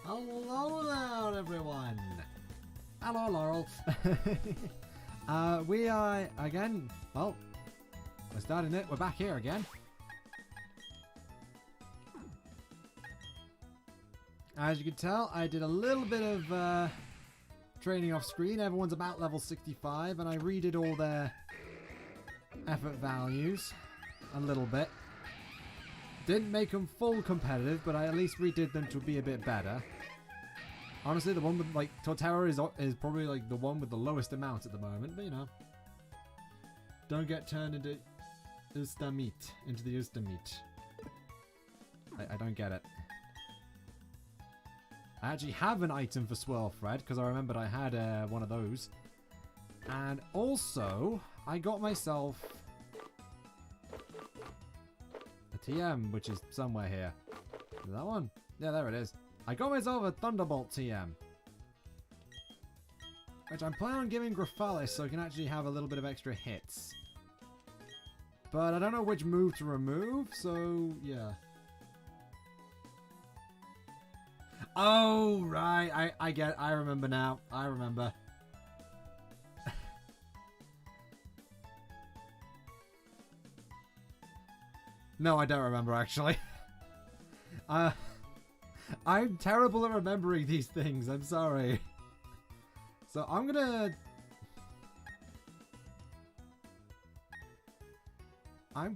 Hello there, everyone. Hello, Laurel. We are again. Well, we're starting it. We're back here again. As you can tell, I did a little bit of training off screen. Everyone's about level 65, and I redid all their effort values a little bit. Didn't make them full competitive, but I at least redid them to be a bit better. Honestly, the one with, like, Torterra is probably, like, the one with the lowest amount at the moment, but, you know. Don't get turned into Ustamit. Into the Ustamit. I don't get it. I actually have an item for Swirl Thread, because I remembered I had one of those. And also, I got myself a TM, which is somewhere here. Is that one? Yeah, there it is. I got myself a Thunderbolt TM. Which I'm planning on giving Graphalis so I can actually have a little bit of extra hits. But I don't know which move to remove, so yeah. Oh, right. I remember now. I remember. No, I don't remember, actually. I'm terrible at remembering these things. I'm sorry. So I'm gonna... I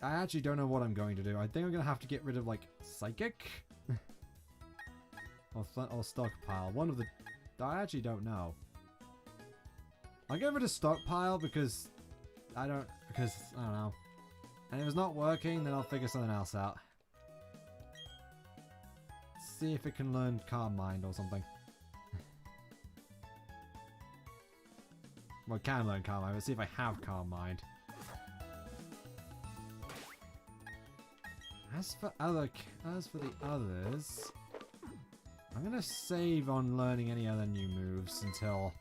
actually don't know what I'm going to do. I think I'm gonna have to get rid of, like, Psychic? or Stockpile. One of the... I actually don't know. I'll get rid of Stockpile because... I don't know. And if it's not working, then I'll figure something else out. See if it can learn Calm Mind or something. Well, it can learn Calm Mind. Let's see if I have Calm Mind. As for the others, I'm gonna save on learning any other new moves until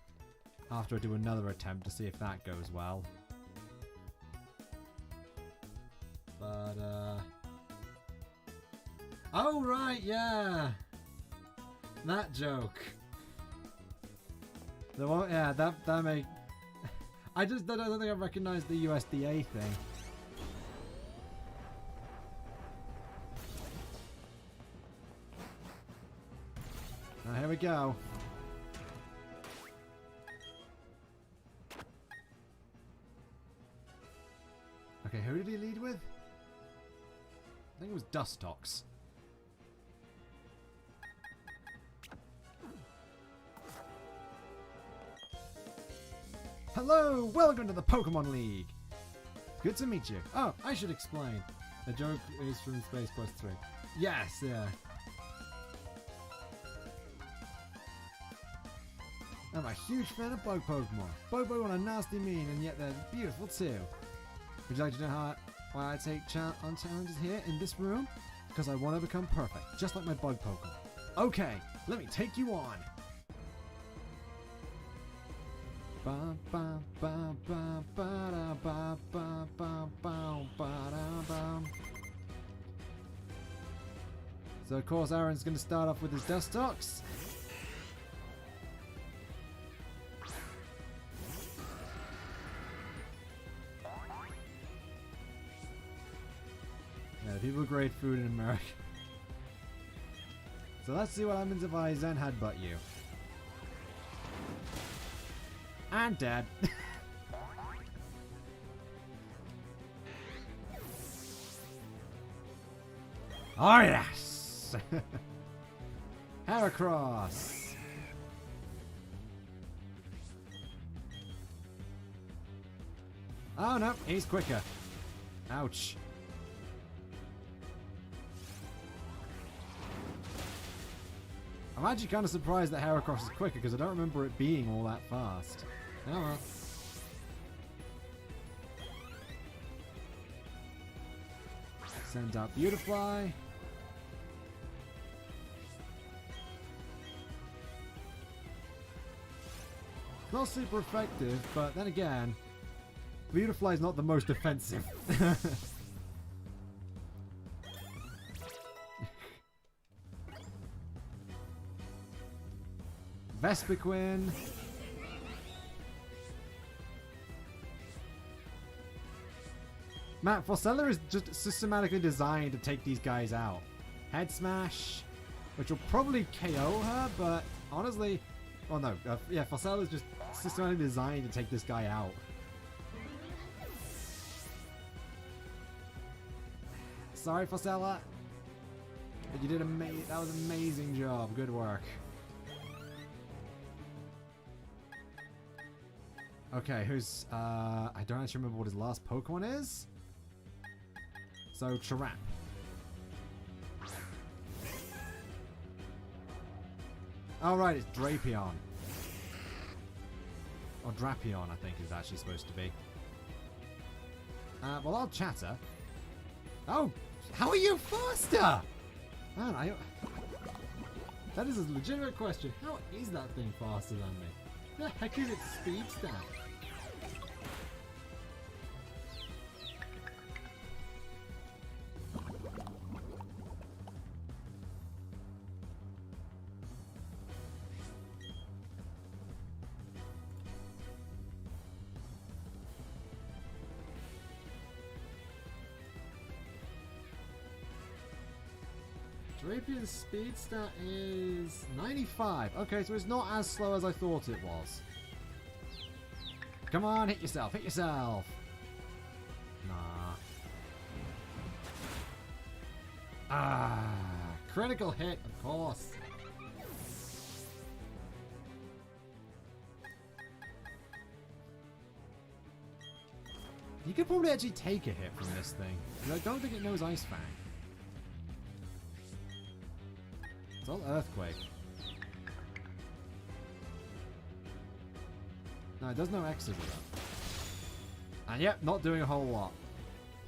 after I do another attempt to see if that goes well. But oh right, yeah, that joke. The one, yeah, that make. I don't think I recognize the USDA thing. Now here we go. Okay, who did he lead with? I think it was Dustox. Hello! Welcome to the Pokemon League! Good to meet you. Oh, I should explain. The joke is from Space Quest 3. Yes, yeah. I'm a huge fan of bug Pokemon. Bug Pokemon are nasty mean, and yet they're beautiful too. Would you like to know why I take on challenges here in this room? Because I want to become perfect, just like my bug Pokemon. Okay, let me take you on. So of course Aaron's going to start off with his Dustox. Yeah, people grade food in America. So let's see what happens if I Zen Headbutt you. And dead. Oh yes! Heracross! Oh no, he's quicker. Ouch. I'm actually kind of surprised that Heracross is quicker because I don't remember it being all that fast. Oh well. Sends out Beautifly. Not super effective, but then again, Beautifly is not the most offensive. Vespiquen. Matt, Forcella is just systematically designed to take these guys out. Head Smash, which will probably KO her, but honestly... Oh no, yeah, Forcella is just systematically designed to take this guy out. Sorry, Forcella. But you did amazing. That was an amazing job. Good work. Okay, who's... I don't actually remember what his last Pokemon is. So, Chirap. Oh, right, it's Drapion. Or Drapion, I think, is actually supposed to be. Well, I'll chatter. Oh, how are you faster? Man, that is a legitimate question. How is that thing faster than me? The heck is its speed stat? Drapier's speed stat is 95. Okay, so it's not as slow as I thought it was. Come on, hit yourself, hit yourself. Nah. Ah, critical hit, of course. You could probably actually take a hit from this thing, because I don't think it knows Ice Fang. It's all Earthquake. No, it does no X's of that. And yep, not doing a whole lot.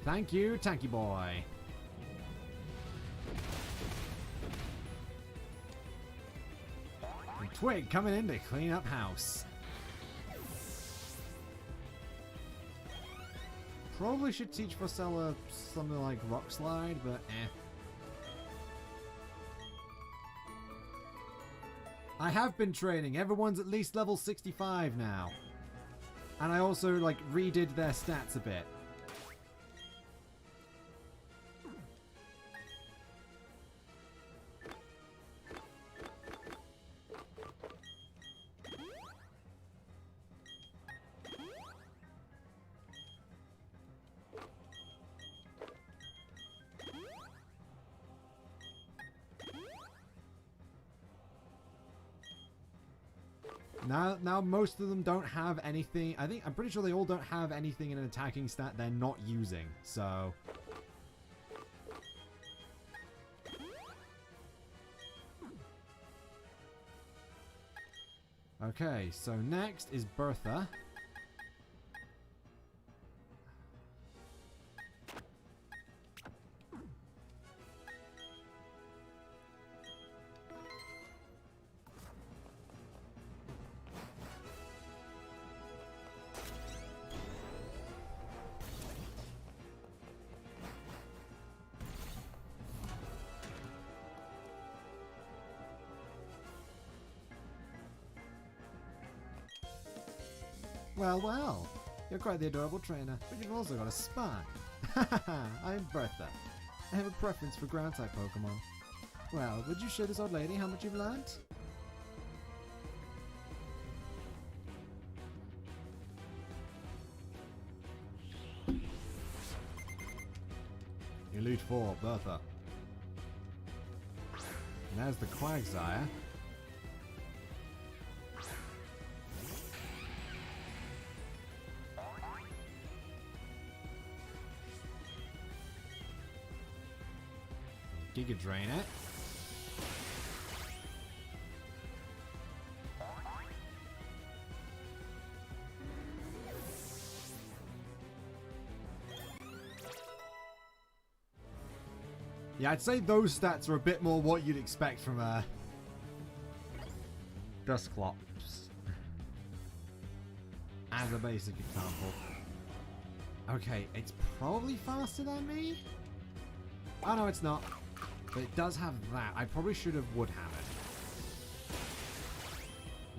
Thank you, Tanky Boy. And Twig coming in to clean up house. Probably should teach Forcella something like Rock Slide, but eh. I have been training. Everyone's at least level 65 now. And I also, like, redid their stats a bit. Now most of them don't have anything. I'm pretty sure they all don't have anything in an attacking stat they're not using. So okay, so next is Bertha. Well, you're quite the adorable trainer, but you've also got a spine. I'm Bertha. I have a preference for ground-type Pokemon. Well, would you show this old lady how much you've learned? Elite Four, Bertha. And there's the Quagsire. Giga Drain it. Yeah, I'd say those stats are a bit more what you'd expect from a Dusclops. As a basic example. Okay, it's probably faster than me? Oh no, it's not. But it does have that. I probably should have would have it.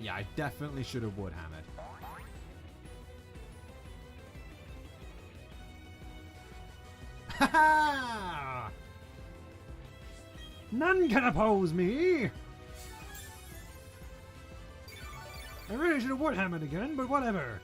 Yeah, I definitely should have wood hammered. Ha ha! None can oppose me! I really should have wood hammered again, but whatever.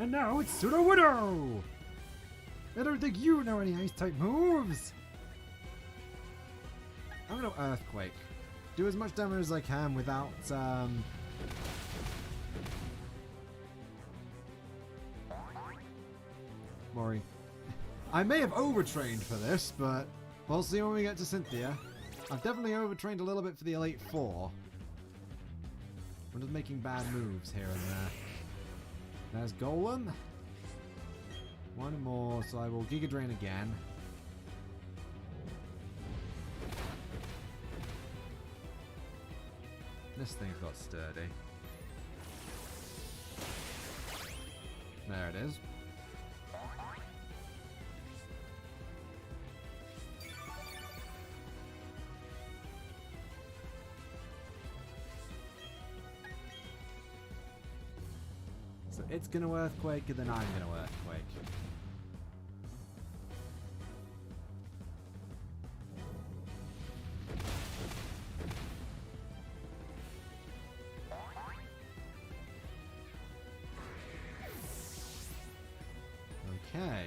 And now it's Pseudo Widow! I don't think you know any ice type moves! I'm gonna Earthquake. Do as much damage as I can without, Worry. I may have overtrained for this, but we'll see when we get to Cynthia. I've definitely overtrained a little bit for the Elite Four. I'm just making bad moves here and there. There's Golem. One more, so I will Giga Drain again. This thing's got sturdy. There it is. So it's gonna Earthquake and then I'm gonna Earthquake. Okay.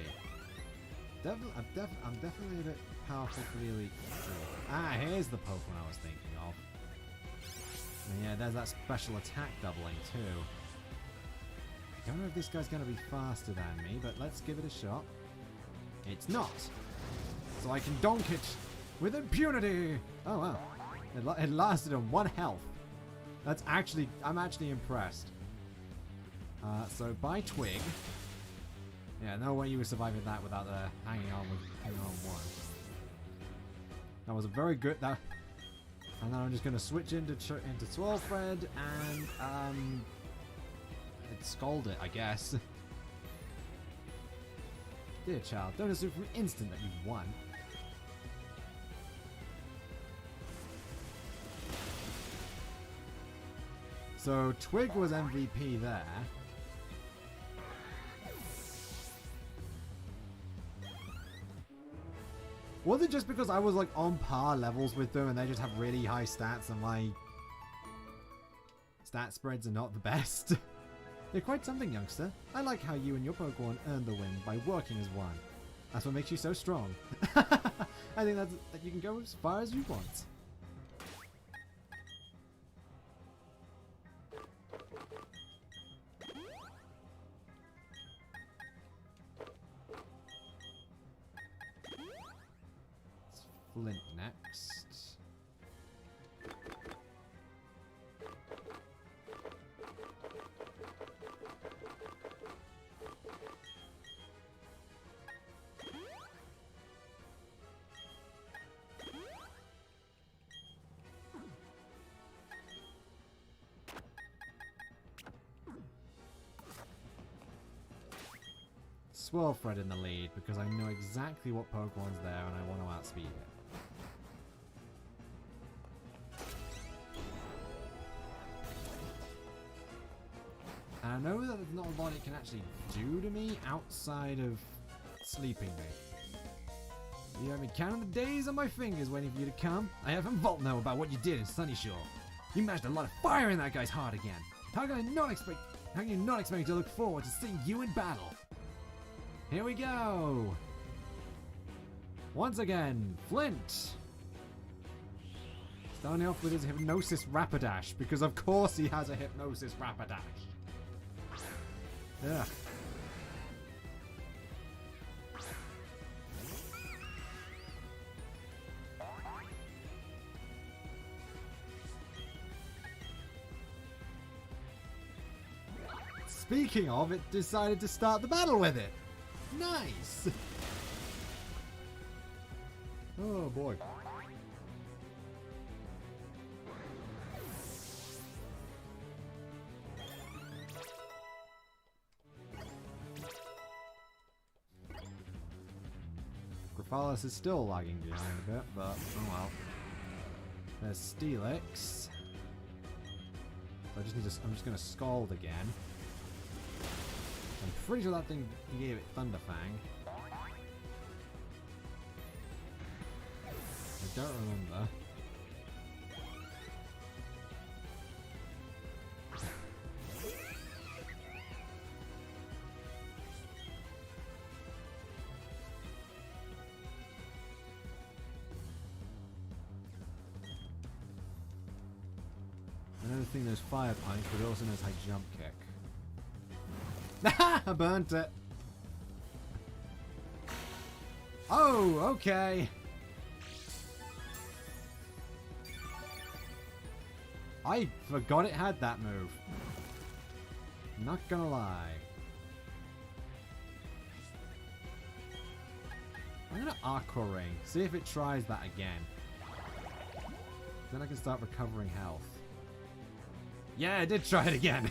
I'm definitely a bit powerful for the Elite Four. Ah, here's the Pokemon I was thinking of. And yeah, there's that special attack doubling too. I don't know if this guy's going to be faster than me, but let's give it a shot. It's not. So I can donk it with impunity. Oh wow. It lasted on 1 health. That's actually, I'm actually impressed. So by Twig. Yeah, no way you were surviving that without hanging on 1. That was a very good. And then I'm just going to switch into Swirlthread and scold it, I guess. Dear child, don't assume for an instant that you've won. So Twig was MVP there. Was it just because I was like on par levels with them and they just have really high stats and my stat spreads are not the best? You're quite something, youngster. I like how you and your Pokemon earn the win by working as one. That's what makes you so strong. I think that you can go as far as you want. It's Flint next. Swirlthread in the lead because I know exactly what Pokemon's there and I want to outspeed it. And I know that there's not a lot it can actually do to me outside of sleeping me. You have me counting the days on my fingers waiting for you to come. I have Volt know about what you did in Sunnyshoal. You matched a lot of fire in that guy's heart again. How can you not expect me to look forward to seeing you in battle? Here we go! Once again, Flint! Starting off with his Hypnosis Rapidash, because of course he has a Hypnosis Rapidash. Ugh. Speaking of, it decided to start the battle with it. Nice! Oh boy. Graffalis is still lagging behind a bit, but oh well. There's Steelix. I'm just gonna Scald again. I'm pretty sure that thing gave it Thunderfang. I don't remember. Another thing, there's Fire Punch, but it also knows High Jump Kick. I burnt it. Oh, okay. I forgot it had that move. Not gonna lie. I'm gonna Aqua Ring. See if it tries that again. Then I can start recovering health. Yeah, I did try it again.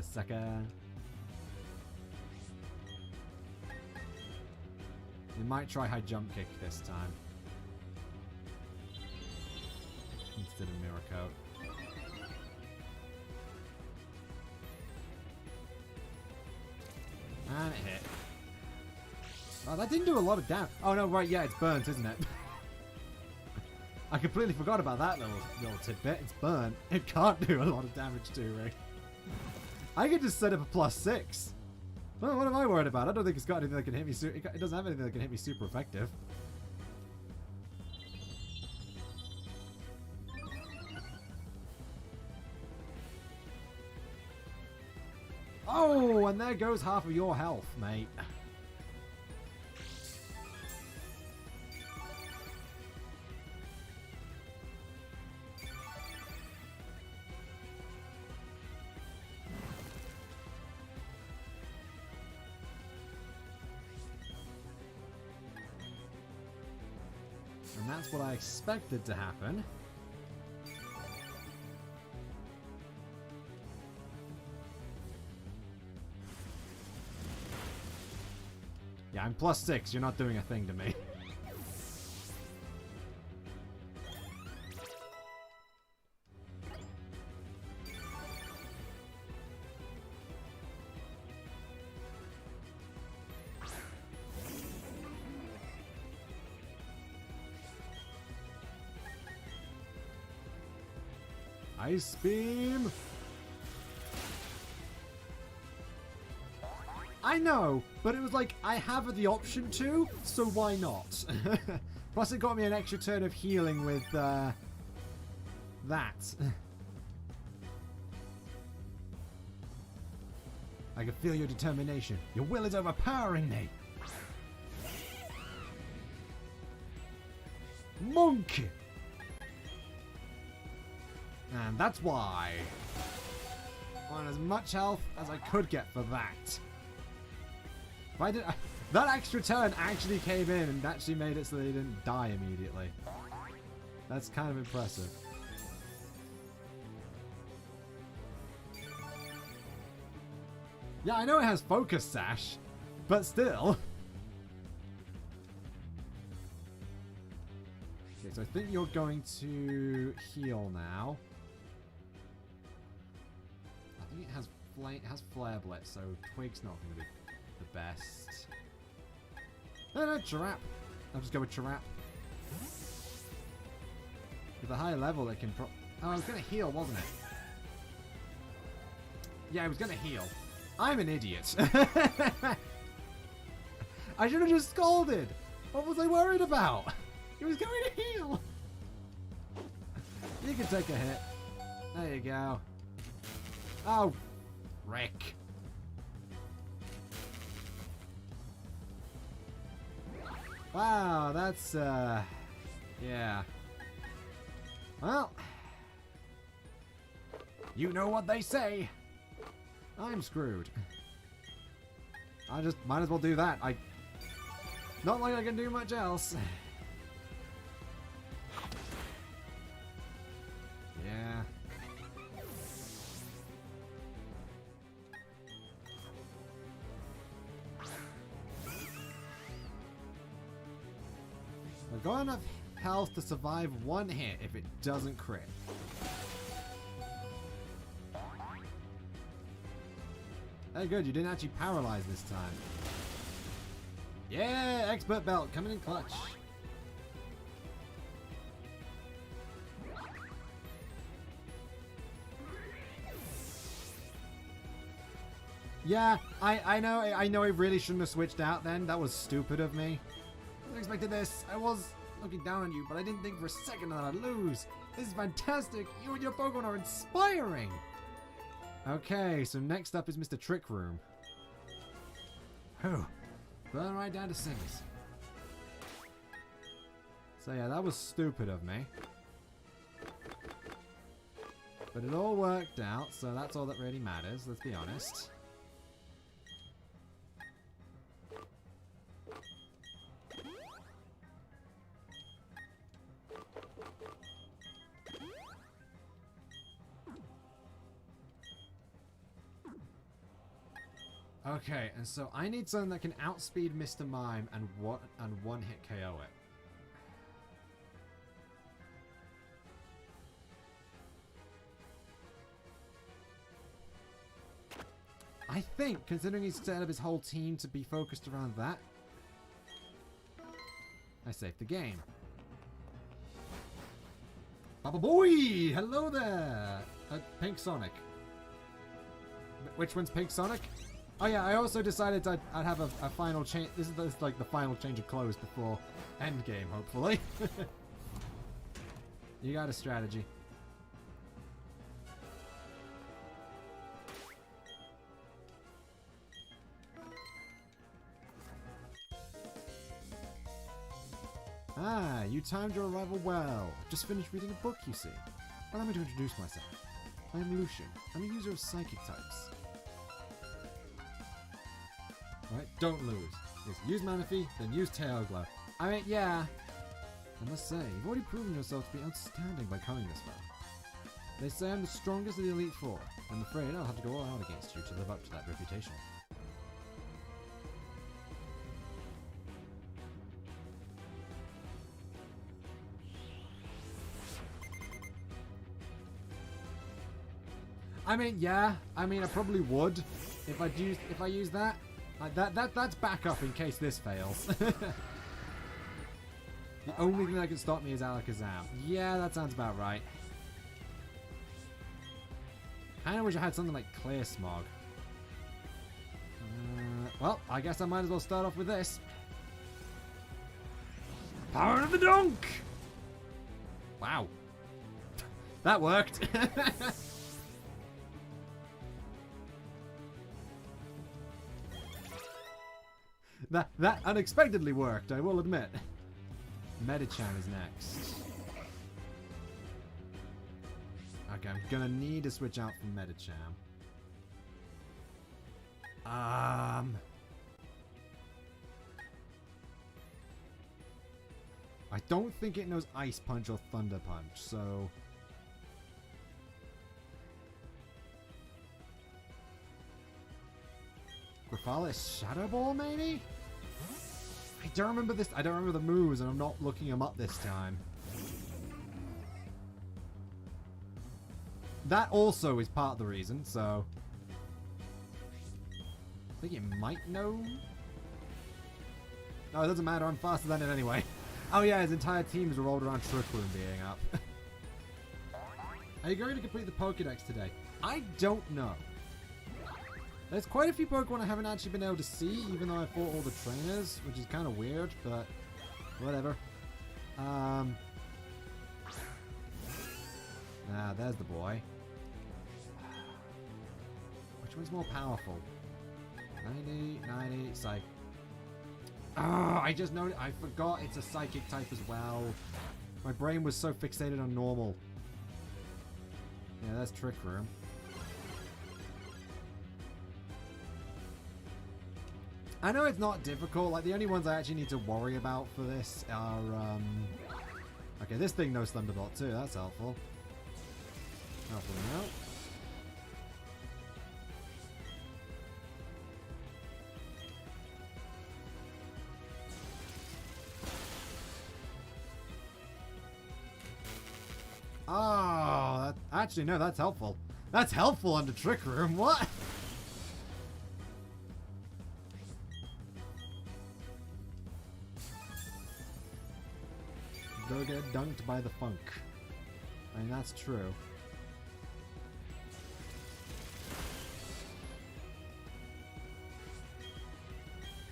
Sucker. You might try High Jump Kick this time. Instead of Mirror Coat. And it hit. Oh, that didn't do a lot of damage. Oh no, right, yeah, it's burnt, isn't it? I completely forgot about that little tidbit. It's burnt. It can't do a lot of damage to me. I could just set up a +6. Well, what am I worried about? I don't think it's got anything that can hit me. It doesn't have anything that can hit me super effective. Oh, and there goes half of your health, mate. And that's what I expected to happen. Yeah, I'm +6. You're not doing a thing to me. Ice Beam! I know, but it was like, I have the option to, so why not? Plus it got me an extra turn of healing with, that. I can feel your determination. Your will is overpowering me. Monkey! And that's why I want as much health as I could get for that. If I did, that extra turn actually came in and actually made it so they didn't die immediately. That's kind of impressive. Yeah, I know it has Focus Sash, but still. Okay, so I think you're going to heal now. I think it has Flare Blitz, so Twig's not going to be the best. No, Chirap. I'll just go with Chirap. With a higher level, it can oh, I was going to heal, wasn't it? Yeah, I was going to heal. I'm an idiot. I should have just scolded. What was I worried about? He was going to heal. You can take a hit. There you go. Oh, Rick. Wow, that's, yeah. Well, You know what they say. I'm screwed. I just might as well do that. Not like I can do much else. Yeah. I've got enough health to survive one hit if it doesn't crit. Hey, good, you didn't actually paralyze this time. Yeah, expert belt coming in clutch. Yeah, I know I really shouldn't have switched out then. That was stupid of me. I wasn't expecting this. I was looking down on you, but I didn't think for a second that I'd lose. This is fantastic. You and your Pokemon are inspiring. Okay, so next up is Mr. Trick Room. Oh, burn right down to singers. So yeah, that was stupid of me. But it all worked out, so that's all that really matters, let's be honest. Okay, and so I need something that can outspeed Mr. Mime and one-hit KO it. I think, considering he's set up his whole team to be focused around that, I saved the game. Baba Boy! Hello there! Pink Sonic. Which one's Pink Sonic? Oh yeah, I also decided I'd have a final change. This is like the final change of clothes before endgame, hopefully. You got a strategy. Ah, you timed your arrival well. Just finished reading a book, you see. Allow me to introduce myself. I am Lucian. I'm a user of psychic types. Alright, don't lose. Yes, use Manaphy, then use Tail Glow. I mean, yeah. I must say, you've already proven yourself to be outstanding by coming this far. They say I'm the strongest of the Elite Four. I'm afraid I'll have to go all out against you to live up to that reputation. I mean, yeah. I mean, I probably would if I use that. Like that's backup in case this fails. The only thing that can stop me is Alakazam. Yeah, that sounds about right. Kinda wish I had something like Clear Smog. Well, I guess I might as well start off with this. Power of the Dunk! Wow. That worked. That unexpectedly worked, I will admit. Medicham is next. Okay, I'm gonna need to switch out from Medicham. I don't think it knows Ice Punch or Thunder Punch, so... Grafales Shadow Ball, maybe? I don't remember this. I don't remember the moves, and I'm not looking them up this time. That also is part of the reason, so... I think it might know... No, it doesn't matter. I'm faster than it anyway. Oh yeah, his entire team is revolved around Trick Room being up. Are you going to complete the Pokédex today? I don't know. There's quite a few Pokemon I haven't actually been able to see, even though I fought all the trainers, which is kind of weird, but whatever. Ah, there's the boy. Which one's more powerful? 90, Psych. Oh, I just know, I forgot it's a Psychic type as well. My brain was so fixated on normal. Yeah, that's Trick Room. I know it's not difficult. Like, the only ones I actually need to worry about for this are, okay, this thing knows Thunderbolt too. That's helpful. Helpful now. Oh, actually, no, that's helpful. That's helpful under Trick Room. What? Go get dunked by the funk. I mean, that's true.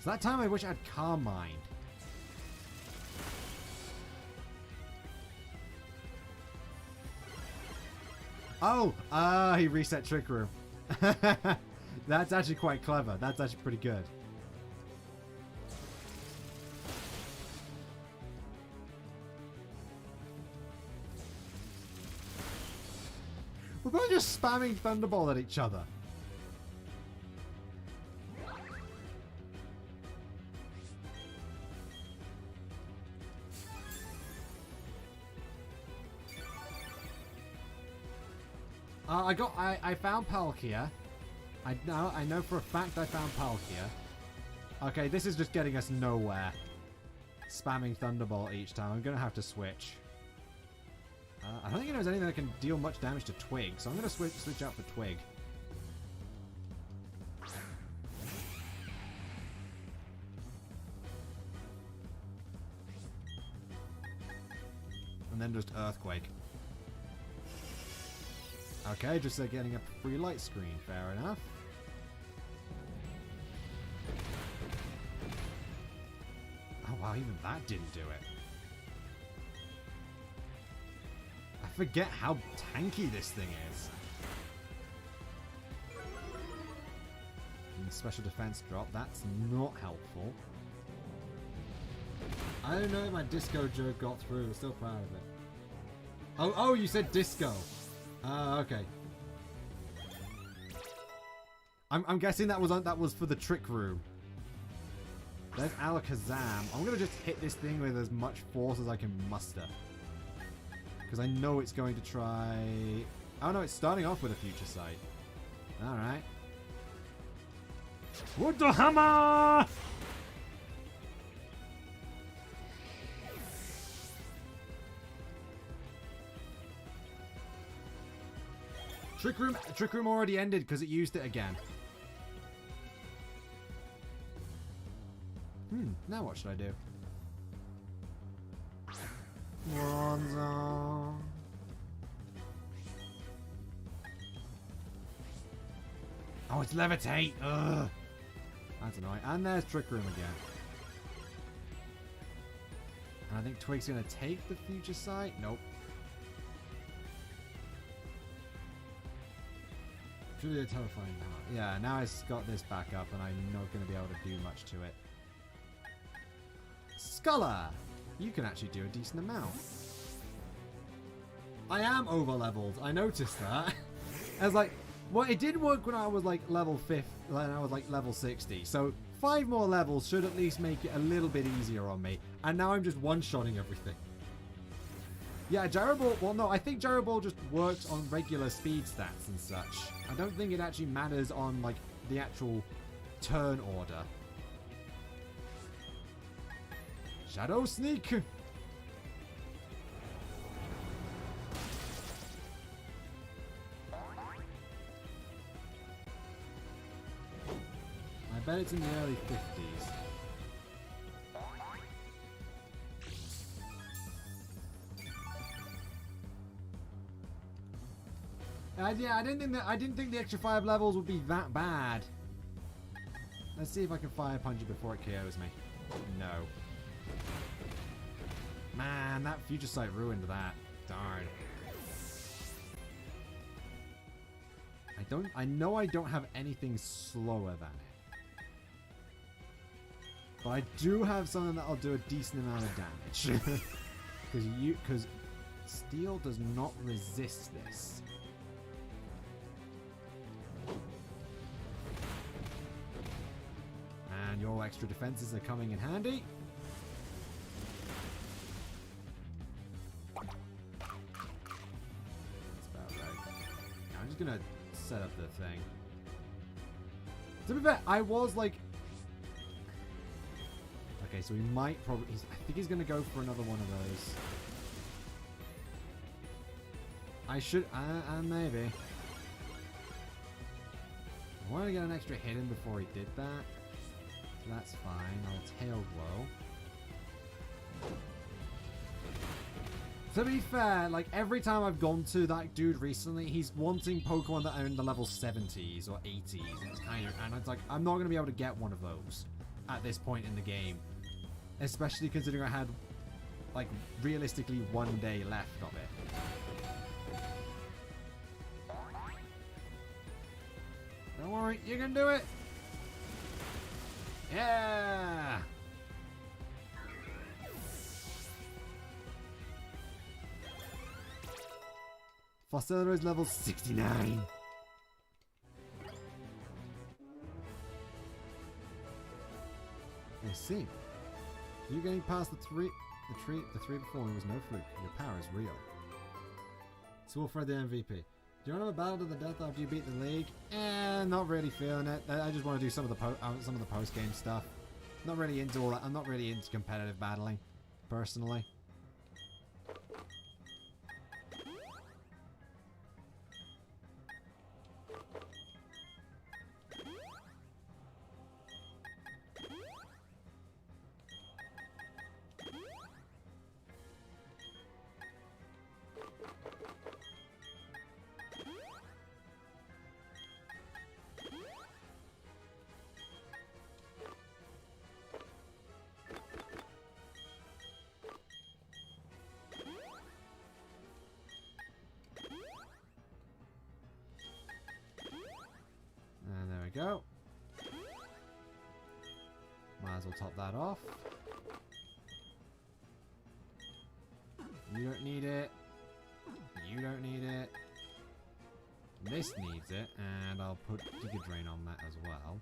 So that time I wish I had Carmine. Oh! He reset Trick Room. That's actually quite clever. That's actually pretty good. We're both just spamming Thunderbolt at each other. I found Palkia. I know for a fact I found Palkia. Okay, this is just getting us nowhere. Spamming Thunderbolt each time. I'm gonna have to switch. I don't think there's anything that can deal much damage to Twig, so I'm gonna switch out for Twig. And then just Earthquake. Okay, just getting a free light screen. Fair enough. Oh wow, even that didn't do it. I forget how tanky this thing is. And the special defense drop, that's not helpful. I don't know if my disco joke got through. I'm still proud of it. Oh, you said disco. Okay. I'm guessing that was for the Trick Room. There's Alakazam. I'm gonna just hit this thing with as much force as I can muster. Because I know it's going to try... Oh no, it's starting off with a Future Sight. Alright. What the hammer! Trick Room already ended because it used it again. Now what should I do? Bronzor. Oh, it's Levitate! Ugh! That's annoying. And there's Trick Room again. And I think Twig's gonna take the Future Sight. Nope. Truly a terrifying power. Yeah, now it's got this back up and I'm not going to be able to do much to it. Scholar! You can actually do a decent amount. I am over leveled. I noticed that. I was like, well, it did work when I was like level 5th, when I was like level 60. So 5 more levels should at least make it a little bit easier on me. And now I'm just one-shotting everything. Yeah, Gyro Ball, well no, I think Gyro Ball just works on regular speed stats and such. I don't think it actually matters on, like, the actual turn order. Shadow Sneak! I bet it's in the early 50s. Yeah, I didn't think the extra 5 levels would be that bad. Let's see if I can Fire Punch it before it KOs me. No. Man, that Future Sight ruined that. Darn. I know I don't have anything slower than it. But I do have something that'll do a decent amount of damage. Because Steel does not resist this. And your extra defenses are coming in handy. That's about right. I'm just gonna set up the thing. To be fair, I was like... Okay, so he might probably... I think he's gonna go for another one of those. I should... maybe. I wanted to get an extra hit in before he did that. So that's fine. I'll tail glow. To be fair, like every time I've gone to that dude recently, he's wanting Pokemon that are in the level 70s or 80s. It's kind of, and it's like, I'm not going to be able to get one of those at this point in the game. Especially considering I had, like, realistically 1 day left of it. Don't worry, you can do it! Yeah! Fossilla is level 69. I see. You getting past the three before was no fluke. Your power is real. Swolfred the MVP. Do you want to have a battle to the death after you beat the league? Not really feeling it. I just want to do some of the post game stuff. Not really into all that. I'm not really into competitive battling, personally. Go. Might as well top that off. You don't need it. You don't need it. This needs it, and I'll put Giga Drain on that as well.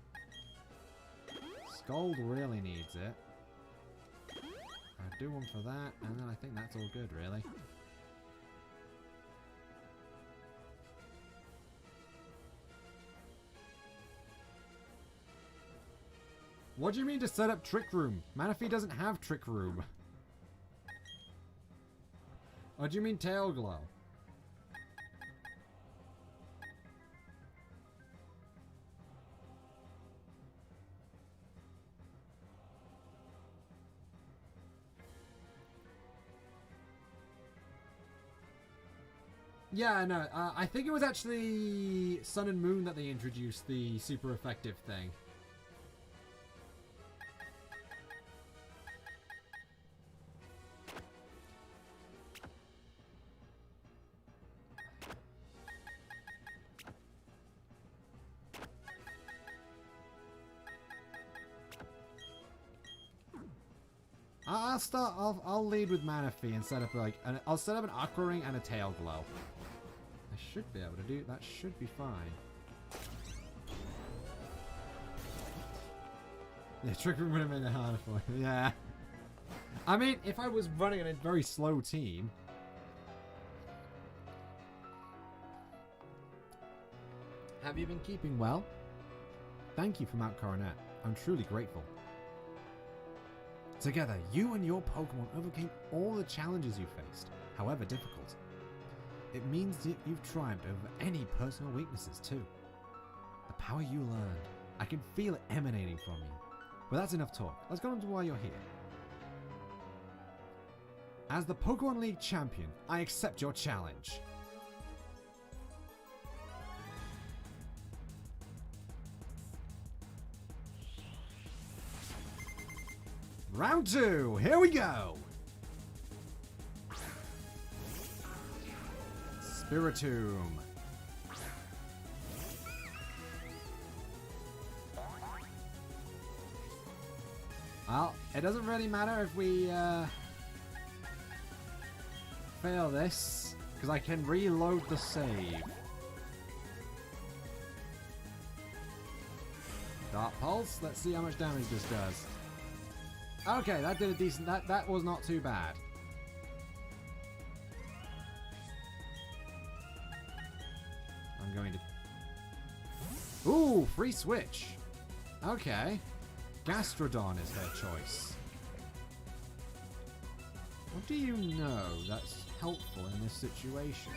Scald really needs it. I'll do one for that, and then I think that's all good, really. What do you mean to set up Trick Room? Manaphy doesn't have Trick Room. Or do you mean Tail Glow? Yeah, no, I think it was actually Sun and Moon that they introduced the super effective thing. I'll lead with Manaphy and set up like I'll set up an Aqua Ring and a Tail Glow. I should be able to do that. Should be fine. Yeah, Trick Room would have made it harder for you. Yeah. I mean, if I was running a very slow team. Have you been keeping well? Thank you for Mount Coronet. I'm truly grateful. Together, you and your Pokemon overcame all the challenges you faced, however difficult. It means that you've triumphed over any personal weaknesses too. The power you learned, I can feel it emanating from you. But that's enough talk. Let's go on to why you're here. As the Pokemon League champion, I accept your challenge. Round 2, here we go! Spiritomb. Well, it doesn't really matter if we fail this, because I can reload the save. Dark Pulse. Pulse. Let's see how much damage this does. Okay, that did a decent... That was not too bad. I'm going to... Ooh, free switch. Okay. Gastrodon is her choice. What do you know that's helpful in this situation?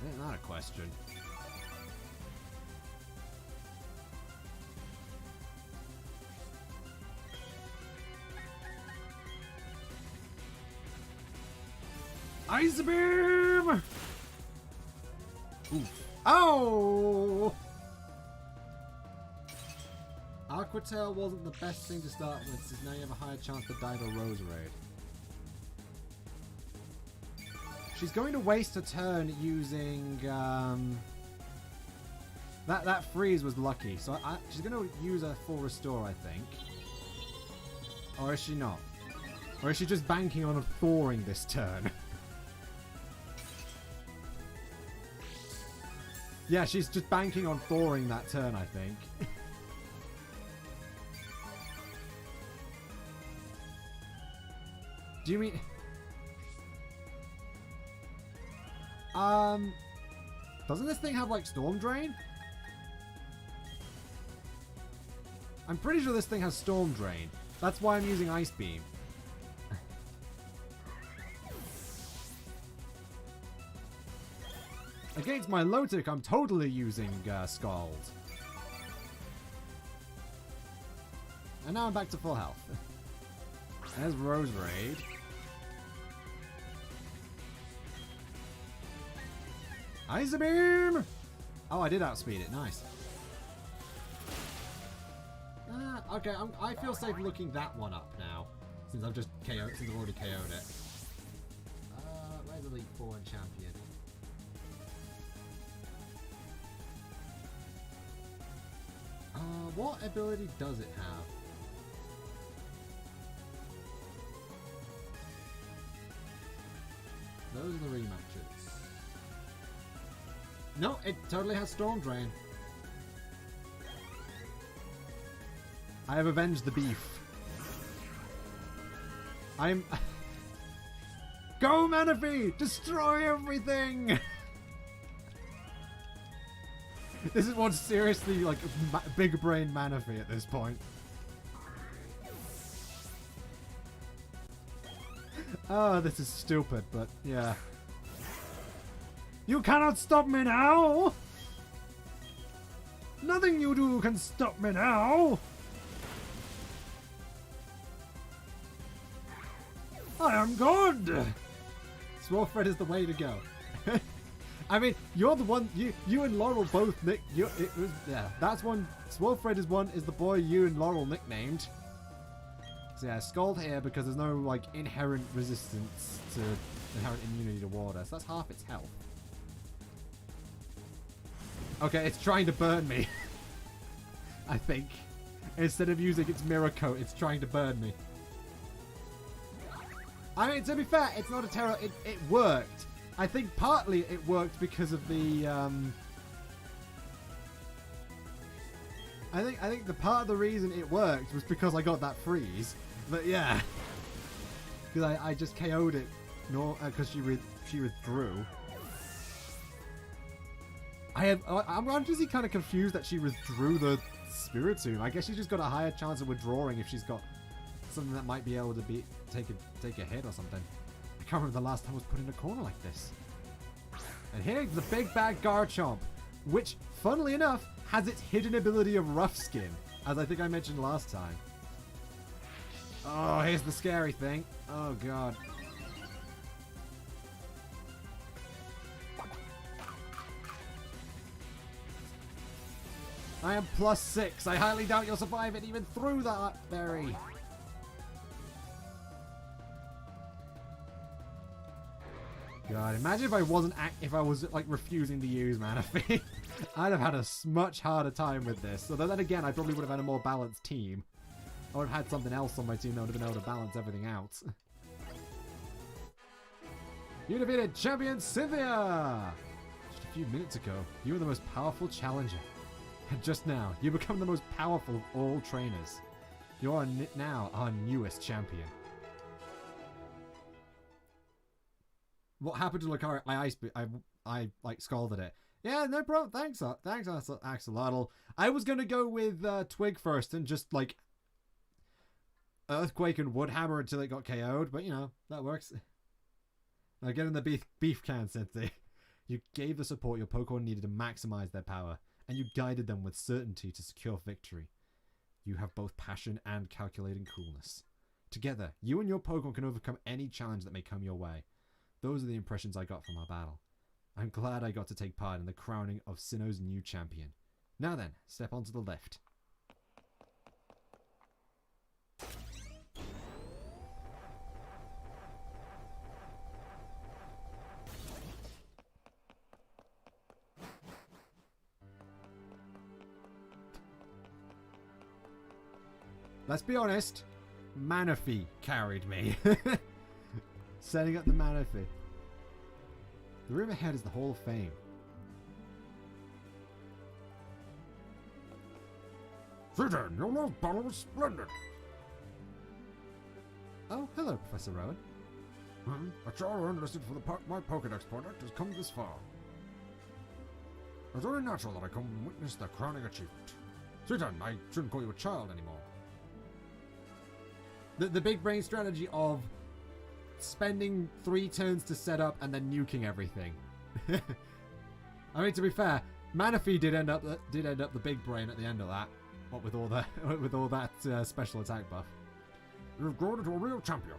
Isn't that a question? Ice beam! Oof. Oh! Aquatail wasn't the best thing to start with, since now you have a higher chance to die to Roserade. She's going to waste a turn using... That freeze was lucky, so she's going to use a full restore, I think. Or is she not? Or is she just banking on thawing this turn? Yeah, she's just banking on thawing that turn, I think. Do you mean... Doesn't this thing have, like, Storm Drain? I'm pretty sure this thing has Storm Drain. That's why I'm using Ice Beam. Against my Lotic, I'm totally using Scald. And now I'm back to full health. There's Roserade. Ice Beam! Oh, I did outspeed it. Nice. Okay, I feel safe looking that one up now. Since I've just KO'd, since I've already KO'd it. Where's Elite Four and Champion? What ability does it have? Those are the rematches. No, it totally has Storm Drain. I have avenged the beef. I'm... Go, Manaphy! Destroy everything! This is what's seriously like big brain Manaphy at this point. Oh, this is stupid, but yeah. You cannot stop me now! Nothing you do can stop me now! I am good! Swirlthread is the way to go. I mean, you're the one. You and Laurel both that's one. Swirlthread is the boy you and Laurel nicknamed. So yeah, Scald here because there's no like inherent resistance to inherent immunity to water. So that's half its health. Okay, it's trying to burn me. I think instead of using its mirror coat, it's trying to burn me. I mean, to be fair, it's not a terror. It worked. I think partly it worked because of the, I think the part of the reason it worked was because I got that freeze. But yeah. Because I just KO'd it, because she withdrew. I'm just kind of confused that she withdrew the Spiritomb. I guess she just got a higher chance of withdrawing if she's got something that might be able to take a hit or something. I can't remember the last time I was put in a corner like this. And here's the big bad Garchomp, which, funnily enough, has its hidden ability of Rough Skin, as I think I mentioned last time. Oh, here's the scary thing. Oh, God. I am +6. I highly doubt you'll survive it even through that berry. God, imagine if I wasn't like refusing to use Manaphy. I'd have had a much harder time with this. So then again, I probably would have had a more balanced team. I would have had something else on my team that would have been able to balance everything out. You defeated Champion Cynthia! Just a few minutes ago, you were the most powerful challenger. Just now, you become the most powerful of all trainers. You are now our newest champion. What happened to Lucario? I like scalded it. Yeah, no problem. Thanks, Axolotl. I was gonna go with Twig first and just like Earthquake and Woodhammer until it got KO'd, but you know that works. Now get in the beef can, Cynthia. You gave the support your Pokemon needed to maximize their power, and you guided them with certainty to secure victory. You have both passion and calculating coolness. Together, you and your Pokemon can overcome any challenge that may come your way. Those are the impressions I got from our battle. I'm glad I got to take part in the crowning of Sinnoh's new champion. Now then, step onto the lift. Let's be honest, Manaphy carried me. Setting up the Manaphy. The room ahead is the Hall of Fame. Susan, your last battle was splendid. Oh, hello, Professor Rowan. A child enlisted for my Pokédex project has come this far. It's only natural that I come and witness the crowning achievement. Susan, I shouldn't call you a child anymore. The big brain strategy of spending 3 turns to set up and then nuking everything. I mean, to be fair, Manaphy did end up the big brain at the end of that. What with all that special attack buff. You've grown into a real champion.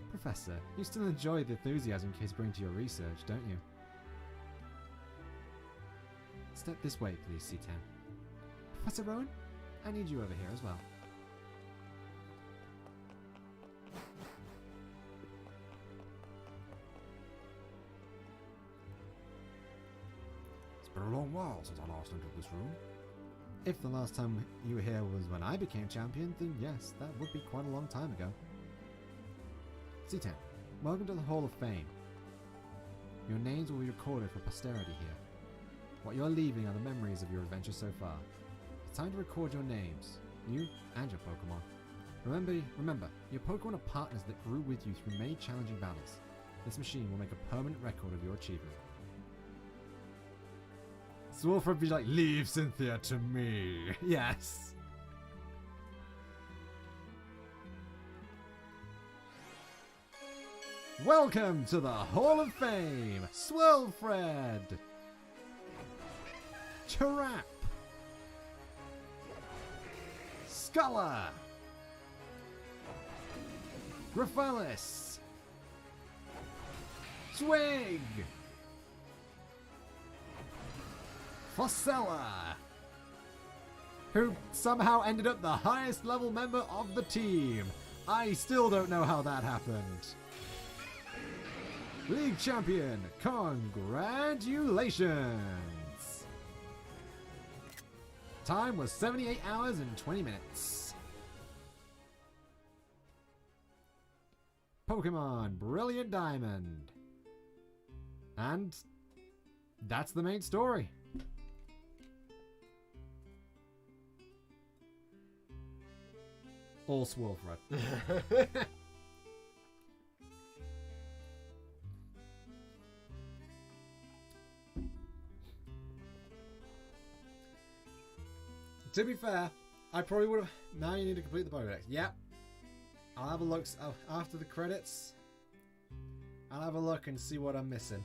Professor, you still enjoy the enthusiasm kids bring to your research, don't you? Step this way, please, C10. Professor Rowan, I need you over here as well. It's been a long while since I last entered this room. If the last time you were here was when I became champion, then yes, that would be quite a long time ago. C10, welcome to the Hall of Fame. Your names will be recorded for posterity here. What you're leaving are the memories of your adventure so far. It's time to record your names, you and your Pokemon. Remember, your Pokemon are partners that grew with you through many challenging battles. This machine will make a permanent record of your achievement. Swolf would be like, leave Cynthia to me. Yes. Welcome to the Hall of Fame, Swirlfred, Chirap, Sculler, Graphalis, Twig, Fossella, who somehow ended up the highest level member of the team. I still don't know how that happened. League champion, congratulations! Time was 78 hours and 20 minutes. Pokemon Brilliant Diamond. And that's the main story. All Swirlfred. To be fair, I probably would have... Now you need to complete the Pokédex. Yep. I'll have a look after the credits. I'll have a look and see what I'm missing.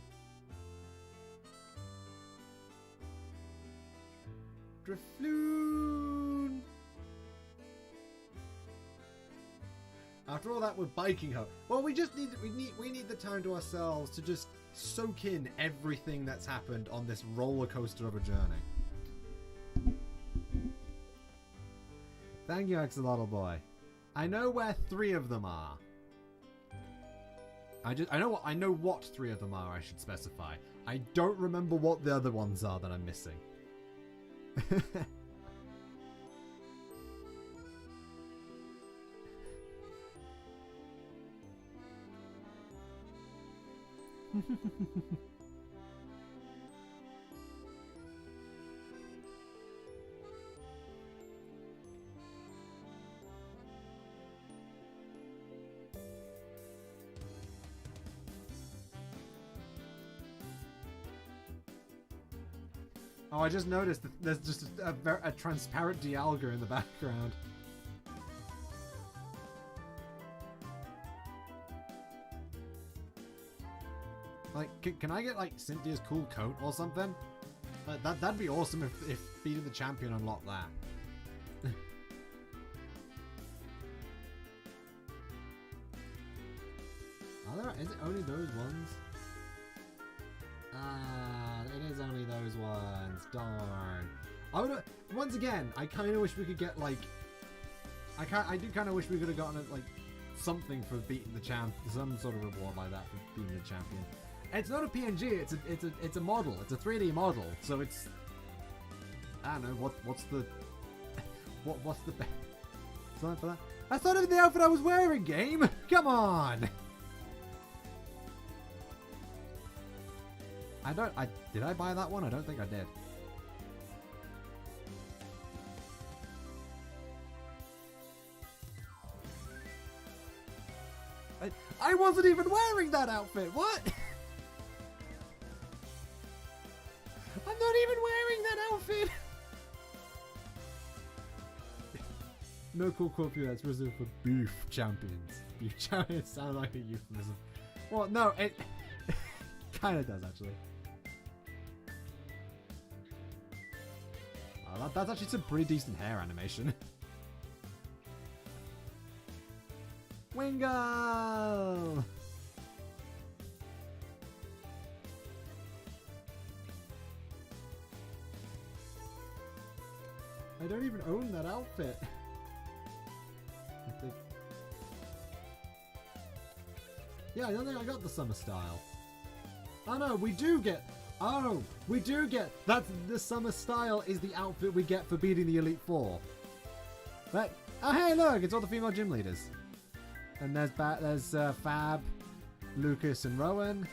Drifloon! After all that, we're biking her. Well, we need the time to ourselves to just soak in everything that's happened on this roller coaster of a journey. Thank you, Axolotl boy. I know where 3 of them are. I know what 3 of them are, I should specify. I don't remember what the other ones are that I'm missing. Oh, I just noticed that there's just a transparent Dialga in the background. Like, can I get, like, Cynthia's cool coat or something? That'd be awesome if beating the champion unlocked that. Is it only those ones? Ah, it is only those ones. Darn. I would. Once again, I kind of wish we could get like. I do kind of wish we could have gotten like something for beating the champ, some sort of reward like that for beating the champion. It's not a PNG. It's a model. It's a 3D model. So it's. I don't know what's the. What's the best. Something for that. That's not even the outfit I was wearing, game. Come on. Did I buy that one? I don't think I did. I wasn't even wearing that outfit. What? I'm not even wearing that outfit. No cool quote for you. That's reserved for beef champions. Beef champions sound like a euphemism. Well, no, it kind of does actually. That's actually some pretty decent hair animation. Wingo! I don't even own that outfit. I think. Yeah, I don't think I got the summer style. Oh no, we do get. Oh, we do get. That's the summer style is the outfit we get for beating the Elite Four. But oh hey, look, it's all the female gym leaders. And there's Fab, Lucas, and Rowan.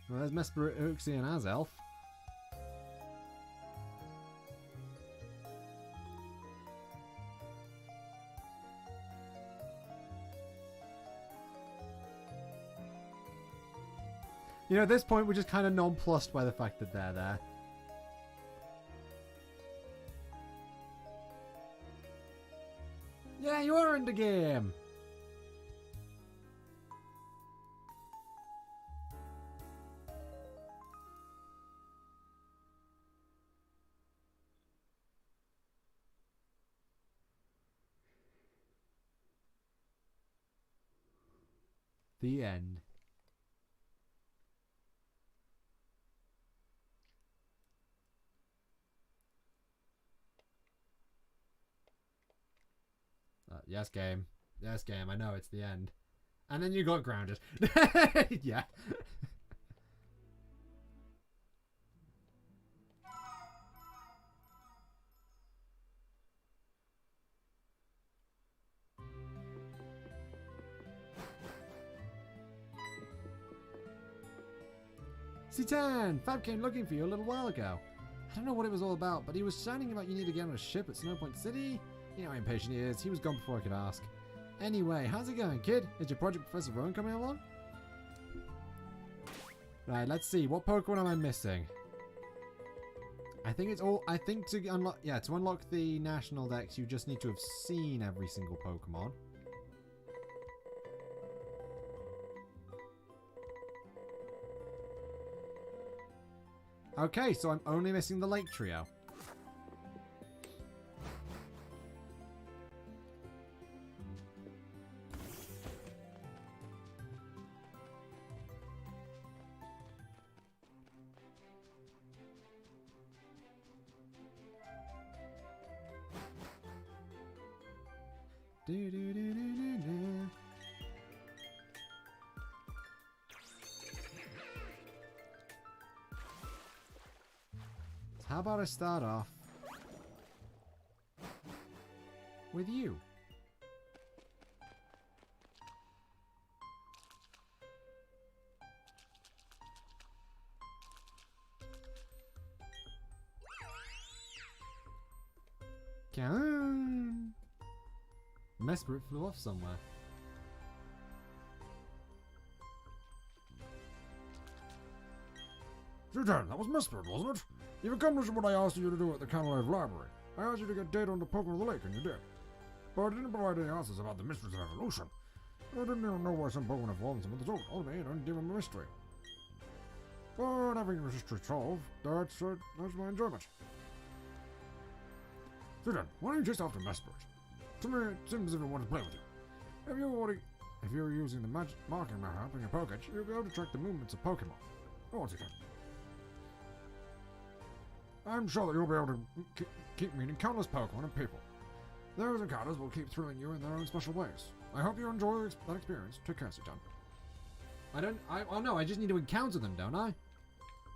Well, there's Mesper, Uxie, and Azelf. You know, at this point, we're just kind of nonplussed by the fact that they're there. Yeah, you are in the game! The end. Yes, game. Yes, game. I know it's the end. And then you got grounded. Yeah. C10! Fab came looking for you a little while ago. I don't know what it was all about, but he was shouting about you need to get on a ship at Snowpoint City. You know how impatient he is. He was gone before I could ask. Anyway, how's it going, kid? Is your Project Professor Rowan coming along? Right, let's see. What Pokemon am I missing? I think it's all... I think to unlock... Yeah, to unlock the National Dex, you just need to have seen every single Pokemon. Okay, so I'm only missing the Lake Trio. How about I start off with you? Mesprit flew off somewhere. Suitan, that was Mesprit, wasn't it? You've accomplished what I asked you to do at the Canalive Library. I asked you to get data on the Pokemon of the Lake, and you did. But I didn't provide any answers about the mysteries of evolution. I didn't even know why some Pokemon evolved and some others don't. Ultimately, I didn't give them a mystery. But having the mystery solved, that's my enjoyment. Suitan, why don't you chase after Mesprit? To me, it seems as if it wants to play with you. If you're using the marking map in your Pokédex, you'll be able to track the movements of Pokemon. Go on, Suitan. I'm sure that you'll be able to keep meeting countless Pokemon and people. Those encounters will keep thrilling you in their own special ways. I hope you enjoy that experience. Take care, Suitan. Oh no, I just need to encounter them, don't I?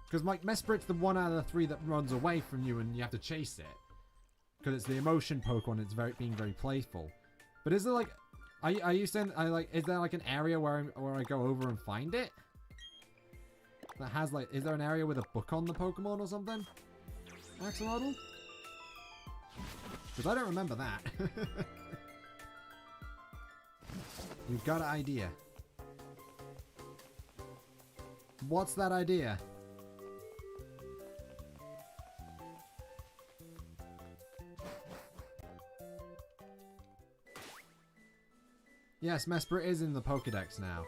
Because like Mesprit's the one out of the 3 that runs away from you and you have to chase it. Because it's the emotion Pokemon, it's being very playful. But is there like, are you saying, is there like an area where I go over and find it? That has like, is there an area with a book on the Pokemon or something? Axolotl? Because I don't remember that. You've got an idea. What's that idea? Yes, Mesprit is in the Pokédex now.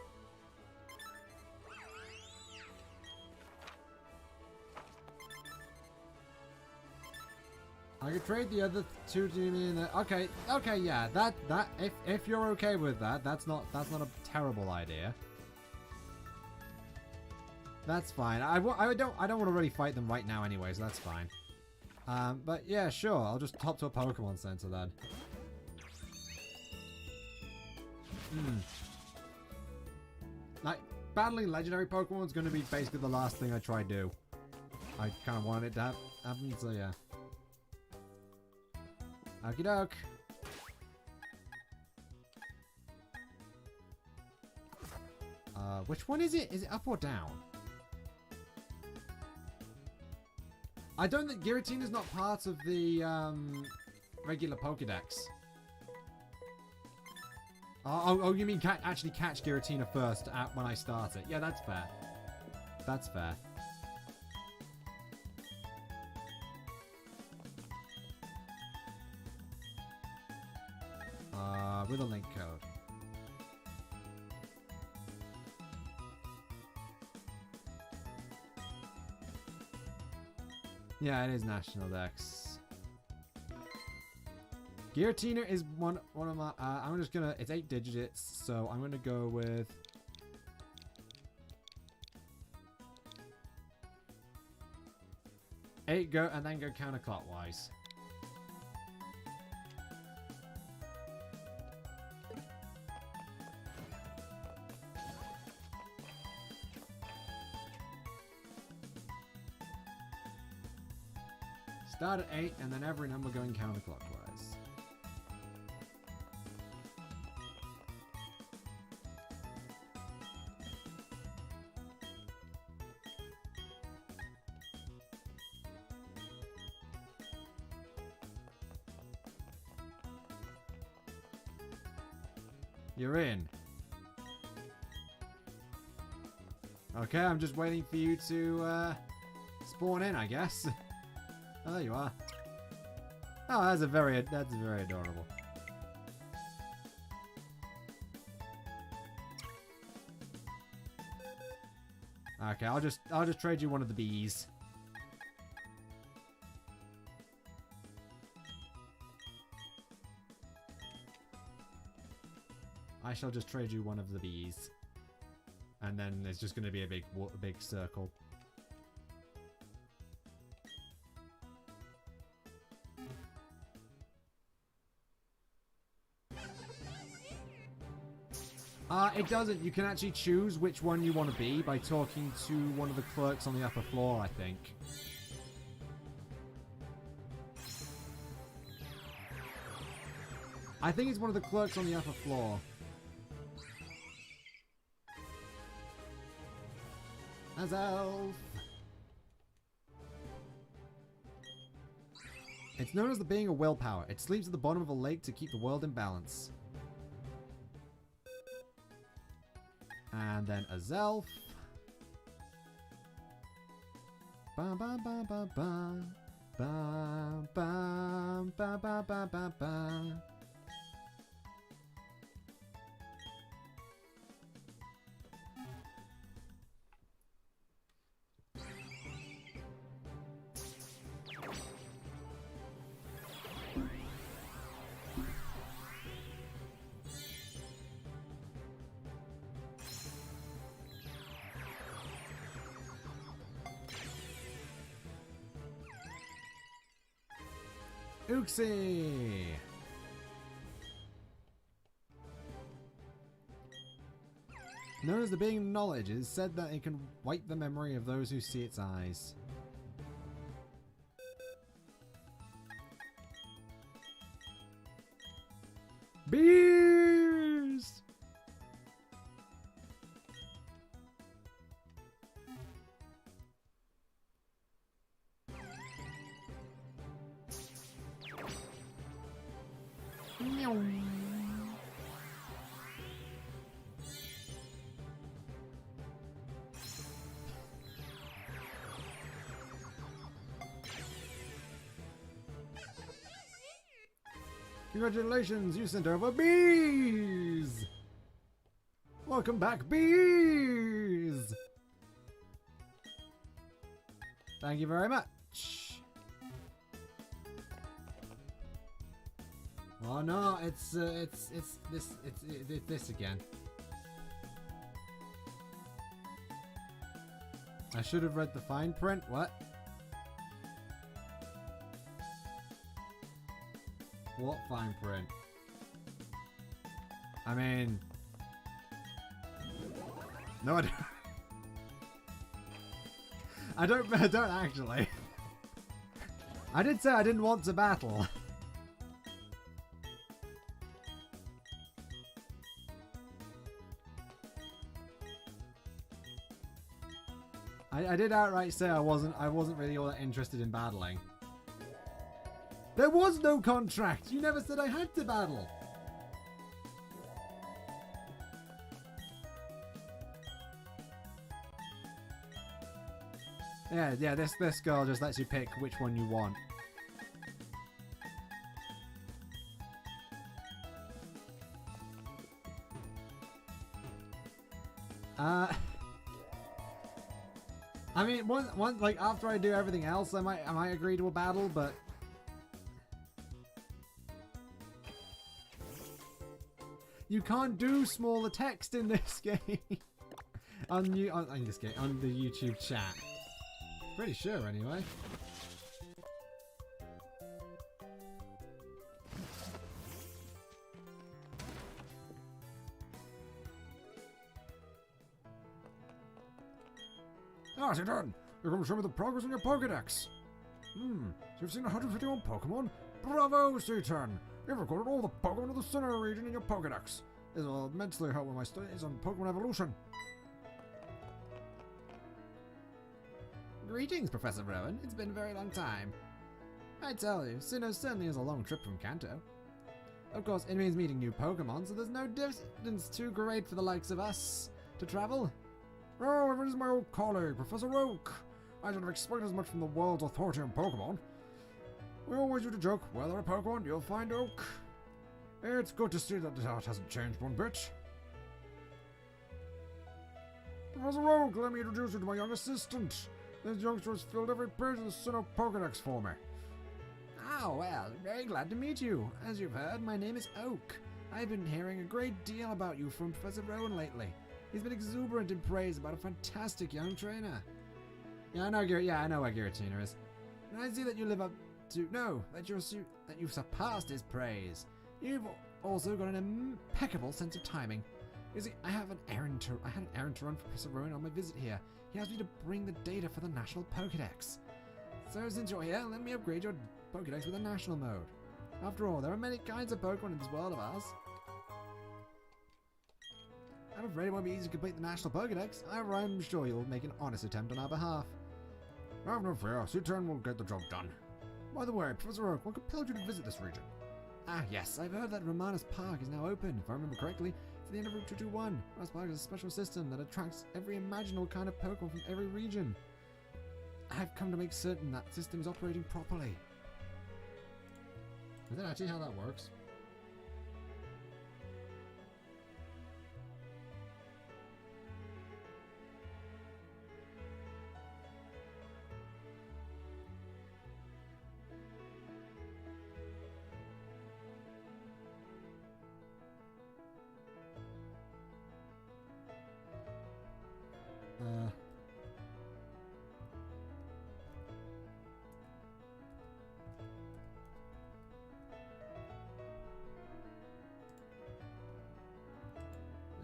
I could trade the other 2 to me in the... Okay, yeah, if you're okay with that, that's not a terrible idea. That's fine. I don't want to really fight them right now anyway, so that's fine. But yeah, sure, I'll just hop to a Pokemon Center then. Like, battling legendary Pokemon is going to be basically the last thing I try to do. I kind of wanted it to happen, so yeah. Okie doke. Which one is it? Is it up or down? I don't think Giratina is not part of the regular Pokédex. Oh, you mean actually catch Giratina first when I start it? Yeah, that's fair. That's fair. With a link code. Yeah, it is National Dex. Giratina is one of my. I'm just gonna. It's 8 digits, so I'm gonna go with. Eight go and then go counterclockwise. Start at 8 and then every number going counterclockwise. You're in. Okay, I'm just waiting for you to spawn in, I guess. Oh, there you are. Oh, that's very adorable. Okay, I'll just trade you one of the bees. I shall just trade you one of the bees. And then there's just going to be a big circle. It doesn't. You can actually choose which one you want to be by talking to one of the clerks on the upper floor, I think. I think it's one of the clerks on the upper floor. Azelf! It's known as the being of willpower. It sleeps at the bottom of a lake to keep the world in balance. And then a Zelf. Ba ba ba ba ba. Ba ba ba ba ba ba ba. Uxie! Known as the being of knowledge, it is said that it can wipe the memory of those who see its eyes. Beers! Congratulations, you sent over bees! Welcome back, bees! Thank you very much. Oh no, it's this again. I should have read the fine print. What? What fine print? I mean, no, I don't actually. I did say I didn't want to battle. I did outright say I wasn't really all that interested in battling. There was no contract! You never said I had to battle! Yeah, this girl just lets you pick which one you want. I mean, one like after I do everything else, I might agree to a battle, but you can't do smaller text in this game. on the YouTube chat. Pretty sure, anyway. Ah, so done. You're going to show me the progress on your Pokédex. So you've seen 151 Pokémon? Bravo, C10! You've recorded all the Pokémon of the Sinnoh region in your Pokédex. This will immensely help with my studies on Pokémon evolution. Greetings, Professor Rowan. It's been a very long time. I tell you, Sinnoh certainly is a long trip from Kanto. Of course, it means meeting new Pokémon, so there's no distance too great for the likes of us to travel. Oh, it is my old colleague, Professor Oak. I should have expected as much from the world's authority on Pokémon. We always used to joke, where there are Pokémon, you'll find Oak. It's good to see that the art hasn't changed one bit. Professor Oak, let me introduce you to my young assistant. This youngster has filled every page of the Sinnoh Pokédex for me. Oh, well, very glad to meet you. As you've heard, my name is Oak. I've been hearing a great deal about you from Professor Rowan lately. He's been exuberant in praise about a fantastic young trainer. Yeah, I know where Giratina is. And I see that you live up to... No, that you've surpassed his praise. You've also got an impeccable sense of timing. You see, I had an errand to run for Professor Rowan on my visit here. He asked me to bring the data for the National Pokédex. So since you're here, let me upgrade your Pokédex with a National mode. After all, there are many kinds of Pokémon in this world of ours. I'm afraid it won't be easy to complete the National Pokédex. However, I'm sure you'll make an honest attempt on our behalf. Have no fear, C10 will get the job done. By the way, Professor Oak, what compelled you to visit this region? Ah yes, I've heard that Romanus Park is now open. If I remember correctly, to the end of Route 221. Grass Park is a special system that attracts every imaginable kind of Pokemon from every region. I've come to make certain that system is operating properly. Is that actually how that works?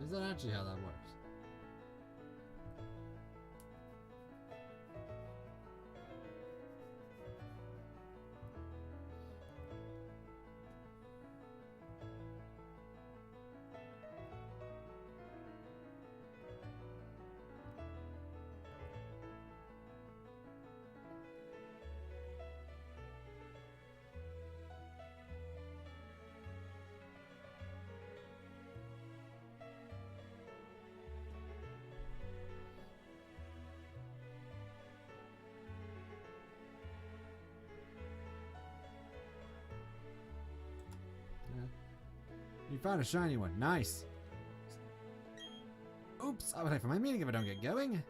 Is that actually how that works? You found a shiny one. Nice. Oops, I'll be late for my meeting if I don't get going.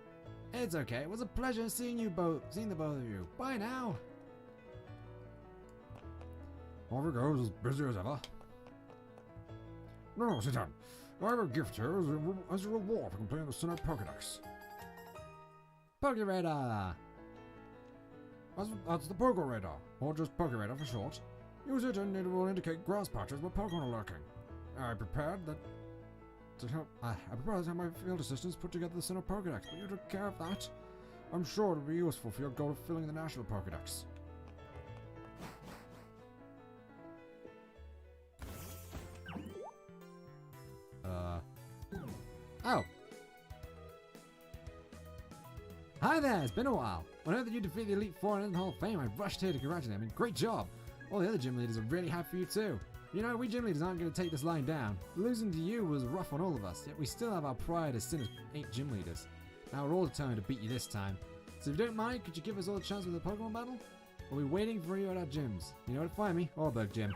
It's okay. It was a pleasure seeing the both of you. Bye now. Off he goes, as busy as ever. No, sit down. I have a gift here as a reward for completing the Sinnoh Pokédex. Pokéradar. That's the Pokéradar, or just Pokéradar for short. Use it and it will indicate grass patches where Pokemon are lurking. I prepared to help my field assistants put together the Sinnoh Pokédex, but you took care of that. I'm sure it'll be useful for your goal of filling the National Pokédex. Oh. Hi there, it's been a while. When I heard that you defeated the Elite Four in the Hall of Fame, I rushed here to congratulate you. I mean, great job. All the other gym leaders are really happy for you too. You know, we gym leaders aren't going to take this line down. Losing to you was rough on all of us, yet we still have our pride as Sinnoh's 8 gym leaders. Now we're all determined to beat you this time. So if you don't mind, could you give us all a chance with the Pokemon battle? We'll be waiting for you at our gyms. You know where to find me, Orberg Gym.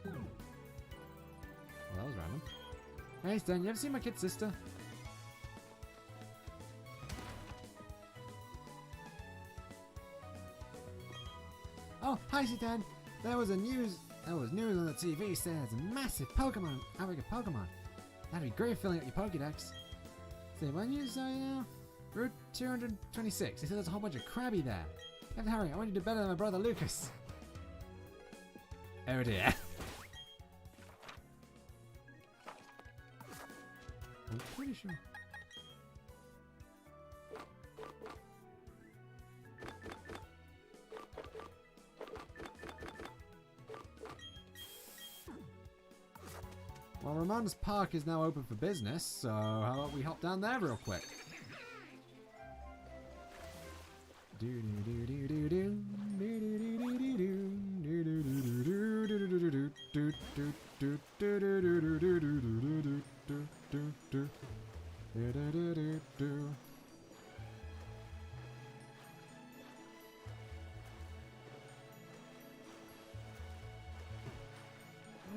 Well, that was random. Hey Stan, you ever seen my kid sister? Oh, hi Stan. There was news on the TV saying there's a massive Pokemon outbreak of Pokemon. That'd be great filling up your Pokédex. Say, what news saw you now? Route 226. They said there's a whole bunch of Krabby there. You have to hurry. I want you to do better than my brother Lucas. Oh dear. I'm pretty sure. Well, Ramonda's Park is now open for business, so how about we hop down there real quick? Okay,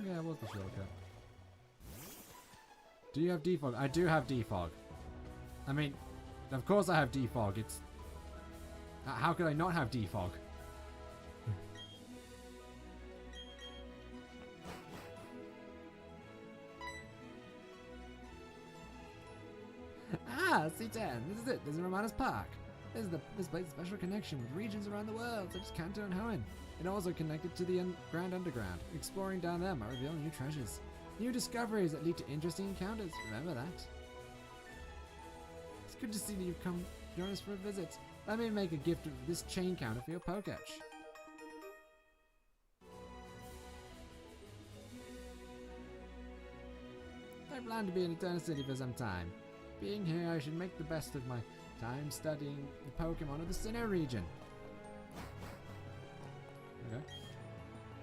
that was the shortcut. Do you have defog? I do have defog. I mean, of course I have defog. It's... how could I not have defog? Ah, C10. This is it. This is Ramonda's Park. This place is a special connection with regions around the world, such as Kanto and Hoenn. It also connected to the Grand Underground. Exploring down there might reveal new treasures. New discoveries that lead to interesting encounters. Remember that. It's good to see that you've come join us for a visit. Let me make a gift of this chain counter for your Pokédex. I plan to be in Eternal City for some time. Being here, I should make the best of my time studying the Pokemon of the Sinnoh region. Okay.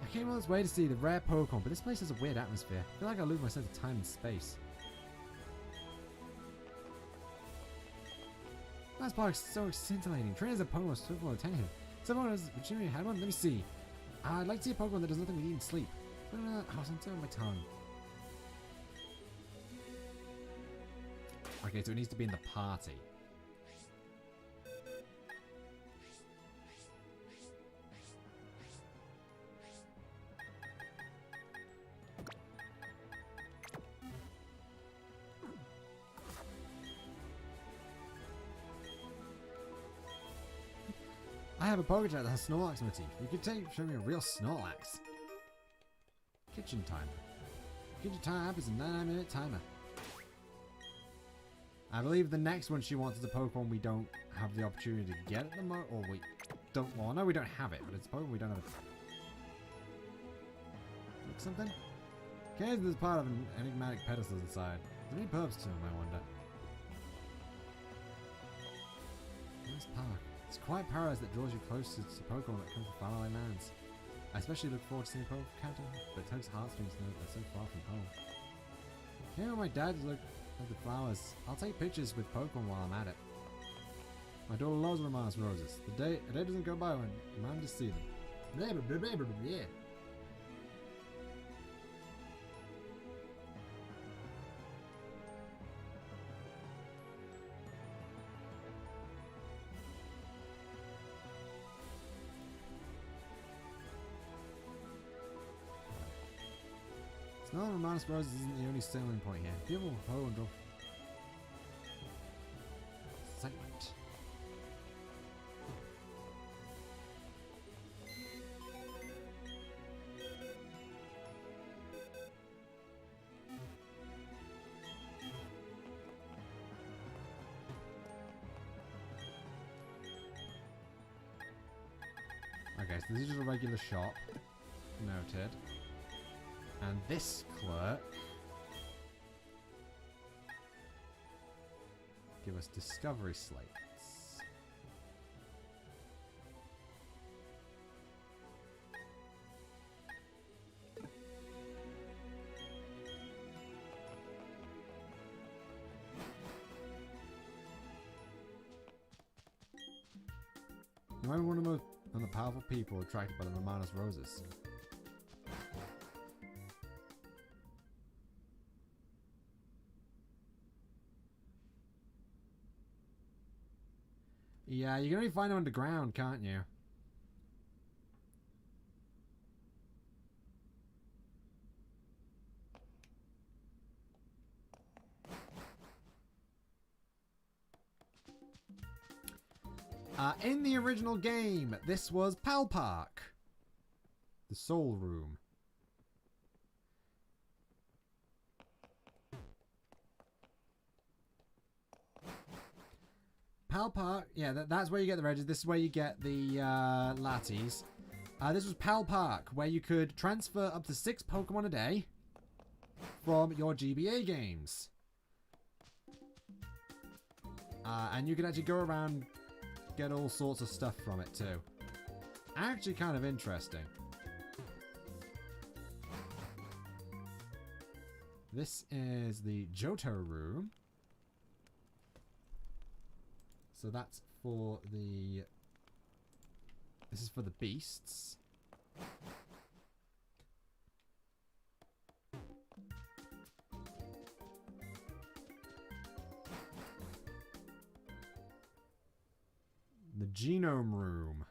I came all this way to see the rare Pokemon, but this place has a weird atmosphere. I feel like I lose my sense of time and space. Last park is so scintillating. Trainers and Pokemon are swift and attentive. Someone has machinery had one? Let me see. I'd like to see a Pokemon that does nothing but eat and sleep. Oh, it's on my tongue. Okay, so it needs to be in the party. I have a Pokédex that has Snorlax motif. You could show me a real Snorlax. Kitchen timer. Kitchen time is a 9-minute timer. I believe the next one she wants is a Pokemon we don't have the opportunity to get at the moment, or we don't. Well, no, we don't have it, but it's a Pokemon we don't have. Look something. Okay, there's part of an enigmatic pedestal inside. Is there any purpose to him, I wonder? Nice park. It's quite paradise that draws you closer to Pokemon that come from faraway lands. I especially look forward to seeing a Pokemon counter, but it tugs heartstrings to know that they're so far from home. Came with my dad to look at the flowers. I'll take pictures with Pokemon while I'm at it. My daughter loves Romanus roses. A day doesn't go by when I'm happy to see them. Yeah. Smelling Romanus roses isn't the only selling point here. People hoe and go. Excitement. Okay, so this is just a regular shop. Noted. And this clerk give us discovery slates. Am I one of the powerful people attracted by the Romanus roses? Yeah, you can only find them underground, can't you? In the original game, this was Pal Park. The Soul Room. Pal Park, yeah, that's where you get the Regis. This is where you get the Latties. This was Pal Park, where you could transfer up to 6 Pokemon a day from your GBA games. And you can actually go around, get all sorts of stuff from it too. Actually kind of interesting. This is the Johto room. So that's for the... This is for the beasts. The genome room.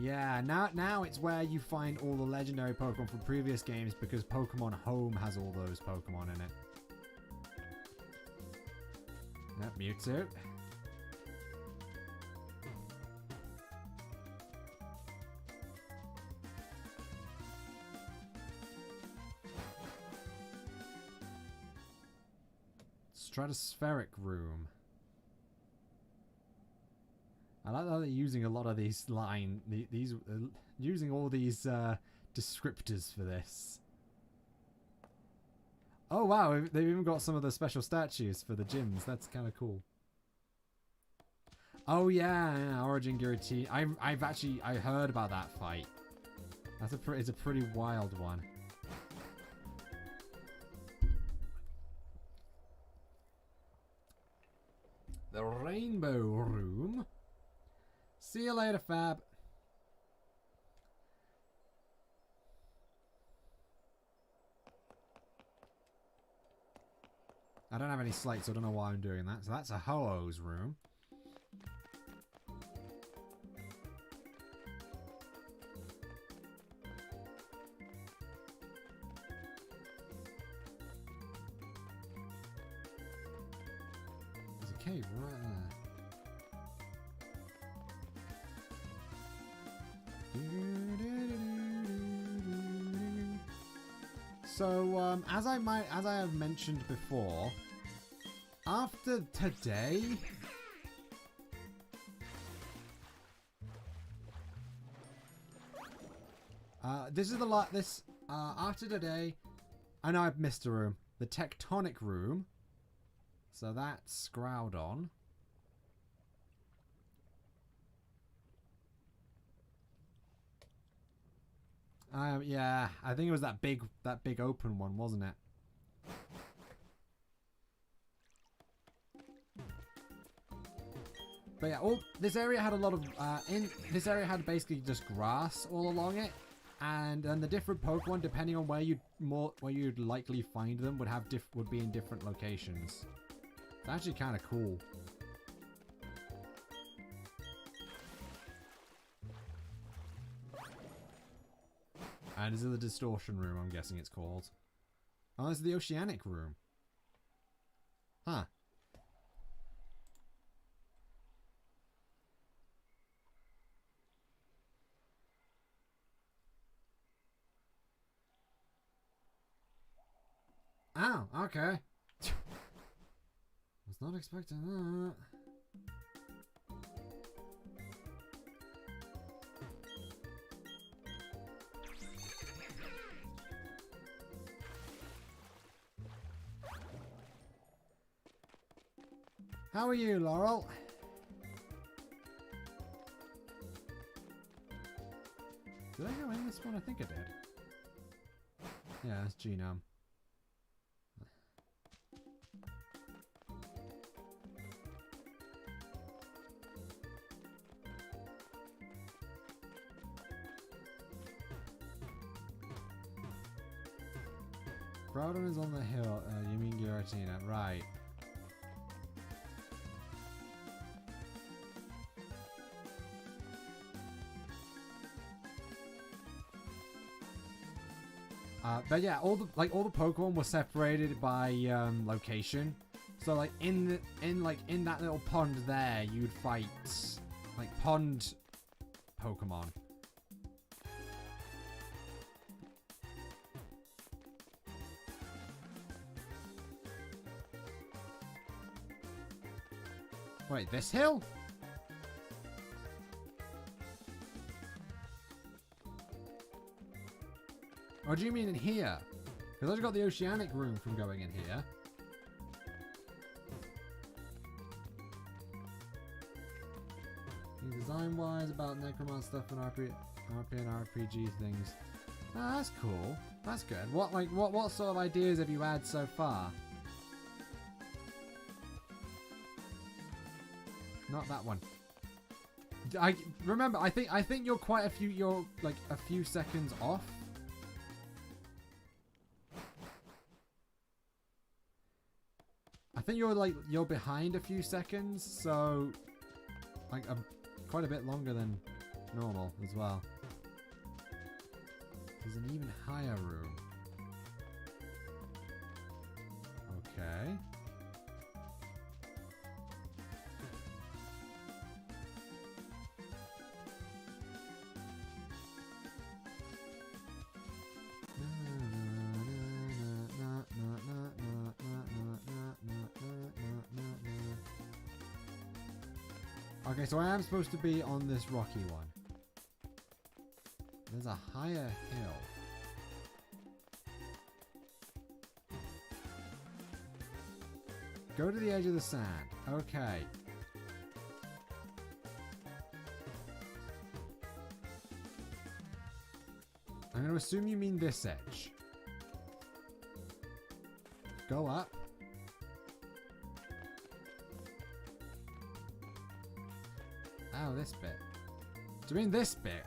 Yeah, now it's where you find all the legendary Pokemon from previous games because Pokemon Home has all those Pokemon in it. Yep, Mewtwo. Stratospheric room. I like how they're using a lot of these using all these descriptors for this. Oh wow, they've even got some of the special statues for the gyms. That's kind of cool. Oh yeah, Origin Guillotine. I heard about that fight. It's a pretty wild one. The Rainbow Room. See you later, Fab. I don't have any slates, so I don't know why I'm doing that. So that's a Ho-Oh's room. There's a cave right there. So, as I have mentioned before, after today, after today, I know I've missed a room, the Tectonic room. So that's Groudon. Yeah, I think it was that big open one, wasn't it? But yeah, this area had a lot of this area had basically just grass all along it, and the different Pokemon, depending on where you'd likely find them, would be in different locations. It's actually kind of cool. And this is the Distortion room, I'm guessing it's called. Oh, this is the Oceanic room. Huh. Oh, okay. Was not expecting that. How are you, Laurel? Did I go in this one? I think I did. Yeah, that's Genome. Groudon is on the hill. You mean Giratina, right? But yeah, all the Pokemon were separated by location. So like in that little pond there, you'd fight like pond Pokemon. Wait, this hill? Or do you mean in here? Because I just got the Oceanic room from going in here. Design-wise, about Necromon stuff and RP and RPG things. Ah, that's cool. That's good. What sort of ideas have you had so far? Not that one. I remember. I think you're quite a few. You're like a few seconds off. I think you're behind a few seconds, so like quite a bit longer than normal as well. There's an even higher room. Okay. Okay, so I am supposed to be on this rocky one. There's a higher hill. Go to the edge of the sand. Okay. I'm going to assume you mean this edge. Go up. Oh, this bit. Do you mean this bit?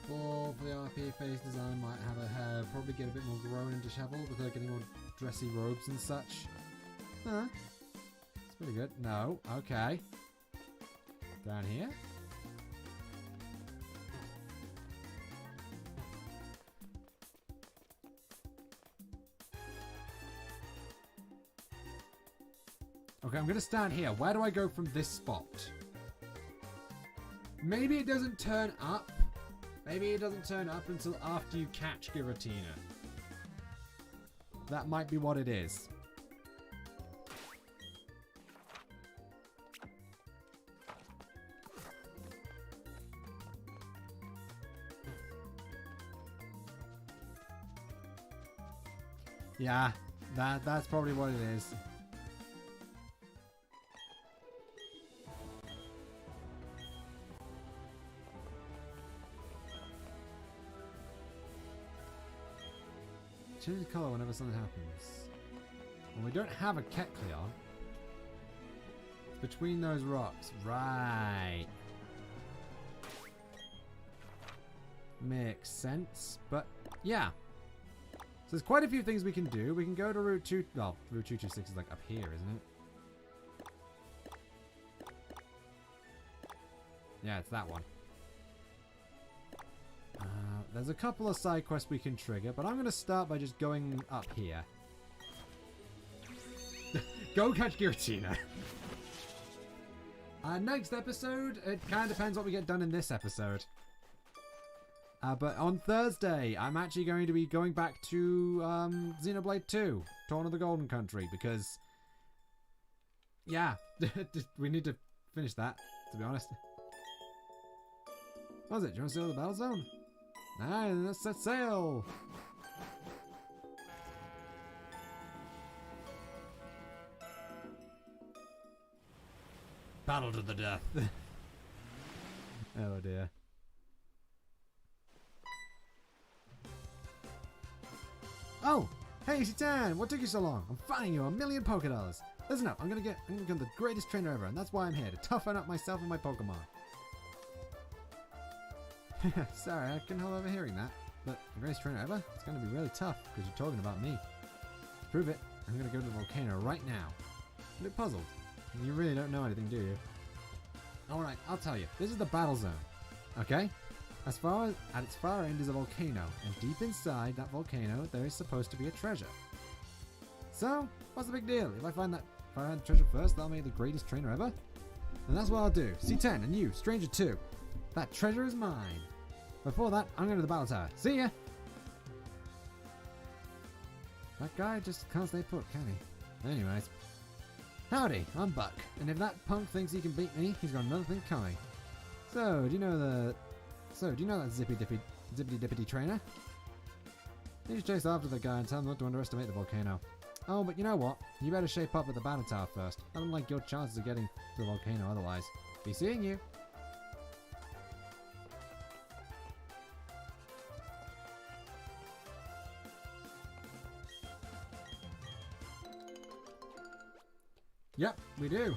For the RP face design might have a hair, probably get a bit more grown and disheveled with her getting more dressy robes and such. Huh? It's pretty good. No. Okay. Down here? Okay, I'm gonna stand here. Where do I go from this spot? Maybe it doesn't turn up. Maybe it doesn't turn up until after you catch Giratina. That might be what it is. Yeah, that's probably what it is. Change the color whenever something happens. Well, we don't have a Kecleon. It's between those rocks. Right. Makes sense. But, yeah. So there's quite a few things we can do. We can go to Route 2... Well, Route 226 is like up here, isn't it? Yeah, it's that one. There's a couple of side quests we can trigger, but I'm going to start by just going up here. Go catch Giratina. Next episode, it kind of depends what we get done in this episode. But on Thursday, I'm actually going to be going back to Xenoblade 2, Torn of the Golden Country, because... Yeah, we need to finish that, to be honest. What was it? Do you want to sail the battle zone? Nah, let's set sail! Battle to the death. Oh dear. Oh! Hey, Shitan! What took you so long? I'm finding you $1,000,000 Pokédollars. Listen up, I'm gonna become the greatest trainer ever, and that's why I'm here, to toughen up myself and my Pokemon. Sorry, I couldn't help overhearing that. But the greatest trainer ever? It's going to be really tough because you're talking about me. To prove it, I'm going to go to the volcano right now. A bit puzzled. You really don't know anything, do you? Alright, I'll tell you. This is the battle zone. Okay? At its far end is a volcano, and deep inside that volcano there is supposed to be a treasure. So, what's the big deal? If I find the treasure first, that'll make me the greatest trainer ever? And that's what I'll do. C10 and you, stranger too. That treasure is mine. Before that, I'm going to the battle tower. See ya! That guy just can't stay put, can he? Anyways. Howdy, I'm Buck. And if that punk thinks he can beat me, he's got another thing coming. So, do you know that zippity-dippity trainer? You should chase after the guy and tell him not to underestimate the volcano. Oh, but you know what? You better shape up at the battle tower first. I don't like your chances of getting to the volcano otherwise. Be seeing you. Yep, we do.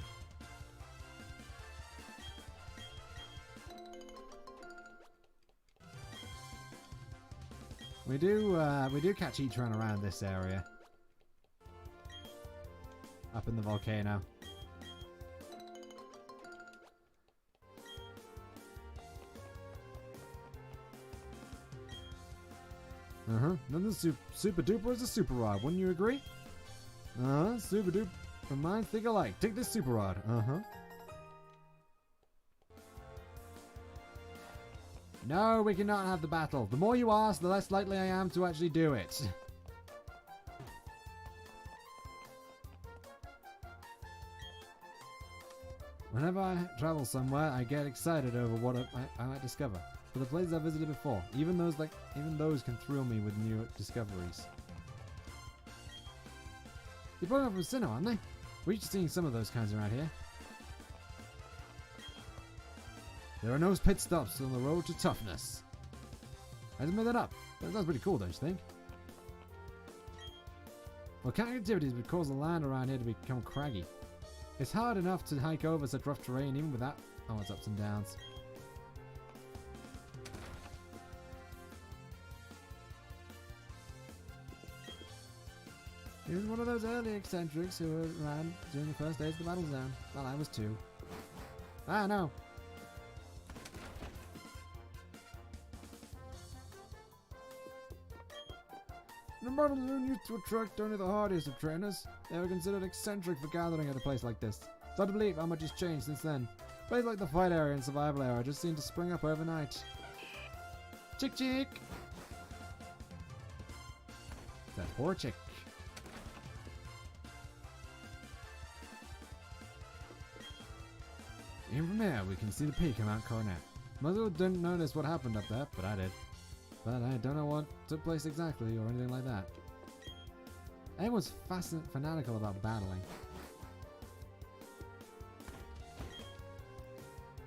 We do catch each run around this area. Up in the volcano. Then the super duper is a super rod, wouldn't you agree? Super duper. From minds think alike. Take this super rod. No, we cannot have the battle. The more you ask, the less likely I am to actually do it. Whenever I travel somewhere, I get excited over what I might discover. For the places I've visited before, even those can thrill me with new discoveries. You're Pokemon from Sinnoh, aren't they? We're used to seeing some of those kinds around here. There are no pit stops on the road to toughness. I just made that up. That sounds pretty cool, don't you think? Volcanic activities would cause the land around here to become craggy. It's hard enough to hike over such rough terrain even without all its ups and downs. He was one of those early eccentrics who were around during the first days of the battle zone. Well, I was too. Ah, no. The battle zone used to attract only the hardiest of trainers. They were considered eccentric for gathering at a place like this. It's hard to believe how much has changed since then. Places like the fight area and survival area just seem to spring up overnight. Chick chick! That poor chick. Even from here, we can see the peak of Mount Coronet. Most people didn't notice what happened up there, but I did. But I don't know what took place exactly or anything like that. Everyone's fanatical about battling.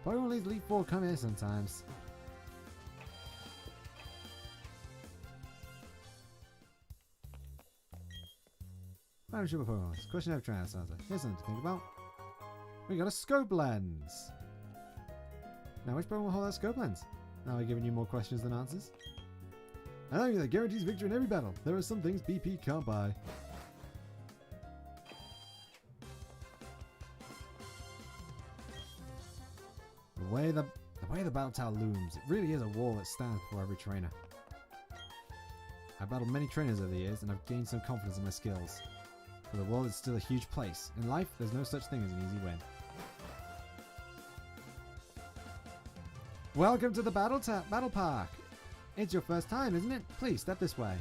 Pokemon League Elite 4 come here sometimes. I'm sure Pokemon. Question of trying to answer. Here's something to think about. We got a scope lens. Now which Pokemon will hold that scope lens? Now we're giving you more questions than answers. I know that guarantees victory in every battle. There are some things BP can't buy. The way the battle tower looms, it really is a wall that stands before every trainer. I've battled many trainers over the years and I've gained some confidence in my skills. But the wall is still a huge place. In life, there's no such thing as an easy win. Welcome to the Battle Park! It's your first time, isn't it? Please, step this way.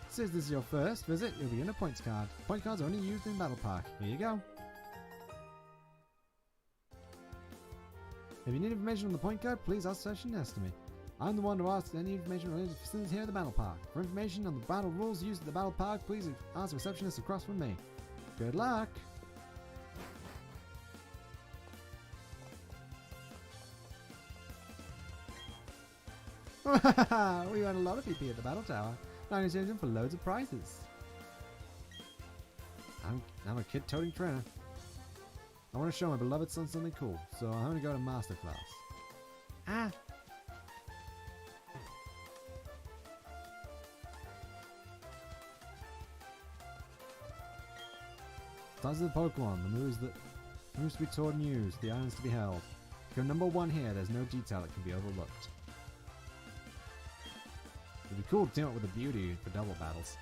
Since this is your first visit, you'll be given a points card. Point cards are only used in Battle Park. Here you go. If you need information on the point card, please ask Session Nest to me. I'm the one to ask any information related to facilities here at the Battle Park. For information on the battle rules used at the Battle Park, please ask the receptionist across from me. Good luck! We won a lot of PP at the Battle Tower. Now I'm exchanging for loads of prizes. I'm a kid-toting trainer. I want to show my beloved son something cool, so I'm going to go to Master Class. Ah! Tons of the Pokemon, the moves to be taught and used, the islands to be held. If you're number 1 here, there's no detail that can be overlooked. It'd be cool to team up with a beauty for double battles.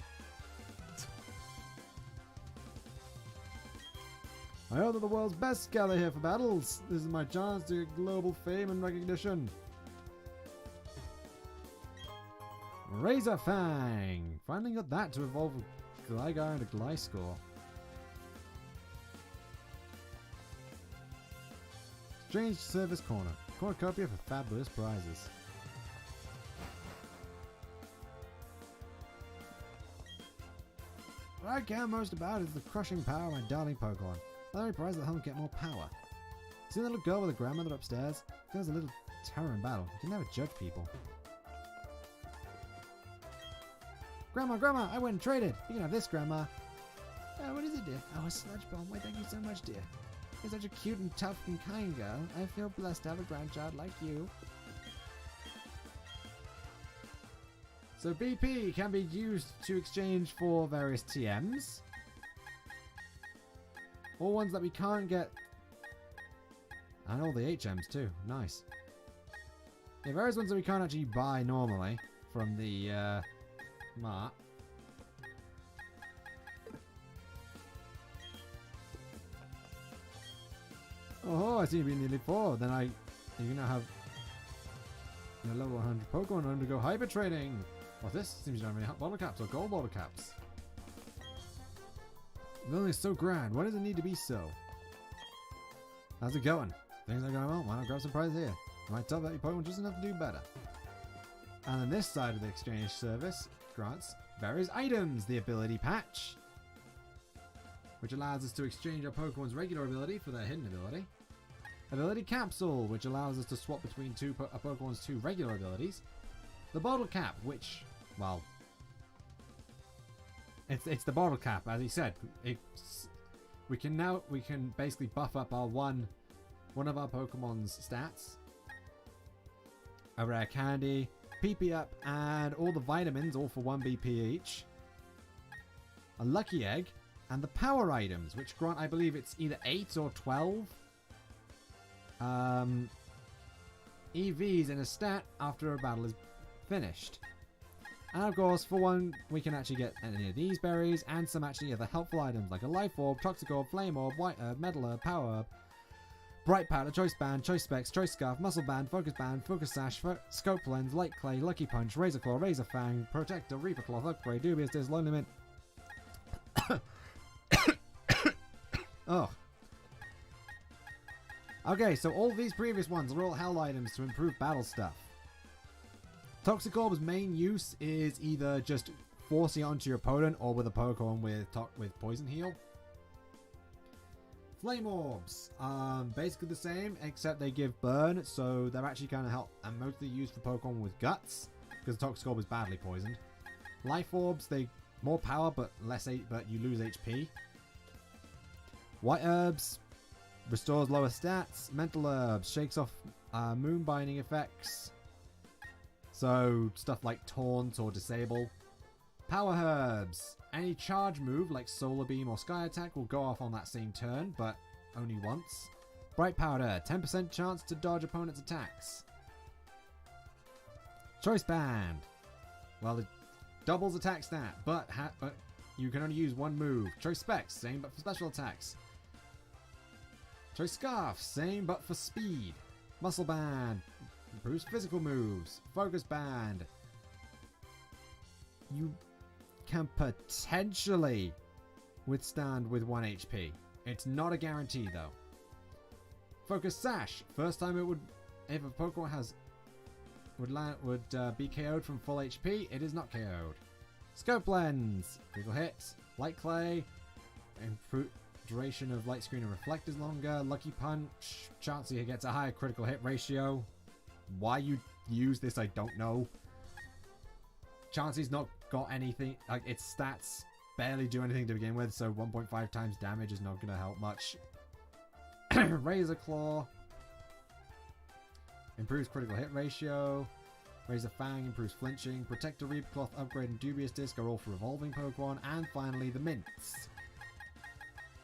I heard that the world's best gather here for battles. This is my chance to get global fame and recognition. Razor Fang! Finally got that to evolve a Gligar and a Gliscor. Strange Service Corner. Cornucopia for fabulous prizes. What I care most about is the crushing power of my darling Pokemon. The only prize that help get more power. See that little girl with a grandmother upstairs? There's a little terror in battle. You can never judge people. Grandma, I went and traded. You can have this, Grandma. Oh, what is it, dear? Oh, a sludge bomb. Why, thank you so much, dear. You're such a cute and tough and kind girl. I feel blessed to have a grandchild like you. So BP can be used to exchange for various TMs. Or ones that we can't get. And all the HMs too. Nice. Yeah, various ones that we can't actually buy normally from the mart. Oh, I see you being nearly 4. Then you now have your level 100 Pokemon and undergo hyper training. What's this? Seems you don't have any hot bottle caps or gold bottle caps. The building is so grand. Why does it need to be so? How's it going? Things are going well. Why not grab some prize here? You might tell that your Pokemon just enough to do better. And on this side of the exchange service grants various items. The ability patch, which allows us to exchange our Pokemon's regular ability for their hidden ability. Ability capsule, which allows us to swap between a Pokemon's 2 regular abilities. The bottle cap, which, well, it's the bottle cap, as he said. We can basically buff up our one of our Pokemon's stats. A rare candy, PP up, and all the vitamins, all for 1 BP each. A lucky egg, and the power items, which grant, I believe it's either 8 or 12 EVs in a stat after a battle is finished. And of course, for one, we can actually get any of these berries and some actually other helpful items like a life orb, toxic orb, flame orb, white herb, metal herb, power herb, bright powder, choice band, choice specs, choice scarf, muscle band, focus sash, scope lens, light clay, lucky punch, razor claw, razor fang, protector, reaper cloth, upgrade, dubious disc, lonely mint. Oh. Okay, so all these previous ones are all held items to improve battle stuff. Toxic Orb's main use is either just forcing it onto your opponent or with a Pokemon with Poison Heal. Flame Orbs, basically the same, except they give burn, so they're actually kind of help and mostly used for Pokemon with guts, because Toxic Orb is badly poisoned. Life Orbs, they more power but but you lose HP. White Herbs restores lower stats. Mental Herbs shakes off moon binding effects. So stuff like taunt or disable. Power Herbs. Any charge move like Solar Beam or Sky Attack will go off on that same turn, but only once. Bright Powder. 10% chance to dodge opponent's attacks. Choice Band. Well, it doubles attack stat, but you can only use one move. Choice Specs. Same but for special attacks. Choice Scarf. Same but for speed. Muscle Band. Improves physical moves. Focus Band. You can potentially withstand with 1 HP. It's not a guarantee though. Focus Sash. First time it would, if a Pokemon would be KO'd from full HP, it is not KO'd. Scope Lens. Critical hit. Light Clay. Duration of Light Screen and Reflect is longer. Lucky Punch. Chansey gets a higher critical hit ratio. Why you use this, I don't know. Chansey's not got anything, like its stats barely do anything to begin with, so 1.5 times damage is not going to help much. Razor Claw improves critical hit ratio. Razor Fang improves flinching. Protector, Reaper Cloth, Upgrade, and Dubious Disc are all for evolving Pokemon. And finally, the Mints.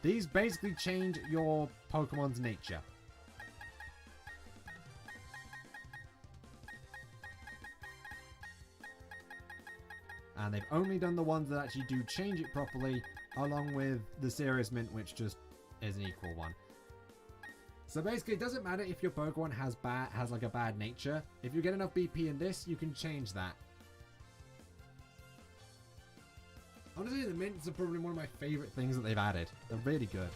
These basically change your Pokemon's nature. And they've only done the ones that actually do change it properly, along with the Serious Mint, which just is an equal one. So basically, it doesn't matter if your Pokemon has like a bad nature. If you get enough BP in this, you can change that. Honestly, the Mints are probably one of my favorite things that they've added. They're really good.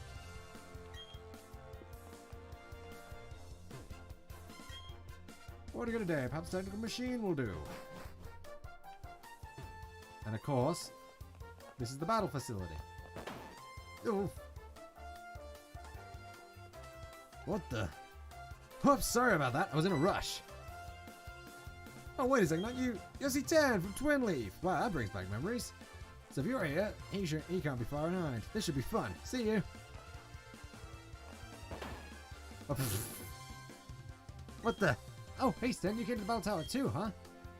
What are you gonna do? Perhaps Technical Machine will do. And of course, this is the battle facility. Oof. What the? Oops, sorry about that. I was in a rush. Oh, wait a second, not you. Yossi 10 from Twin Leaf. Wow, that brings back memories. So if you're here, he can't be far behind. This should be fun. See you. Oh, what the? Oh, hey Sten, you came to the Battle Tower too, huh?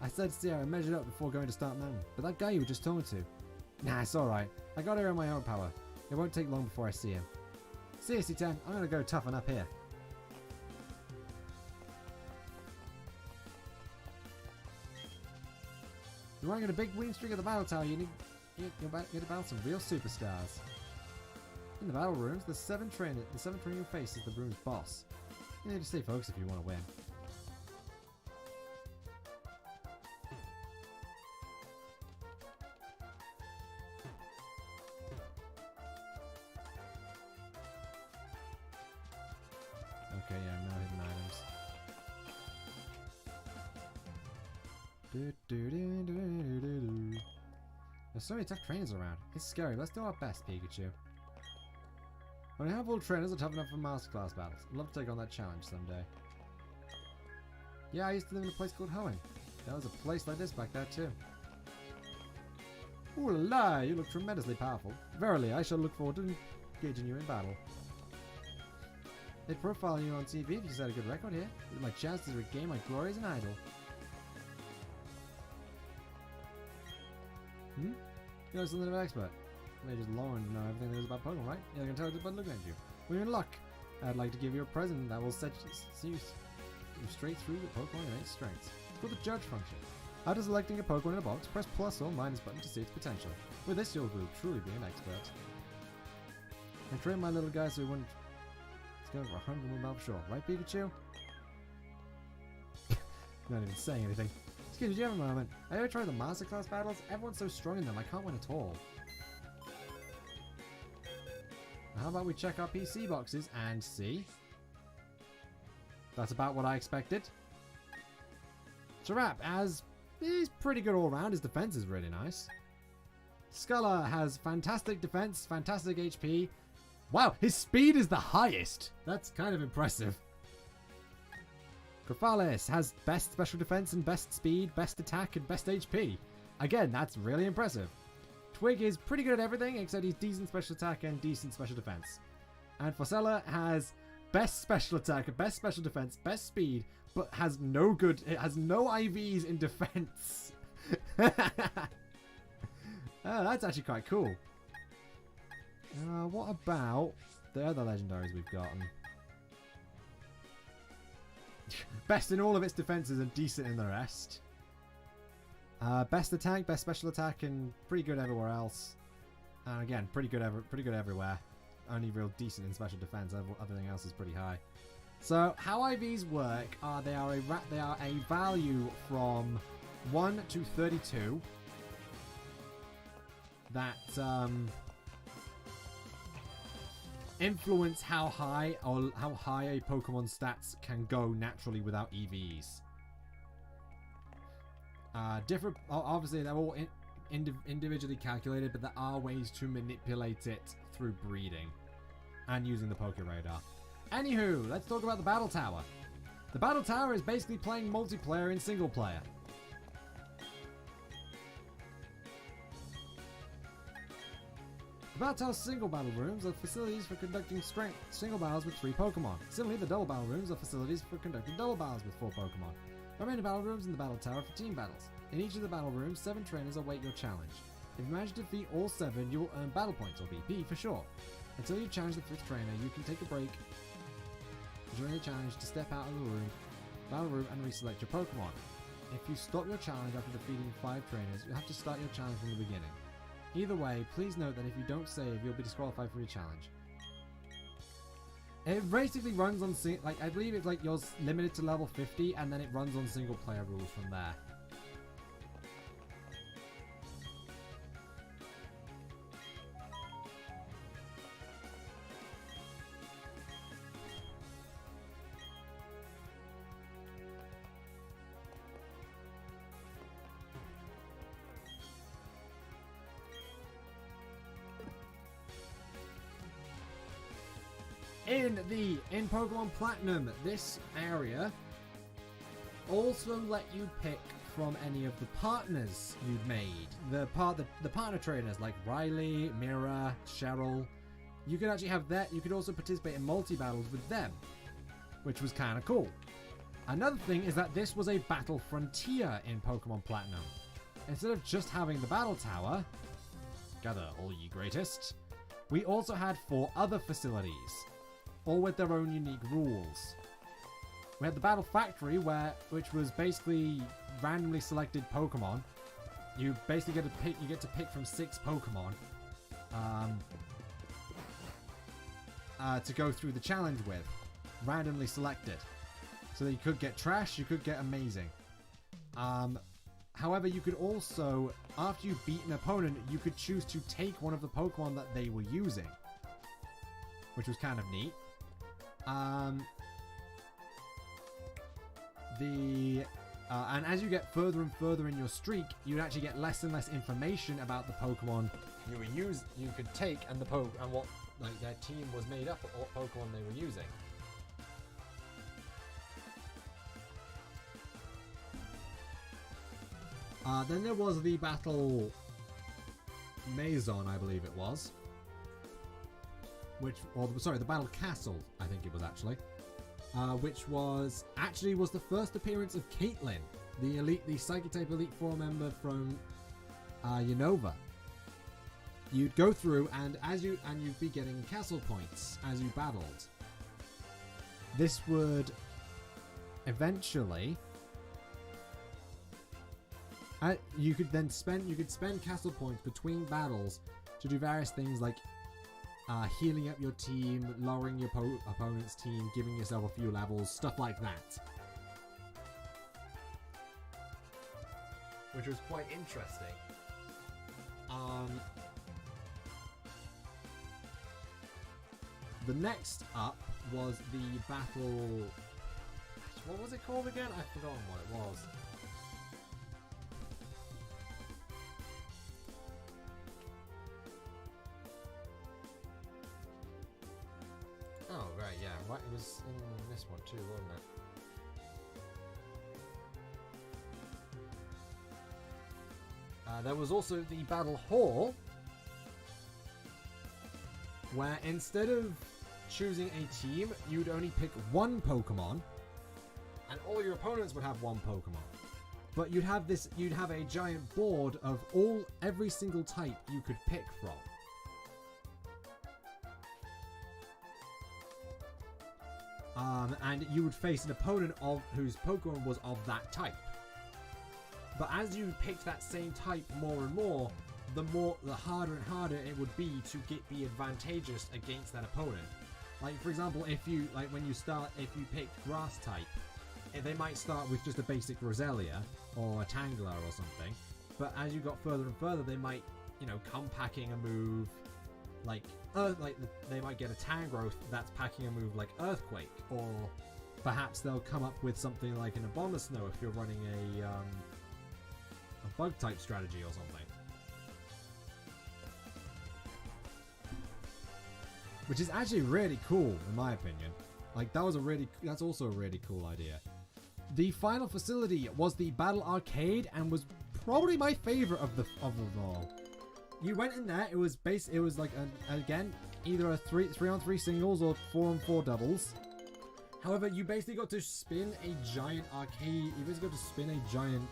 I said to see how I measured up before going to start mountain, but that guy you were just talking to. Nah, it's alright. I got here on my own power. It won't take long before I see him. See you, C10. I'm gonna go toughen up here. You want to get a big win streak at the Battle Tower, you need to battle some real superstars. In the battle rooms, the seven training face is the room's boss. You need to stay focused if you want to win. There's so many tough trainers around. It's scary. Let's do our best, Pikachu. When I have all trainers are tough enough for masterclass battles. I'd love to take on that challenge someday. Yeah, I used to live in a place called Hoenn. There was a place like this back there too. Ooh la la, you look tremendously powerful. Verily, I shall look forward to engaging you in battle. They'd profile you on TV if you set a good record here. With my chance to regain my glory as an idol. You know something of an expert. They just Lauren to know everything there is about Pokemon, right? Yeah, I can tell just by looking at you. When you're in luck, I'd like to give you a present that will set you straight through the Pokemon innate strengths. It's called the Judge function. After selecting a Pokemon in a box, press plus or minus button to see its potential. With this, you'll truly be an expert. I trained my little guy so he wouldn't go for 100 with mouth short, right, Pikachu? Not even saying anything. Excuse me, do you have a moment? I ever tried the masterclass battles? Everyone's so strong in them, I can't win at all. How about we check our PC boxes and see? That's about what I expected. Giraffe, as he's pretty good all round. His defense is really nice. Sculler has fantastic defense, fantastic HP. Wow, his speed is the highest. That's kind of impressive. Grafales has best special defense and best speed, best attack and best HP. Again, that's really impressive. Twig is pretty good at everything except he's decent special attack and decent special defense. And Fossella has best special attack, best special defense, best speed, but has no IVs in defense. Oh, that's actually quite cool. What about the other legendaries we've gotten? Best in all of its defenses and decent in the rest. Best attack, best special attack, and pretty good everywhere else. And again, pretty good everywhere. Only real decent in special defense. Everything else is pretty high. So how IVs work are they are a value from 1 to 32 that influence how high a Pokemon's stats can go naturally without EVs. Obviously they're all individually calculated, but there are ways to manipulate it through breeding and using the Poké Radar. Anywho, let's talk about the Battle Tower. The Battle Tower is basically playing multiplayer in single player. The Battle Tower's single battle rooms are facilities for conducting single battles with 3 Pokemon. Similarly, the double battle rooms are facilities for conducting double battles with 4 Pokemon. There are many battle rooms in the Battle Tower for team battles. In each of the battle rooms, 7 trainers await your challenge. If you manage to defeat all 7, you will earn battle points, or BP for short. Until you challenge the 5th trainer, you can take a break during the challenge to step out of the battle room and reselect your Pokemon. If you stop your challenge after defeating 5 trainers, you'll have to start your challenge from the beginning. Either way, please note that if you don't save, you'll be disqualified from your challenge. It basically runs on, I believe it's like yours limited to level 50, and then it runs on single player rules from there. In Pokemon Platinum, this area also let you pick from any of the partners you've made. The partner trainers like Riley, Mira, Cheryl. You could actually have that. You could also participate in multi-battles with them, which was kind of cool. Another thing is that this was a battle frontier in Pokemon Platinum. Instead of just having the Battle Tower, gather all ye greatest, we also had 4 other facilities, all with their own unique rules. We had the Battle Factory, which was basically randomly selected Pokemon. You basically get to pick from 6 Pokemon to go through the challenge with, randomly selected. So that you could get trash, you could get amazing. However, you could also, after you beat an opponent, you could choose to take one of the Pokemon that they were using, which was kind of neat. And as you get further and further in your streak, you'd actually get less and less information about the Pokemon you could take and what like their team was made up of, what Pokemon they were using. Then there was the Battle Maison, I believe it was. The Battle Castle, I think it was actually. Which was the first appearance of Caitlyn, the Psychic-type Elite Four member from Unova. You'd go through and you'd be getting castle points as you battled. This would eventually you could spend castle points between battles to do various things like healing up your team, lowering your opponent's team, giving yourself a few levels, stuff like that. Which was quite interesting. The next up was the battle... What was it called again? I've forgotten what it was. Oh, right, yeah. It was in this one too, wasn't it? There was also the Battle Hall, where instead of choosing a team, you'd only pick one Pokemon, and all your opponents would have one Pokemon. But you'd have a giant board of every single type you could pick from. And you would face an opponent whose Pokemon was of that type. But as you picked that same type more and more, the harder and harder it would be to be advantageous against that opponent. Like for example, if you picked Grass type, they might start with just a basic Roselia or a Tangela or something. But as you got further and further, they might, come packing a move like they might get a Tangrowth that's packing a move like Earthquake, or perhaps they'll come up with something like an Abomasnow if you're running a bug type strategy or something. Which is actually really cool in my opinion. Like that's also a really cool idea. The final facility was the Battle Arcade and was probably my favorite of them all. You went in there, it was like again either a 3-on-3 singles or 4-on-4 doubles. However, you basically got to spin a giant arcade. You basically got to spin a giant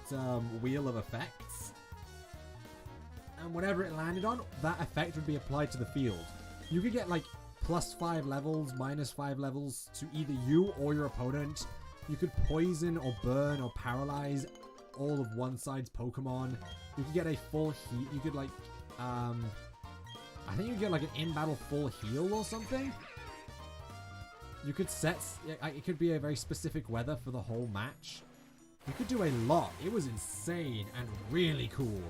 wheel of effects, and whatever it landed on, that effect would be applied to the field. You could get like +5 levels, -5 levels to either you or your opponent. You could poison or burn or paralyze all of one side's Pokemon. You could get a full heal. You could like, I think you could get like an in-battle full heal or something. You could it could be a very specific weather for the whole match. You could do a lot. It was insane and really cool.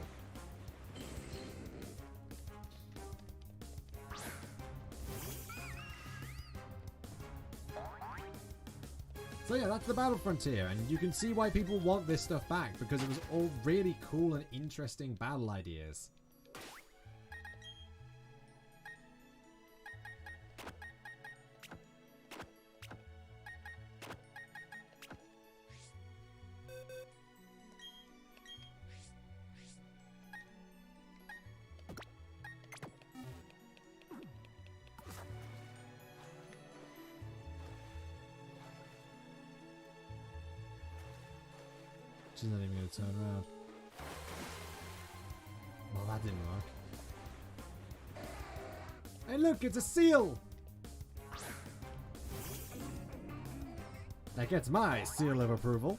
So yeah, that's the Battle Frontier, and you can see why people want this stuff back, because it was all really cool and interesting battle ideas. She's not even going to turn around. Well, that didn't work. Hey look, it's a seal! That gets my seal of approval.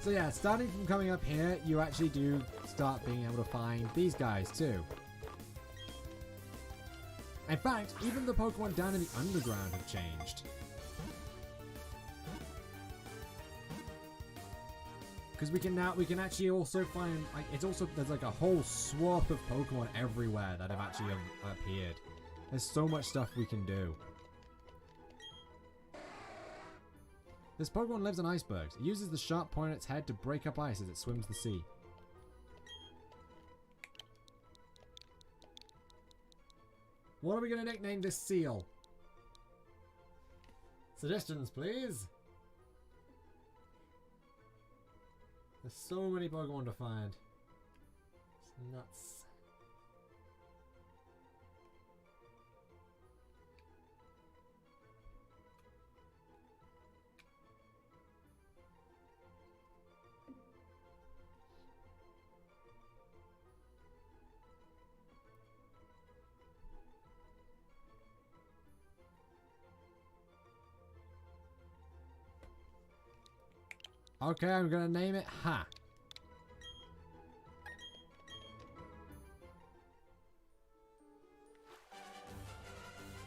So yeah, starting from coming up here, you actually do start being able to find these guys too. In fact, even the Pokemon down in the underground have changed. Because we can actually also find, like, there's like a whole swath of Pokemon everywhere that have actually appeared. There's so much stuff we can do. This Pokemon lives on icebergs. It uses the sharp point on its head to break up ice as it swims the sea. What are we going to nickname this seal? Suggestions, please. There's so many Pokemon to find. It's nuts. Okay, I'm gonna name it Ha.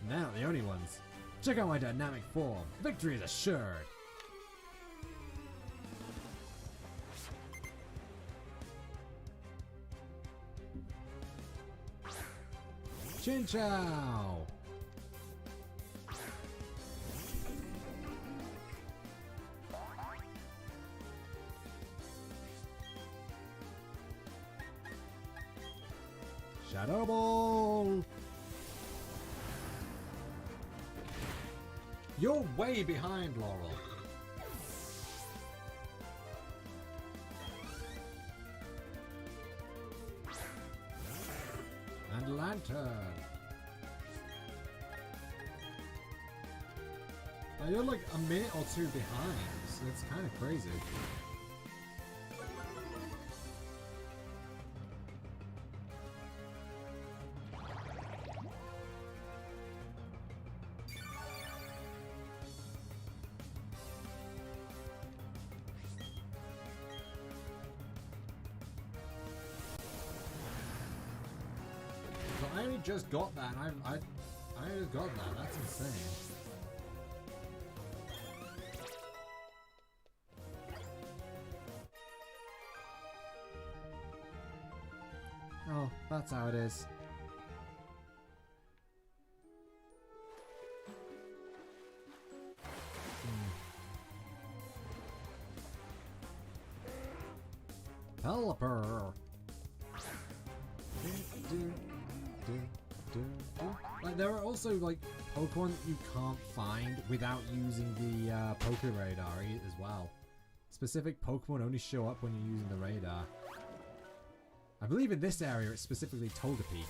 They're not the only ones. Check out my dynamic form. Victory is assured. Chin Chow. Shadow Ball! You're way behind, Laurel. And Lantern. Now you're like a minute or two behind, so it's kind of crazy. I only just got that, and I just got that. That's insane. Oh, that's how it is. Pelipper. Like, there are also like Pokemon that you can't find without using the Poke Radar as well. Specific Pokemon only show up when you're using the radar. I believe in this area it's specifically Togepi.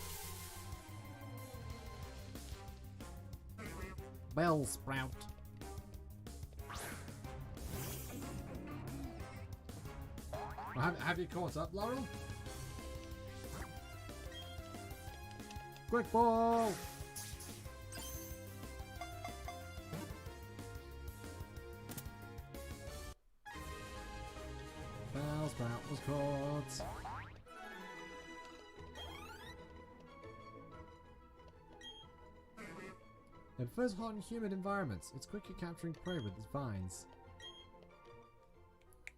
Bellsprout. Well, have you caught up, Laurel? Quick ball! Bellsprout was caught. It prefers hot and humid environments. It's quick at capturing prey with its vines.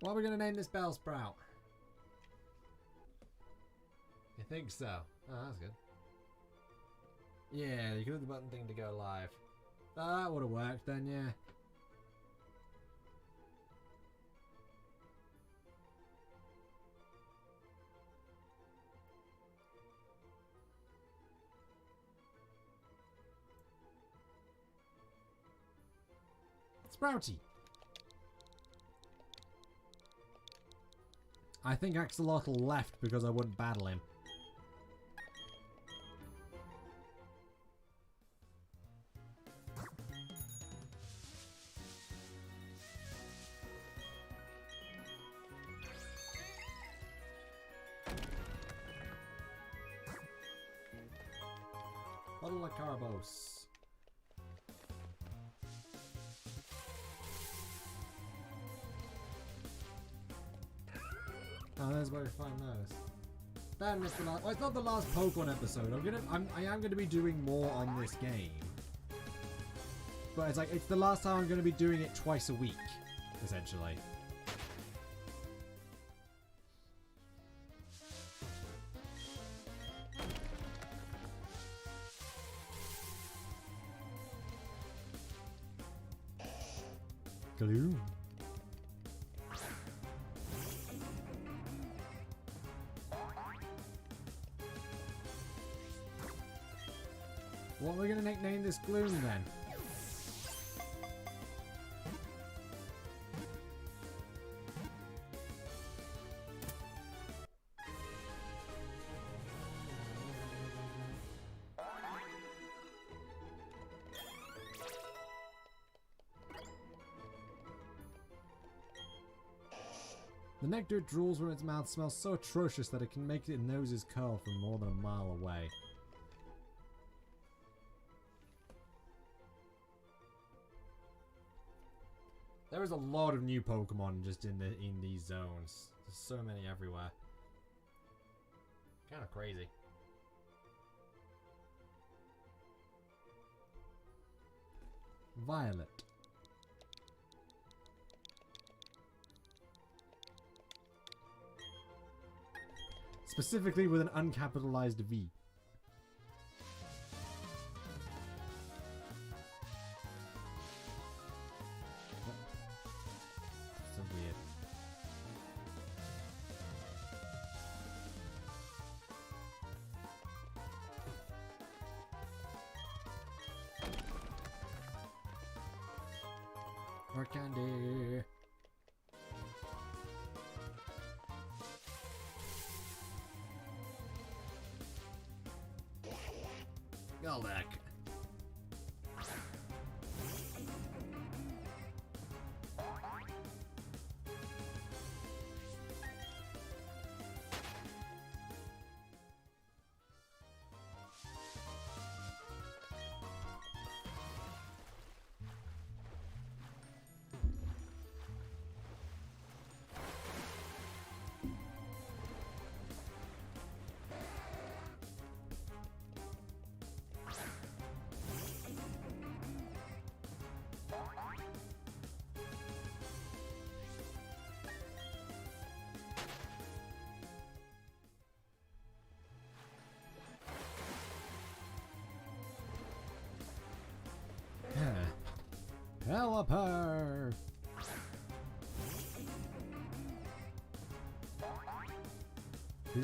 What are we going to name this Bellsprout? You think so? Oh, that's good. Yeah, you can hit the button thing to go live. Oh, that would have worked then, yeah. Sprouty. I think Axolotl left because I wouldn't battle him. Bottle of Carbos. Oh, there's where we find those. Damn, it's the last. Well, it's not the last Pokemon episode. I am gonna be doing more on this game, but it's like it's the last time I'm gonna be doing it twice a week, essentially. Glue. What are we going to nickname this Gloom then? The nectar it drools from its mouth smells so atrocious that it can make its noses curl from more than a mile away. There is a lot of new Pokemon just in these zones. There's so many everywhere. Kind of crazy. Violet. Specifically with an uncapitalized V. So weird. More candy. Goldak. Caliper! Oh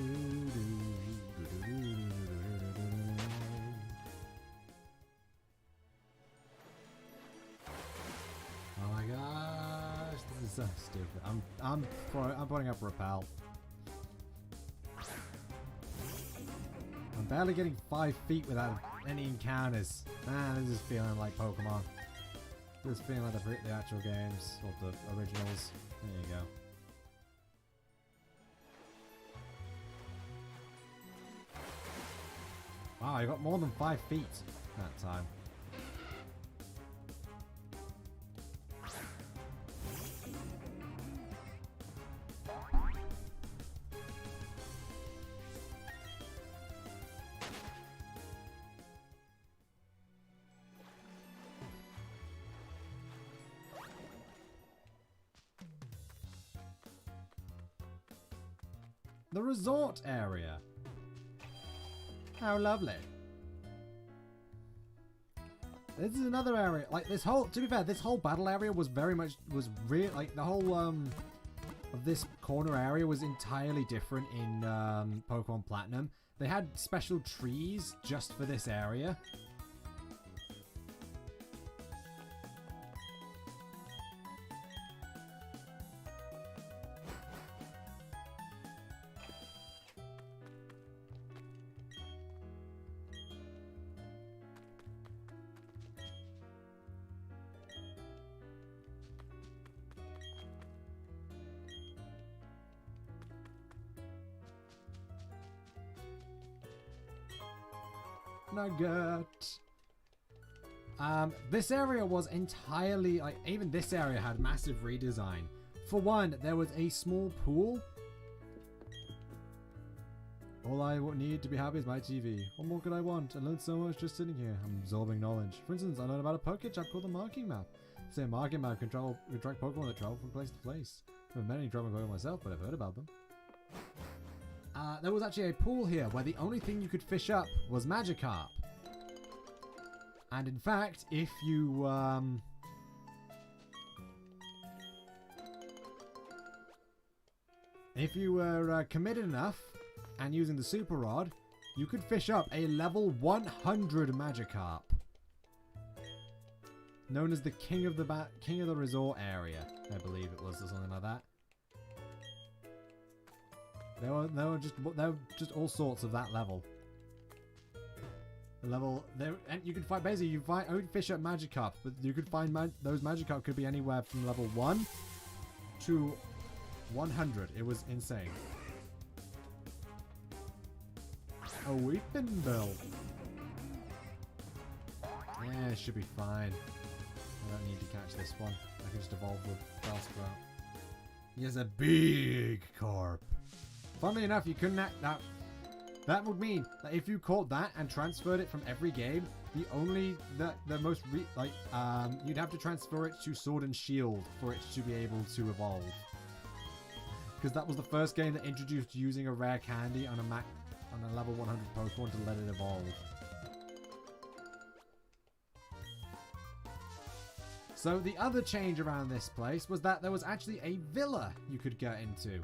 my gosh, this is so stupid. I'm putting up Repel. I'm barely getting 5 feet without any encounters. Man, this is feeling like Pokemon. This is feeling like the actual games, or the originals. There you go. Wow, I got more than 5 feet that time. The resort area. How lovely. This is another area, like this whole, to be fair, this whole battle area was very much, like the whole, of this corner area was entirely different in, Pokemon Platinum. They had special trees just for this area. Nugget. This area was entirely, like, even this area had massive redesign. For one, there was a small pool. All I need to be happy is my TV. What more could I want? I learned so much just sitting here. I'm absorbing knowledge. For instance, I learned about a Poké Chap called the Marking Map. Say a marking map can track Pokemon that travel from place to place. I haven't met any traveling Pokemon myself, but I've heard about them. There was actually a pool here where the only thing you could fish up was Magikarp. And in fact, if you were committed enough and using the Super Rod, you could fish up a level 100 Magikarp, known as the King of the Resort area, I believe it was, or something like that. There were just all sorts of that level. And you can find, basically, you only fish up Magikarp, but you could find those Magikarp could be anywhere from level 1 to 100. It was insane. A Weeping Bell. Yeah, it should be fine. I don't need to catch this one. I can just evolve the Bellsprout. He has a big carp. Funnily enough, you couldn't act that. That would mean that if you caught that and transferred it from every game, the most you'd have to transfer it to Sword and Shield for it to be able to evolve. Because that was the first game that introduced using a rare candy on a level 100 Pokemon to let it evolve. So the other change around this place was that there was actually a villa you could get into.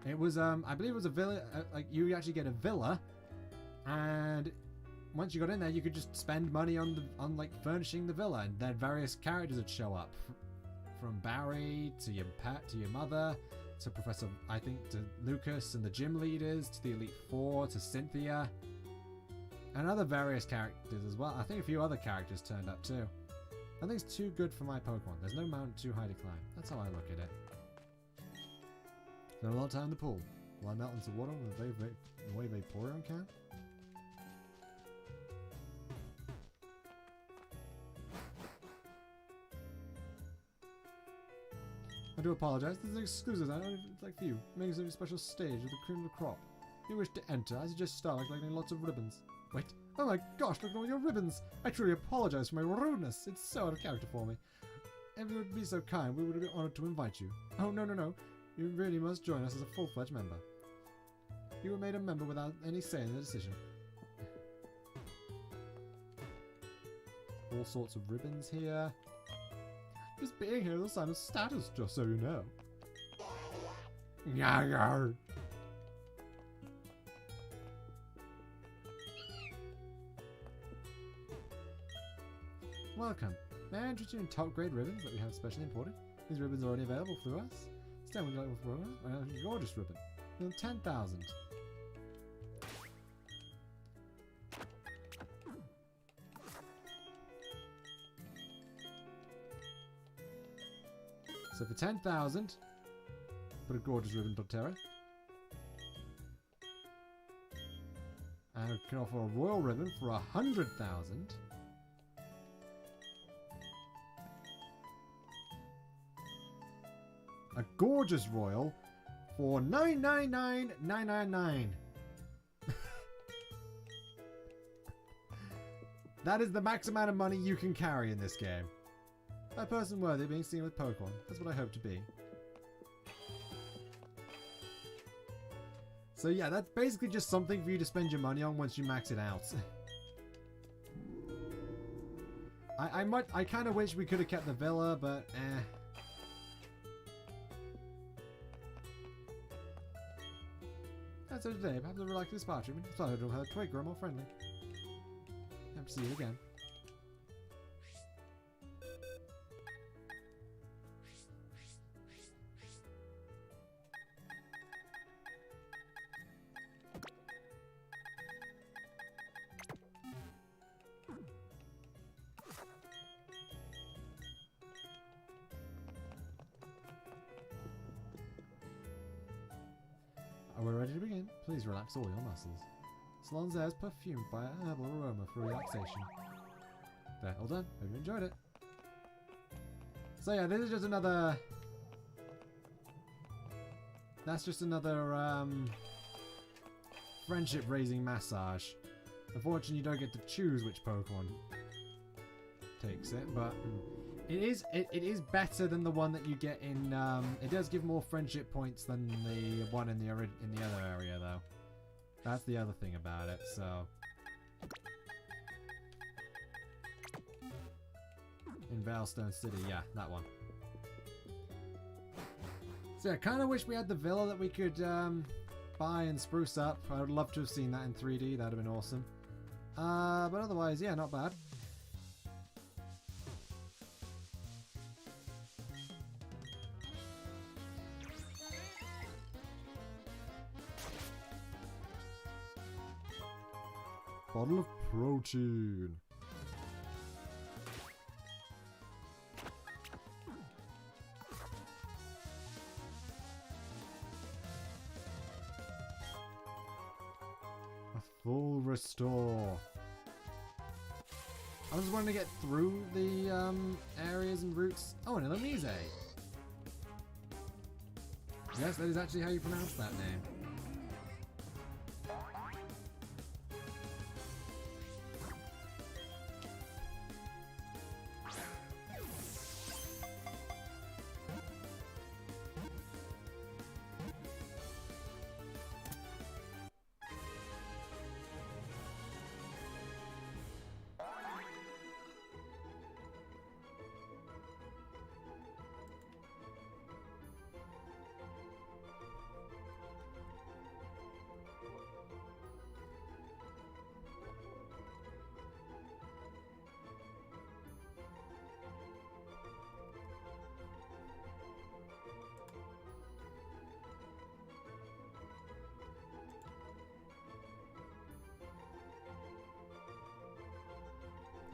It was, I believe it was a villa, you actually get a villa, and once you got in there, you could just spend money on furnishing the villa, and then various characters would show up. From Barry, to your pet, to your mother, to Professor, I think, to Lucas and the gym leaders, to the Elite Four, to Cynthia, and other various characters as well. I think a few other characters turned up too. I think it's too good for my Pokemon. There's no mountain too high to climb. That's how I look at it. Spend a lot of time in the pool. Will I melt into water with the way Vaporeon can? I do apologize. This is exclusive. I don't like for you. Making a special stage of the cream of the crop. If you wish to enter, I suggest start by collecting lots of ribbons. Wait. Oh my gosh, look at all your ribbons. I truly apologize for my rudeness. It's so out of character for me. If you would be so kind, we would be honored to invite you. Oh, no, no, no. You really must join us as a full-fledged member. You were made a member without any say in the decision. All sorts of ribbons here. Just being here is a sign of status, just so you know. Yar. Welcome. May I interest you in top-grade ribbons that we have specially imported? These ribbons are already available through us. Stand, would you like one for a gorgeous ribbon? 10,000. So for 10,000, put a gorgeous ribbon, Doterra. And we can offer a royal ribbon for 100,000. A gorgeous royal for 999,999. That is the max amount of money you can carry in this game. A person worthy of being seen with Pokemon. That's what I hope to be. So yeah, that's basically just something for you to spend your money on once you max it out. I kind of wish we could have kept the villa, but eh. That's it today. Perhaps a relaxing spa treatment. It's fun to have a twig grow more friendly. Hope to see you again. We're ready to begin. Please relax all your muscles. Salon's air is perfumed by a herbal aroma for relaxation. There, all done. Hope you enjoyed it. So yeah, this is just another... That's just another, friendship-raising massage. Unfortunately, you don't get to choose which Pokemon takes it, but... It is better than the one that you get in. It does give more friendship points than the one in the other area, though. That's the other thing about it. So in Veilstone City, yeah, that one. So I kind of wish we had the villa that we could by and spruce up. I would love to have seen that in 3D. That would have been awesome. But otherwise, yeah, not bad. Bottle of protein. A full restore. I was wanting to get through the areas and routes. Oh, an Elomise. Yes, that is actually how you pronounce that name.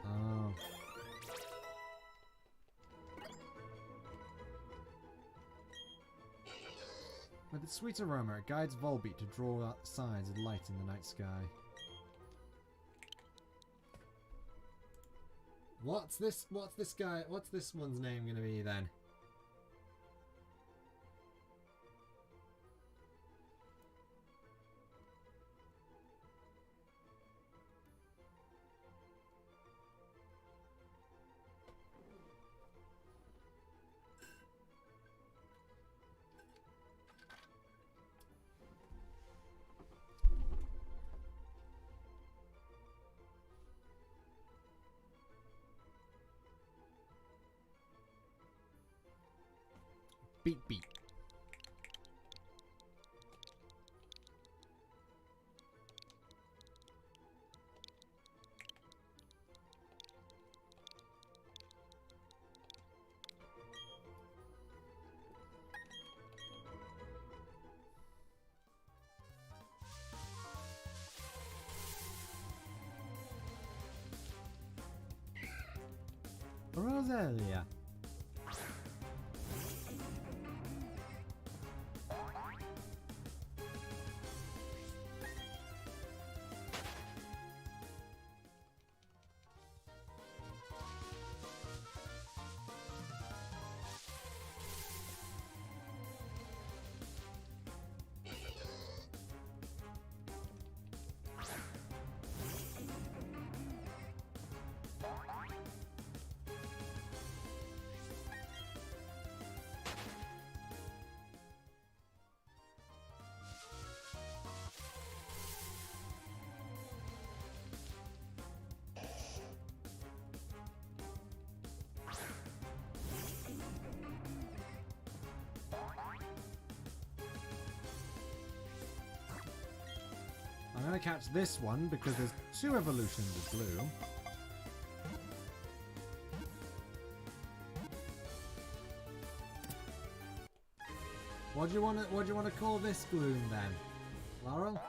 Oh. With its sweet aroma, it guides Volbeat to draw out signs of light in the night sky. What's this guy? What's this one's name gonna be then? Beat beat. Rosalia. I'm gonna catch this one because there's two evolutions of Gloom. What do you wanna call this Gloom then, Laurel?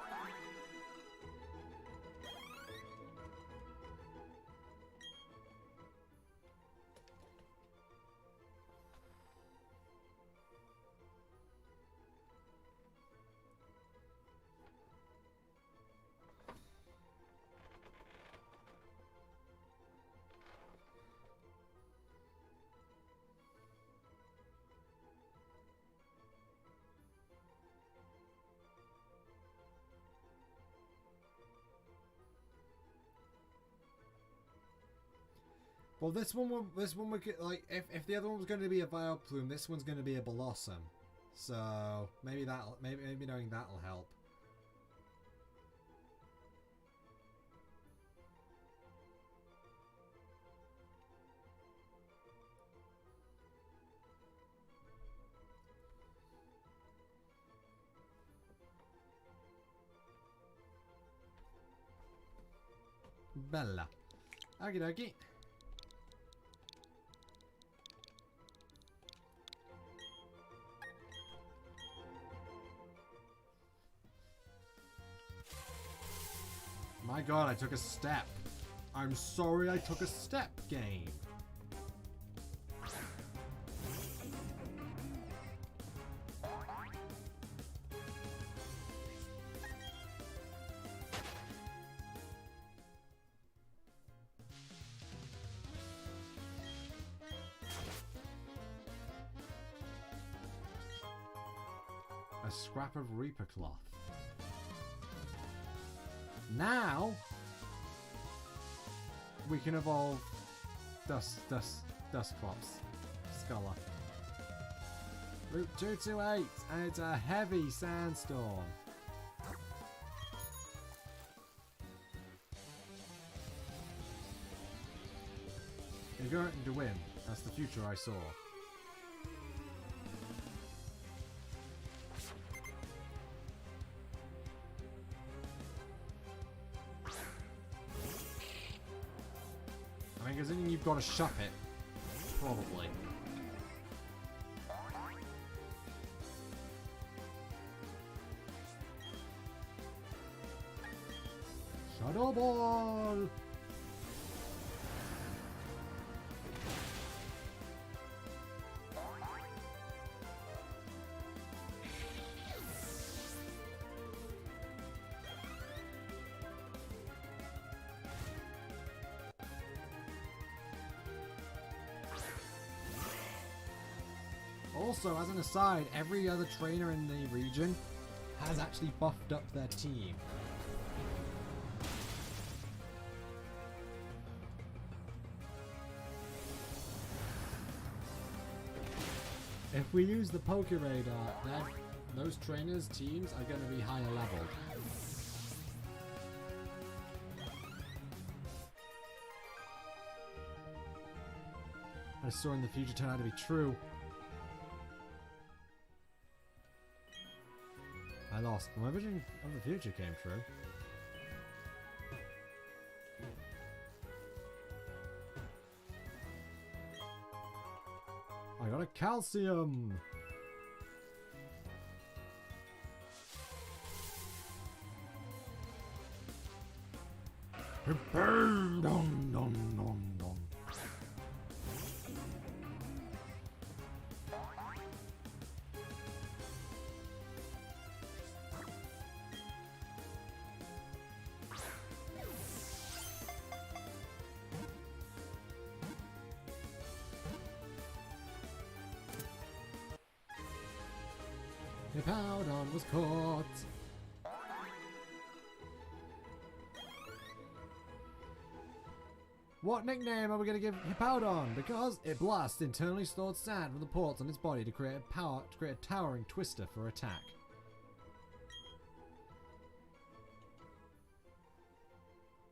Well, this one would get, like, if the other one was going to be a Vileplume, this one's going to be a Blossom. So maybe knowing that'll help. Bella. Okie dokie. My god, I took a step. I'm sorry I took a step, game. A scrap of Reaper cloth. Now we can evolve Dusclops. Scholar. Route 228, and it's a heavy sandstorm. You're going to win. That's the future I saw. I mean, considering you've got to shop it, probably. Shadow Ball! Also, as an aside, every other trainer in the region has actually buffed up their team. If we use the Pokéradar, then those trainers' teams are going to be higher leveled. I saw in the future turn out to be true. I lost. My vision of the future came true. I got a calcium! Burn! Dong, dong, dong, dong. Hippowdon was caught. What nickname are we going to give Hippowdon? Because it blasts internally stored sand from the ports on its body to create a towering twister for attack.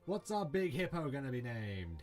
What's our big hippo going to be named?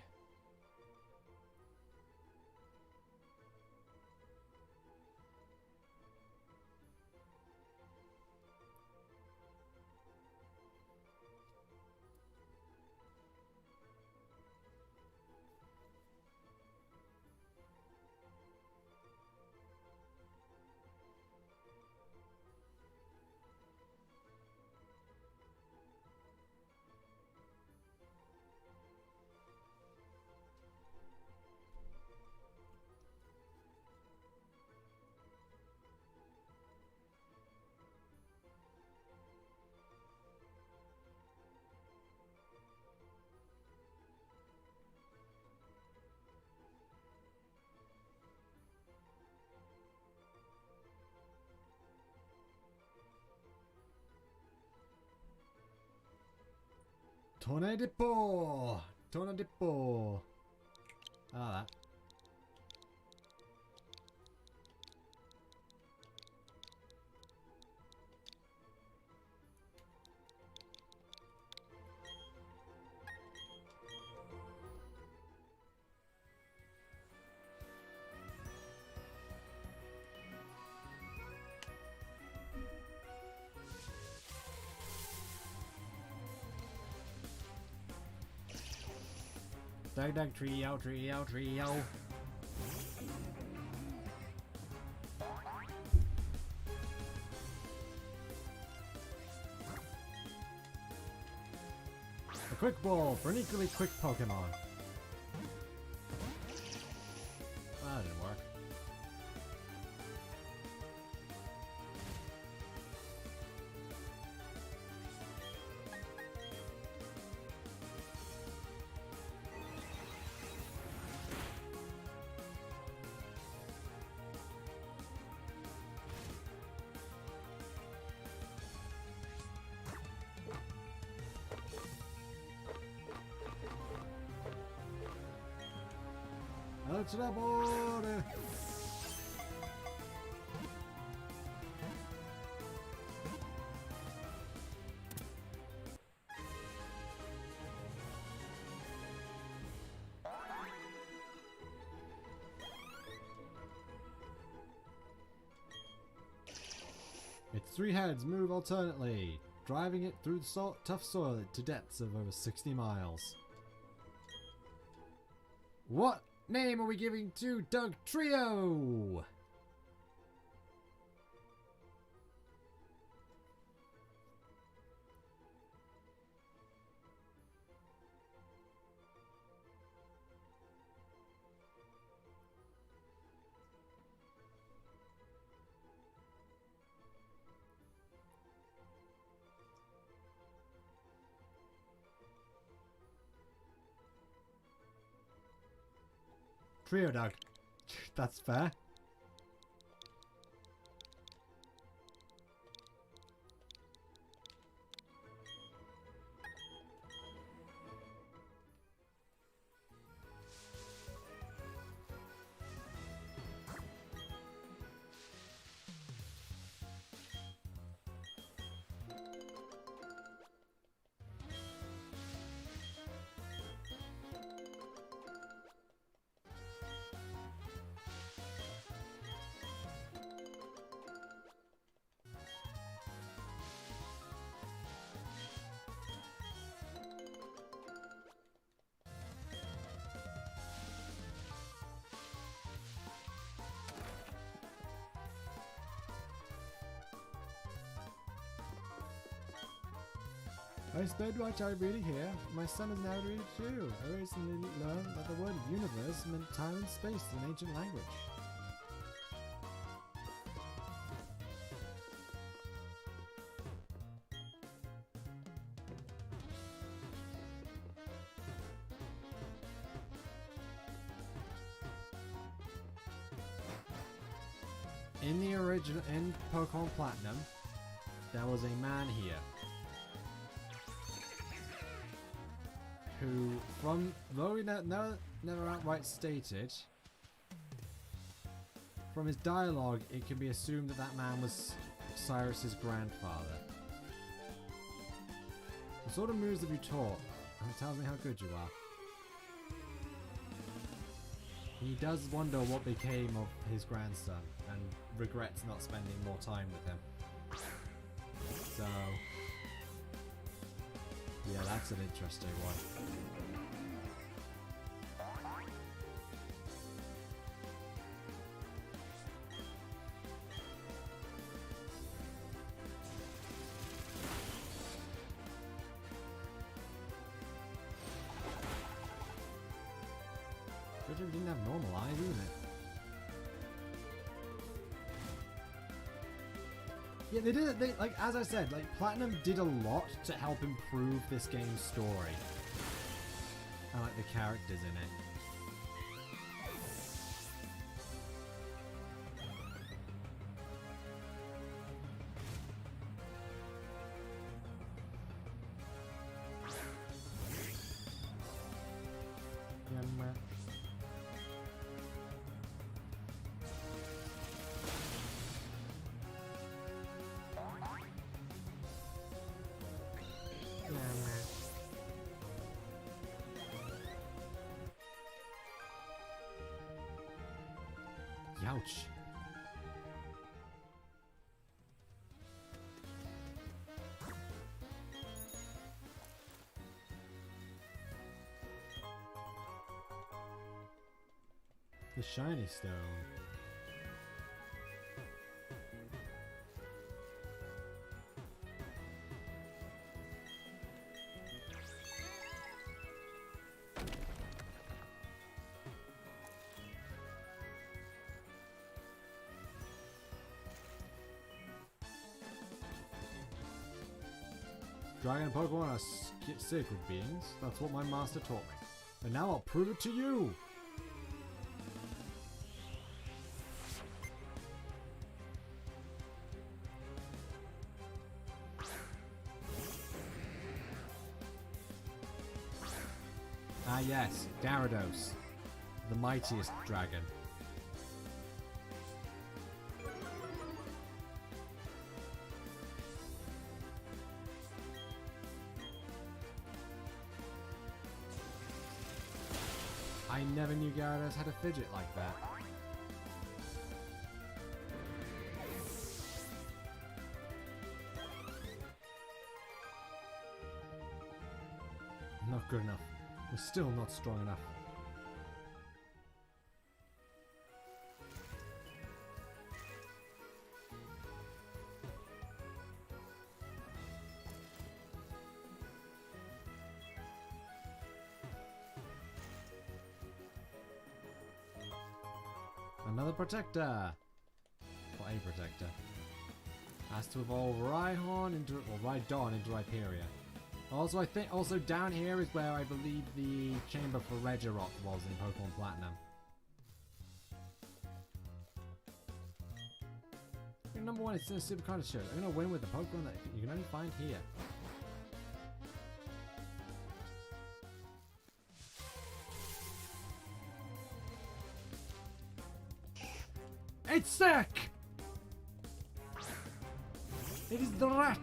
Tornadipo! Tornadipo! Ah, that. Dug dug trio, trio, trio. A quick ball for an equally quick Pokemon. That didn't work. Let's board. Its three heads move alternately, driving it through the tough soil to depths of over 60 miles. What name are we giving to Doug Trio? Trio Doug. That's fair. I spent my time reading here. My son is now reading too. I recently learned that the word universe meant time and space in ancient language. In the original, in Pokemon Platinum, there was a man here who, though he never outright stated, from his dialogue, it can be assumed that that man was Cyrus's grandfather. The sort of moves that you taught, and it tells me how good you are. He does wonder what became of his grandson, and regrets not spending more time with him. So, yeah, that's an interesting one. Good job we didn't have normal eyes, isn't it? Yeah, they did it. Like, as I said, like, Platinum did a lot to help improve this game's story. I like the characters in it. Ouch. The shiny stone. Dragon and Pokemon are sacred beings. That's what my master taught me. And now I'll prove it to you! Ah yes, Gyarados. The mightiest dragon. I never knew Gyarados had a fidget like that. Not good enough. We're still not strong enough. Another protector! Or a protector. Has to evolve Rhyhorn into, or Rhydon into Rhyperior. Also, I think, also down here is where I believe the chamber for Regirock was in Pokemon Platinum. Number one, it's a super card show. I'm gonna win with the Pokemon that you can only find here. It's sick! It is the rat!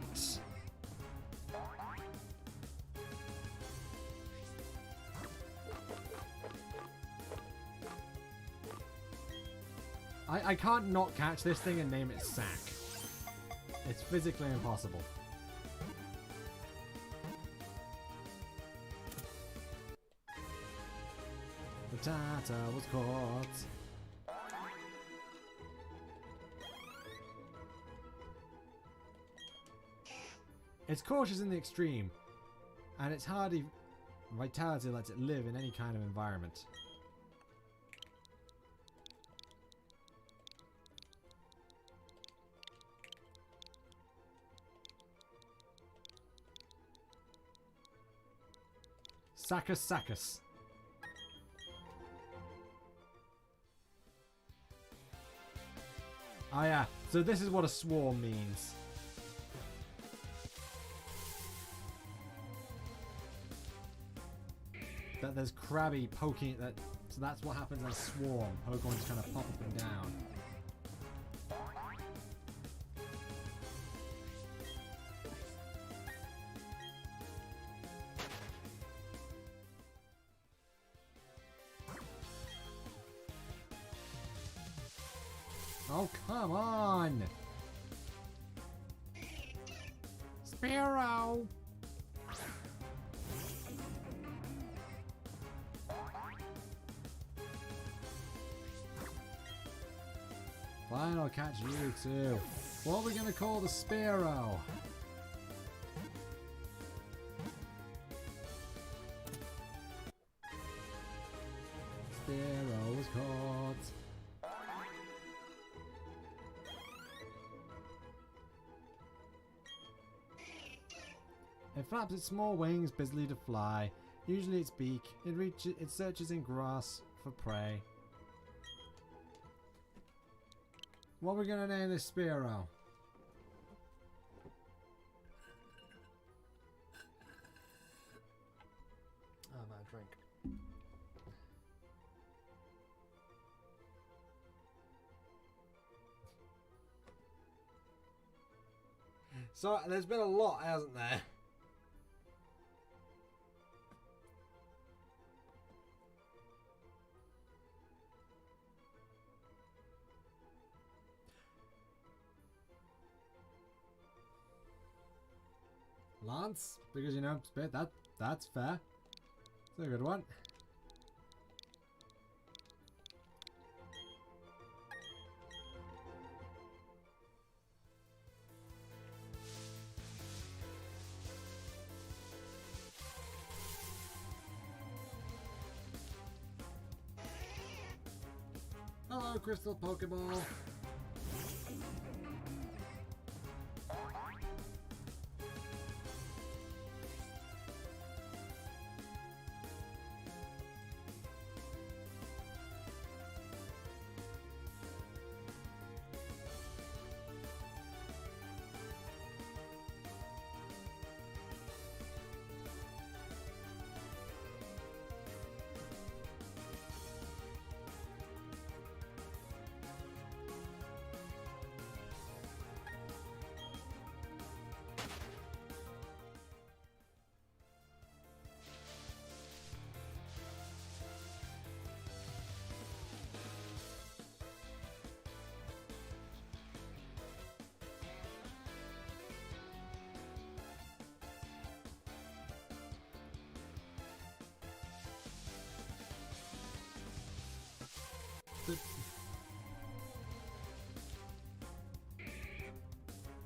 I can't not catch this thing and name it Sack. It's physically impossible. The Tata was caught. It's cautious in the extreme, and its hardy vitality lets it live in any kind of environment. Sackus Sackus. Oh yeah, so this is what a swarm means. That there's Krabby poking that, so that's what happens in a swarm. Pokemon just kind of pop up and down. Oh, come on! Sparrow! Fine, I'll catch you too. What are we gonna call the Sparrow? Sparrow was caught. It flaps its small wings busily to fly. Usually its beak. It searches in grass for prey. What are we gonna name this Spearow? Oh, I'm out of drink. So there's been a lot, hasn't there? Lance, because you know, that's fair. It's a good one. Hello, Crystal Pokeball.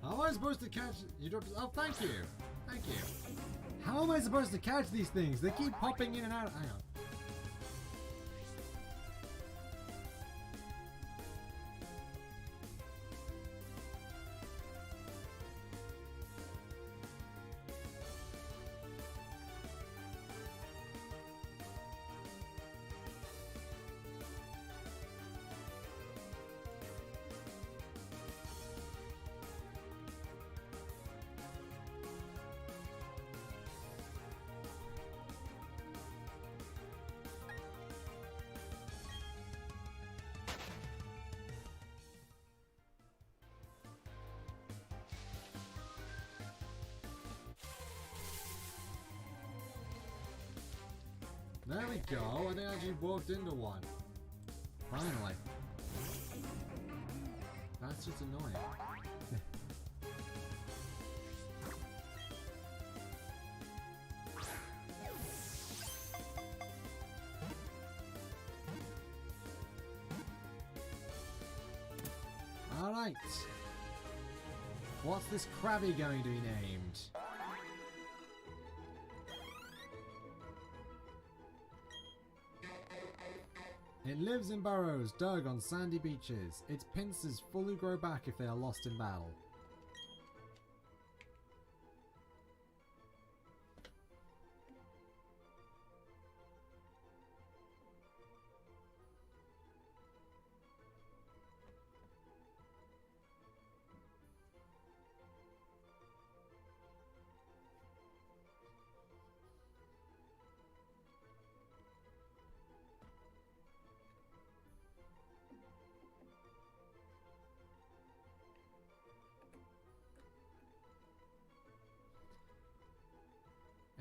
How am I supposed to catch you? Don't. Oh, thank you. Thank you. How am I supposed to catch these things? They keep popping in and out. Hang on. There we go. I think I actually walked into one. Finally. That's just annoying. Alright. What's this Krabby going to be named? It lives in burrows dug on sandy beaches. Its pincers fully grow back if they are lost in battle.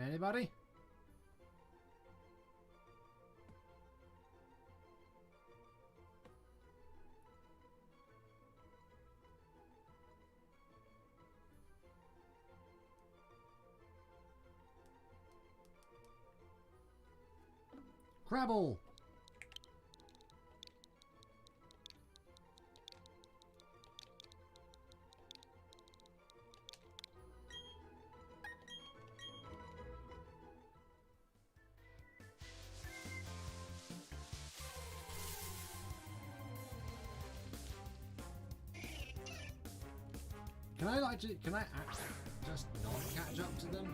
Anybody? Crabble! Can I just not catch up to them?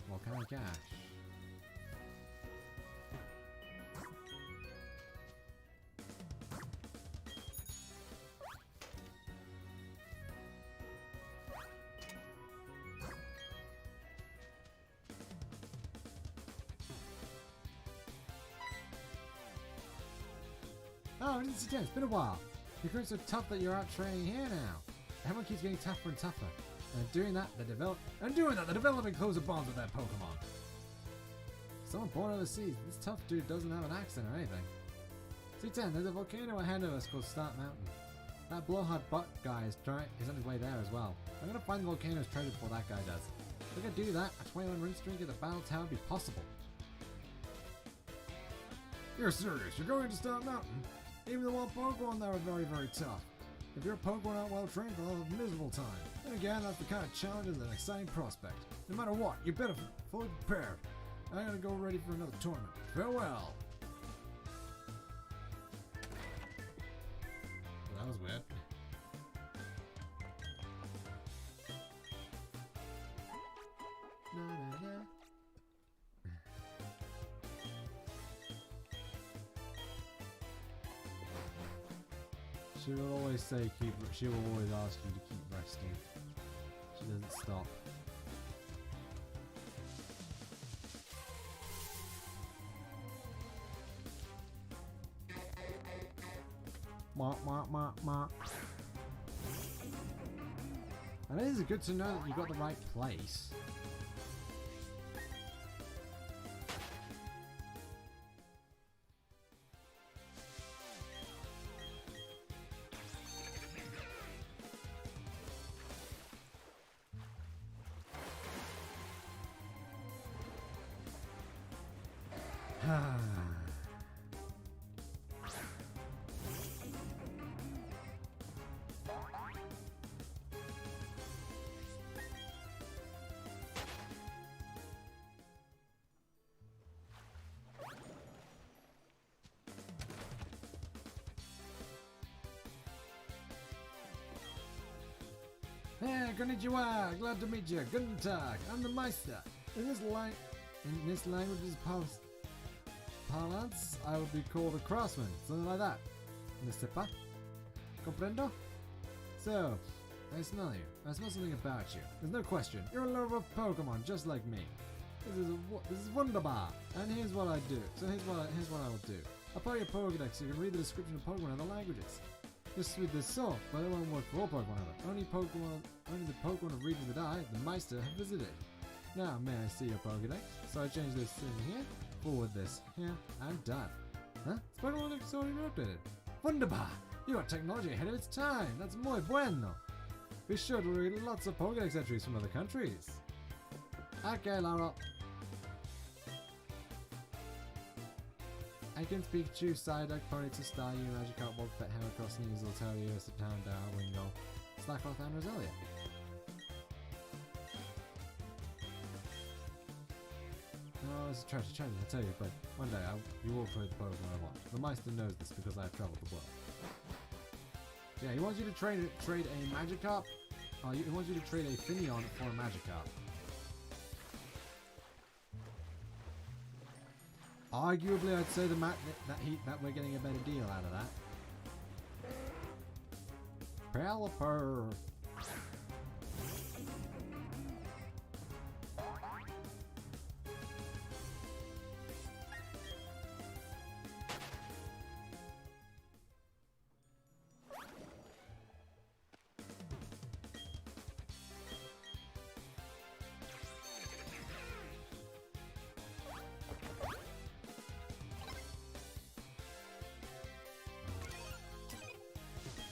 What can I catch? Oh, I didn't see It's been a while. You're growing so tough that you're out training here now. Everyone keeps getting tougher and tougher. And doing that, they're developing closer bonds with their Pokemon. Someone born overseas. This tough dude doesn't have an accent or anything. C10, there's a volcano ahead of us called Start Mountain. That blowhard butt guy is on his way there as well. I'm gonna find the volcano's treasure before that guy does. If I could do that, a 21 ring streak at the Battle Tower would be possible. You're serious? You're going to Star Mountain? Even the wild Pokemon there are very, very tough. If your Pokemon aren't well trained, they'll have a miserable time. And again, that's the kind of challenge and an exciting prospect. No matter what, you better be fully prepared. I'm gonna go ready for another tournament. Farewell! Well, that was weird. She will always say keep. She will always ask you to keep resting. She doesn't stop. And it is good to know that you got the right place. Hey, konnichiwa! Glad to meet you. Guten Tag. I'm the Meister. In this language's parlance, I would be called a craftsman, something like that. Ne sais pas? Comprendo? So, I smell you. I smell something about you. There's no question. You're a lover of Pokemon, just like me. This is wunderbar. And here's what I do. So here's what I will do. I'll put your Pokédex so you can read the description of Pokemon in other languages. This with this so, but it won't work for all Pokemon ever. Only the Pokemon of regions that I, the Meister, have visited. Now, may I see your Pokédex? So I change this thing here, forward this here, and done. Huh? This Pokemon is already been updated. Wunderbar! You got technology ahead of its time. That's muy bueno. Be sure to read lots of Pokédex entries from other countries. Okay, Laura. I can speak to Psyduck, Ponyta, Staryu, Magikarp, Wobbuffet, Heracross, Sneasel, Terrio, Septanda, Wingull, Slackoth, and Roselia. Oh, it's a treasure, I tell you, but one day you will trade the Pokemon I want. The Meister knows this because I have traveled the world. Yeah, he wants you to trade a Magikarp. He wants you to trade a Finneon for a Magikarp. Arguably, I'd say that we're getting a better deal out of that. Pelipper.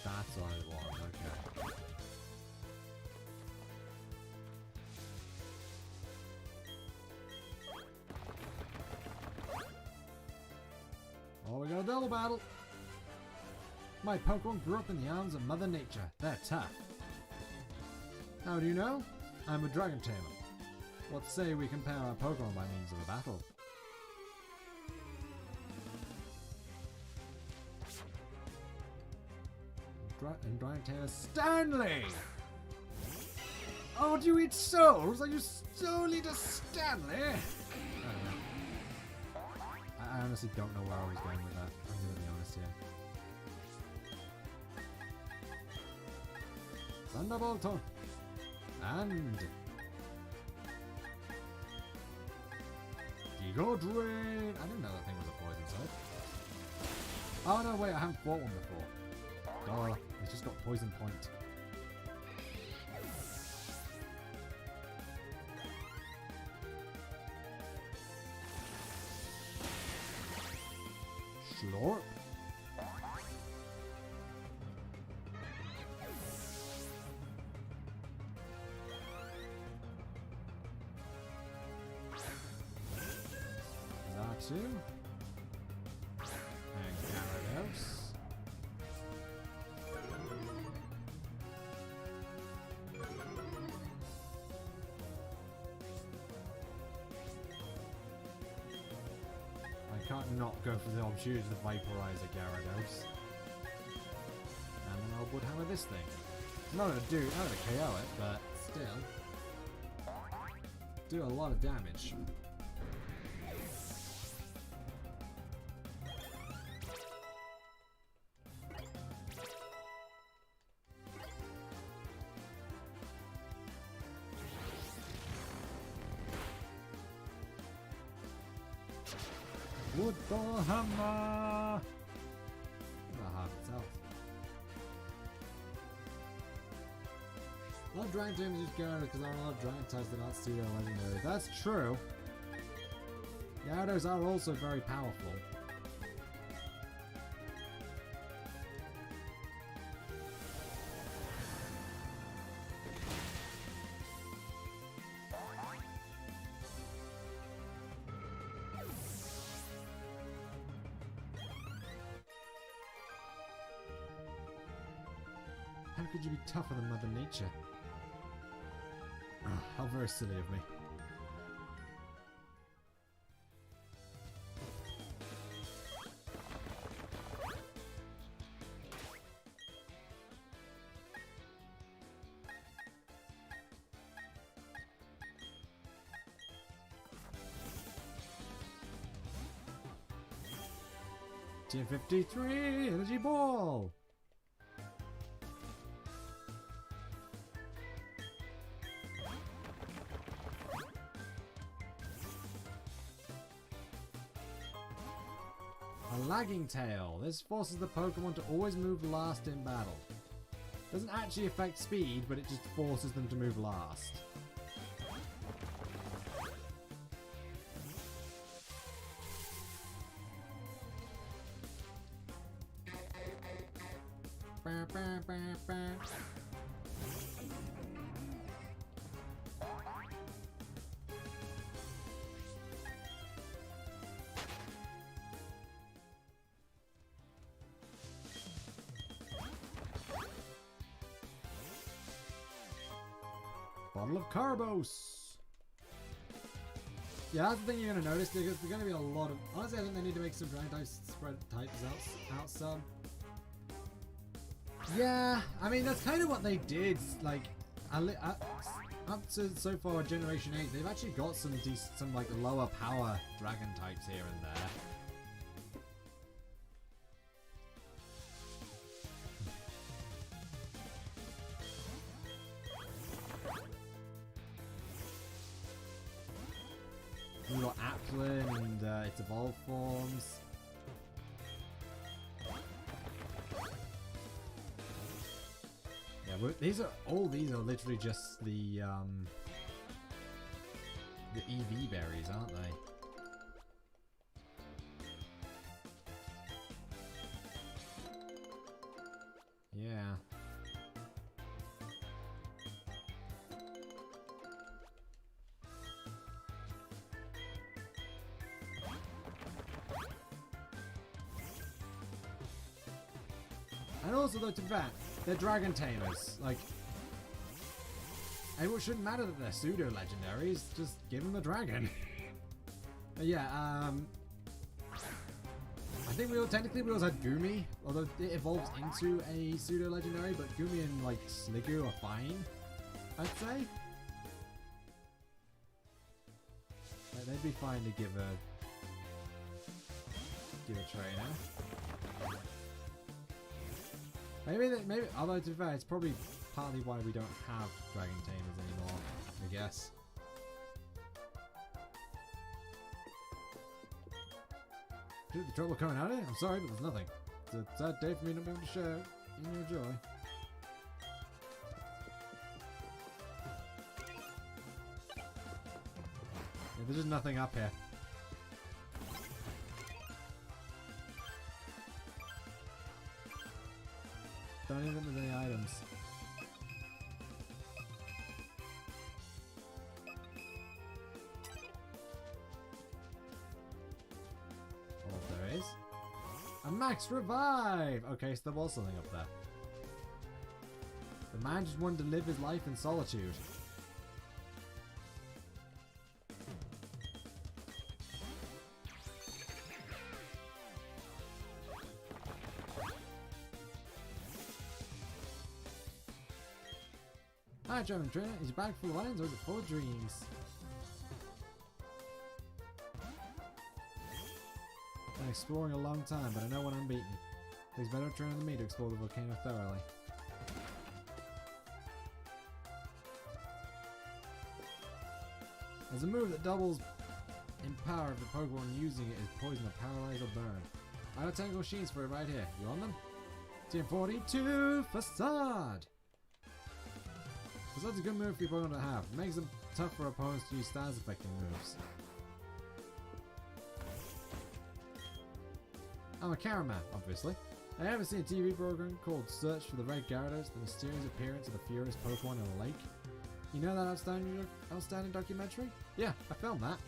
That's what I want, okay. Oh, we got a double battle! My Pokemon grew up in the arms of Mother Nature. They're tough. How do you know? I'm a Dragon Tamer. What say we compare our Pokemon by means of a battle? And Dragon Tamer Stanley! Oh, do you eat souls? Are you soul eater Stanley? I don't know. I honestly don't know where I was going with that. I'm gonna be honest here. Thunderbolt! And Giga Drain! I didn't know that thing was a poison type. Oh no, wait, I haven't fought one before. Duh, it's just got poison point. Slurp. 2. And Gyarados. I can't not go for the opportunity to vaporize a Gyarados. And then I'll Woodhammer this thing. I'm not gonna KO it, but still. Do a lot of damage. Wood the hammer! The half itself. A lot of dragon teams use Gyarados because there are a lot of dragon types that aren't pseudo legendary. That's true. Gyarados are also very powerful. How could you be tougher than Mother Nature? Oh, how very silly of me. TM53 Energy Ball! A lagging tail. This forces the Pokemon to always move last in battle. Doesn't actually affect speed, but it just forces them to move last. Bah, bah, bah, bah. Bottle of Carbos! Yeah, that's the thing you're going to notice, because there's going to be a lot of... Honestly, I think they need to make some dragon types spread types out some. Yeah, I mean, that's kind of what they did, like, up to so far Generation 8, they've actually got some like, lower power dragon types here and there. We've got Applin and its evolved forms. Yeah, all these are literally just the EV berries, aren't they? Yeah. And also, though, to be fair, they're dragon tamers. Like, it shouldn't matter that they're pseudo legendaries. Just give them a dragon. But yeah, I think technically we also had Gumi, although it evolves into a pseudo legendary. But Gumi and like Sliggoo are fine, I'd say. Like, they'd be fine to give a trainer. Maybe, although to be fair, it's probably partly why we don't have Dragon Tamers anymore, I guess. Dude, the trouble coming out of it? I'm sorry, but there's nothing. It's a sad day for me not being able to share in your joy. Yeah, there's just nothing up here. Don't even think there's any items. Max Revive! Okay, so there was something up there. The man just wanted to live his life in solitude. Hi, German trainer. Is your bag full of lions or is it full of dreams? Been exploring a long time, but I know when I'm beaten. Takes better trainer than me to explore the volcano thoroughly. There's a move that doubles in power if the Pokemon using it is poison or paralyze or burn. I got technical machines for it right here. You want them? TM42 Facade! Facade's a good move for your Pokemon to have. It makes them tough for opponents to use status affecting moves. I'm a cameraman, obviously. I haven't seen a TV program called Search for the Red Gyarados, the mysterious appearance of the furious Pokemon in a lake. You know that outstanding documentary? Yeah, I filmed that.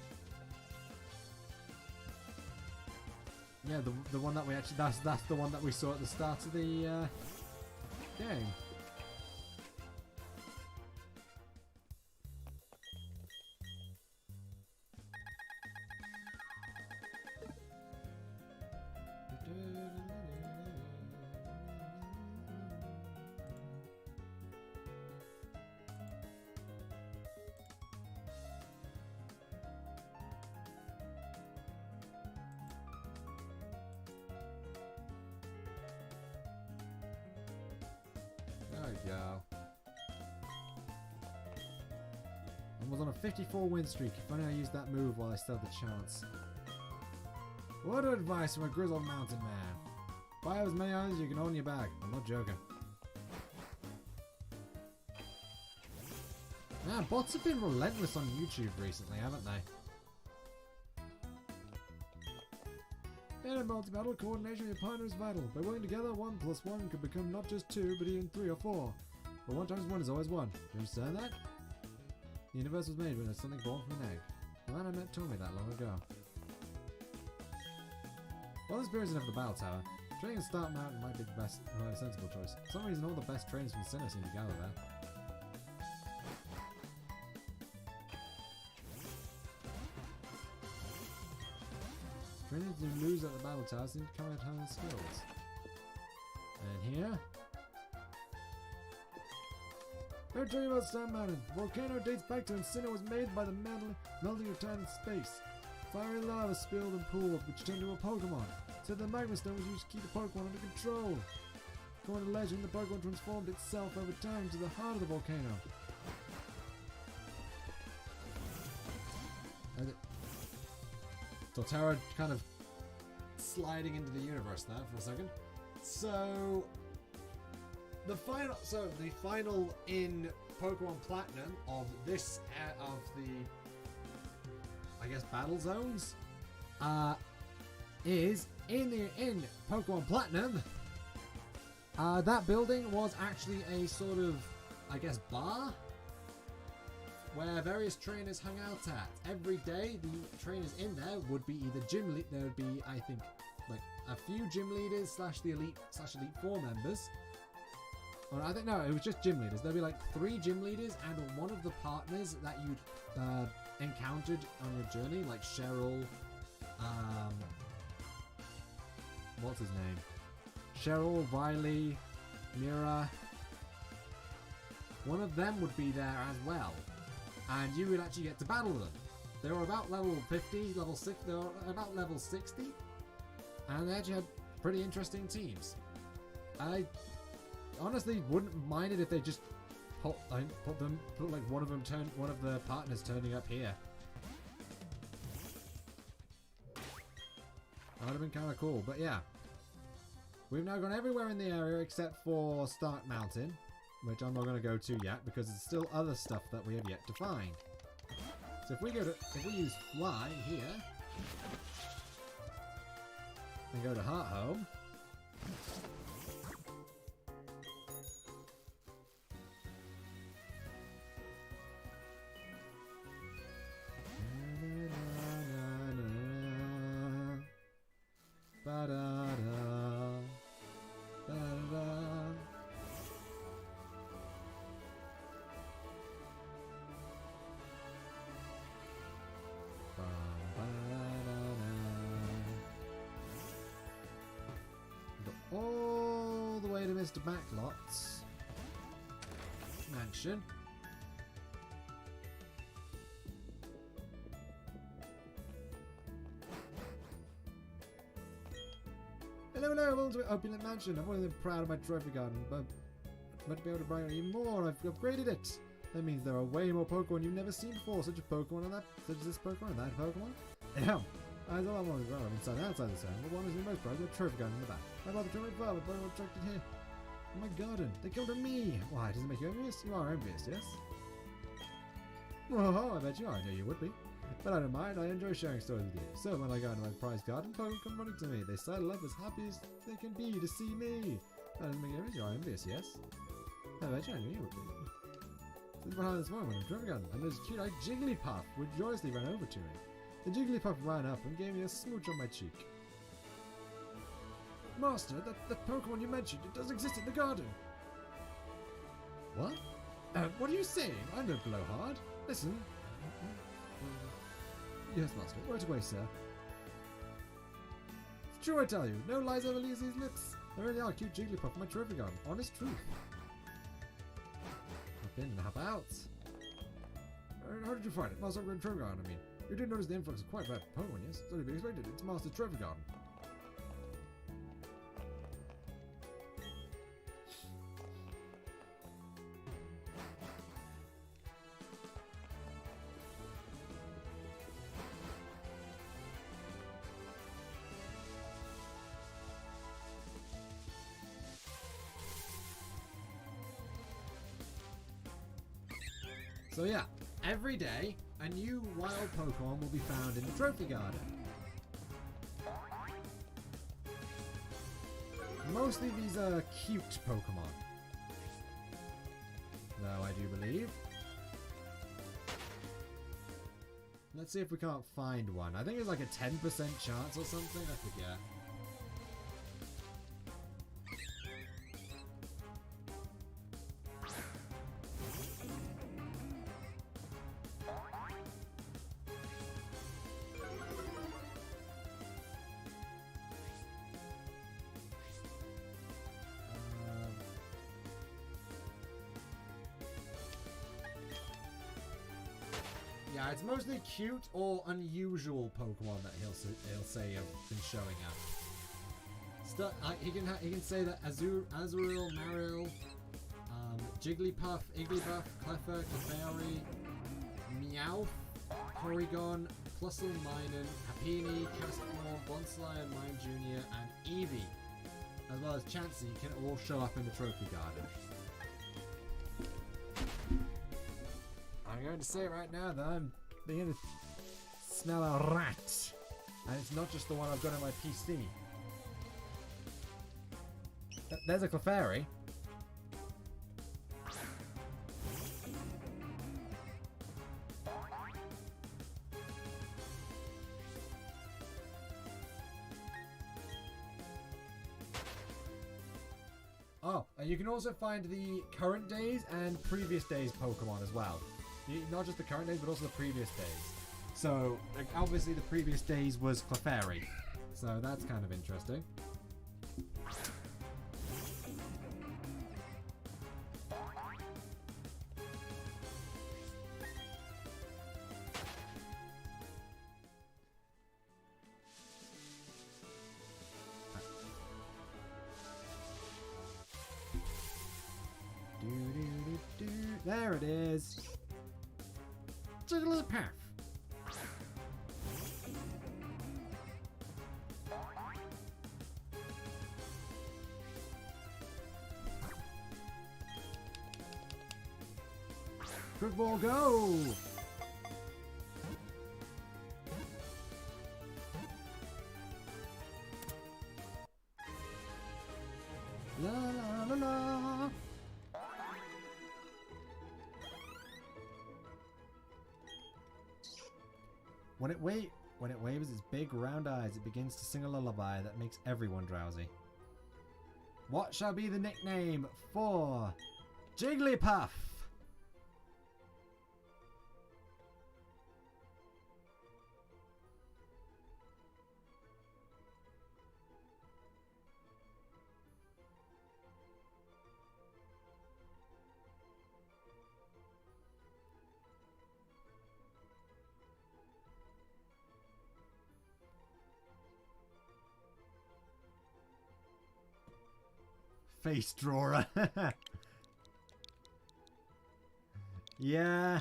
Yeah, the one that we actually that's the one that we saw at the start of the game. There we go. I was on a 54 win streak. If only I used that move while I still had the chance. What advice from a grizzled mountain man? Buy as many items as you can hold in your bag. I'm not joking. Man, bots have been relentless on YouTube recently, haven't they? In a multi-battle, coordination with your partner is vital. By working together, 1 plus 1 could become not just 2, but even 3 or 4. But 1 times 1 is always 1. Do you understand that? The universe was made when there's something born from an egg. The man I met told me that long ago. While experiencing of the Battle Tower, training at Start Mountain might be the best, sensible choice. For some reason, all the best trainers from the Sinnoh seem to gather there. Trainers who lose at the Battle Tower seem to come at home with skills. And here? Let me tell you about Stone Mountain. The volcano dates back to when Sinnoh was made by the melting of time and space. Fiery lava spilled and pooled, which turned into a Pokemon. So the Magma Stone was used to keep the Pokemon under control. According to legend, the Pokemon transformed itself over time to the heart of the volcano. Torterra kind of sliding into the universe there for a second. So the final in Pokemon Platinum of this of the I guess battle zones is in Pokemon Platinum. That building was actually a sort of I guess bar where various trainers hung out at. Every day, the trainers in there would be either gym lead. There would be, I think, like a few gym leaders slash the elite 4 members. Or I think no, it was just gym leaders. There'd be like 3 gym leaders and one of the partners that you'd encountered on your journey, like Cheryl. What's his name? Cheryl, Riley, Mira. One of them would be there as well. And you would actually get to battle them. They were about level 50, level 6, they were about level 60. And they actually had pretty interesting teams. I honestly wouldn't mind it if they just put like one of the partners turning up here. That would have been kind of cool, but yeah. We've now gone everywhere in the area except for Stark Mountain, which I'm not going to go to yet because there's still other stuff that we have yet to find. So if we use Fly here and go to Heart Home, ba-da-da. all the way to Mr. Backlot's mansion. Hello, welcome to my opulent mansion. I'm really proud of my trophy garden, but I'm to be able to brag on it even more. I've upgraded it. That means there are way more Pokemon you've never seen before, such as this Pokemon and that Pokemon. Yeah. As all I'm always well, inside and outside the town, the one is the most proud of the trophy garden in the back. My mother told me father, but I'm attracted here. Oh my garden, they come to me. Why, does it make you envious? You are envious, yes? Oh, I bet you are. I knew you would be. But I don't mind, I enjoy sharing stories with you. So when I go into my prized garden, Pokemon come running to me. They sidle up as happy as they can be to see me. That doesn't make you envious. You are envious, yes? I bet you I knew you would be. This is behind this moment in Trophy Garden, and this cute like Jigglypuff would joyously ran over to me. The Jigglypuff ran up and gave me a smooch on my cheek. Master, that Pokemon you mentioned, it does exist in the garden. What? What are you saying? I'm no blowhard. Listen. Yes, Master. Right away, sir. It's true, I tell you. No lies ever leaves these lips. There really are cute Jigglypuff in my trophy garden. Honest truth. Hop in and hop out. How did you find it? Master Upgrade Trophy Garden, I mean. You did notice the influx of quite bad Pokemon, yes? It's only been expected. It's Master's Trophy Garden. So yeah, every day, a new wild Pokemon will be found in the Trophy Garden. Mostly these are cute Pokemon. Though I do believe. Let's see if we can't find one. I think it's like a 10% chance or something, I forget. Yeah, it's mostly cute or unusual Pokemon that he'll say have been showing up. He can say that Azurill, Marill, Jigglypuff, Igglybuff, Clefairy, Clefairy, Meowth, Porygon, Plusle, Minun, Happiny, Castform, Bonsly, Mime Jr., and Eevee, as well as Chansey, can all show up in the Trophy Garden. I'm going to say right now that I'm beginning to smell a rat. And it's not just the one I've got on my PC. There's a Clefairy. Oh, and you can also find the current days and previous days Pokemon as well. Not just the current days, but also the previous days. So, like, obviously the previous days was Clefairy. So that's kind of interesting. There it is. Jigglypuff. Quick ball, go! La la la la. When it waves its big round eyes, it begins to sing a lullaby that makes everyone drowsy. What shall be the nickname for Jigglypuff? face drawer. Yeah.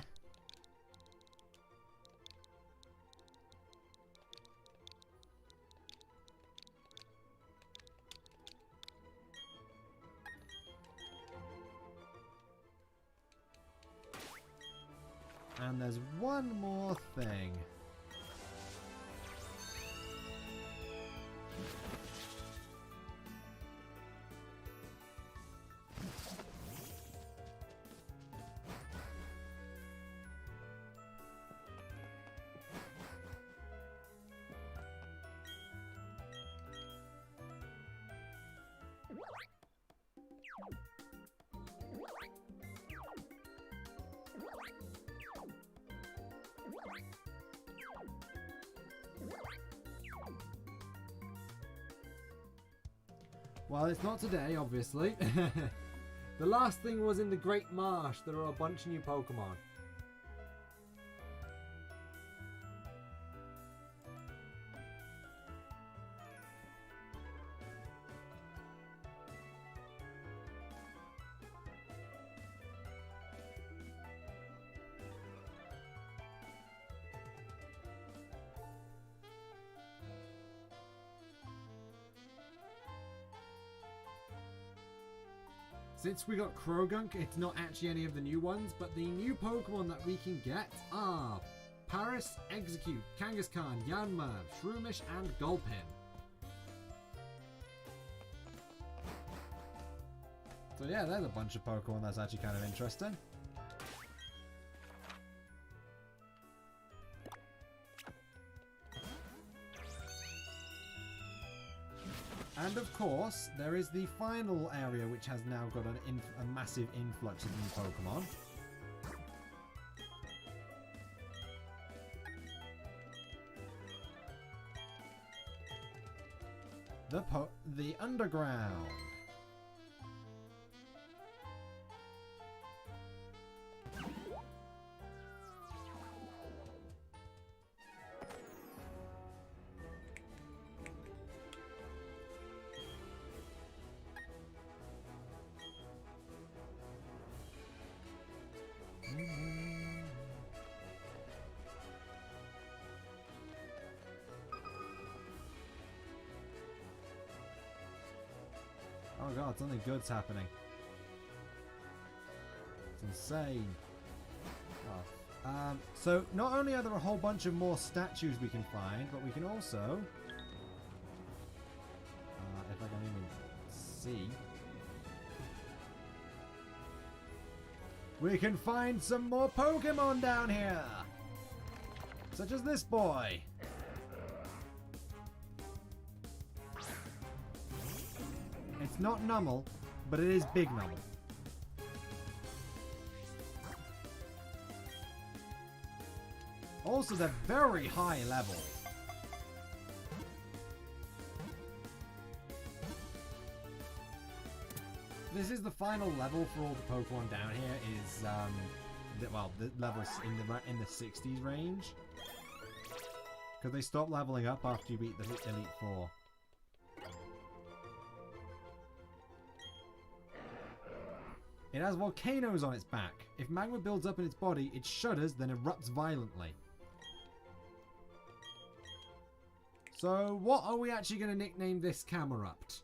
And there's one more thing. Well, it's not today, obviously. The last thing was in the Great Marsh. There are a bunch of new Pokemon. Since we got Krogunk, it's not actually any of the new ones, but the new Pokemon that we can get are Paris, Execute, Kangaskhan, Yanma, Shroomish, and Gulpin. So yeah, there's a bunch of Pokemon that's actually kind of interesting. And of course, there is the final area which has now got a massive influx of new Pokemon. The Underground. Oh god, something good's happening. It's insane. Oh. So not only are there a whole bunch of more statues we can find, but we can also, if I can even see, we can find some more Pokemon down here, such as this boy. It's not Numel, but it is Big Numel. Also, they're very high level. This is the final level for all the Pokemon down here. Is the levels in the 60s range, because they stop leveling up after you beat the Elite Four. It has volcanoes on its back. If magma builds up in its body, it shudders, then erupts violently. So, what are we actually going to nickname this Camerupt?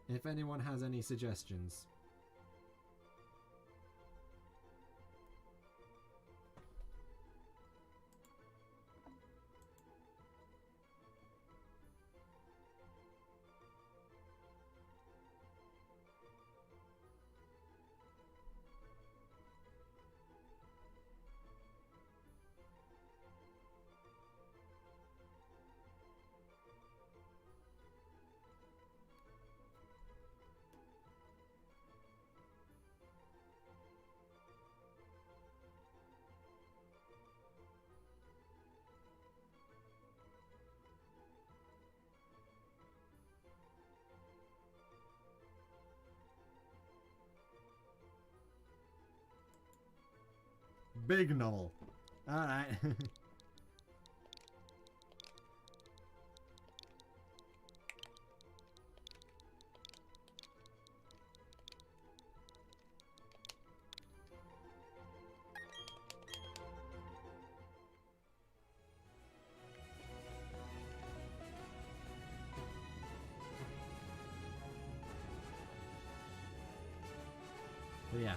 If anyone has any suggestions. Big Numel. Alright. But yeah,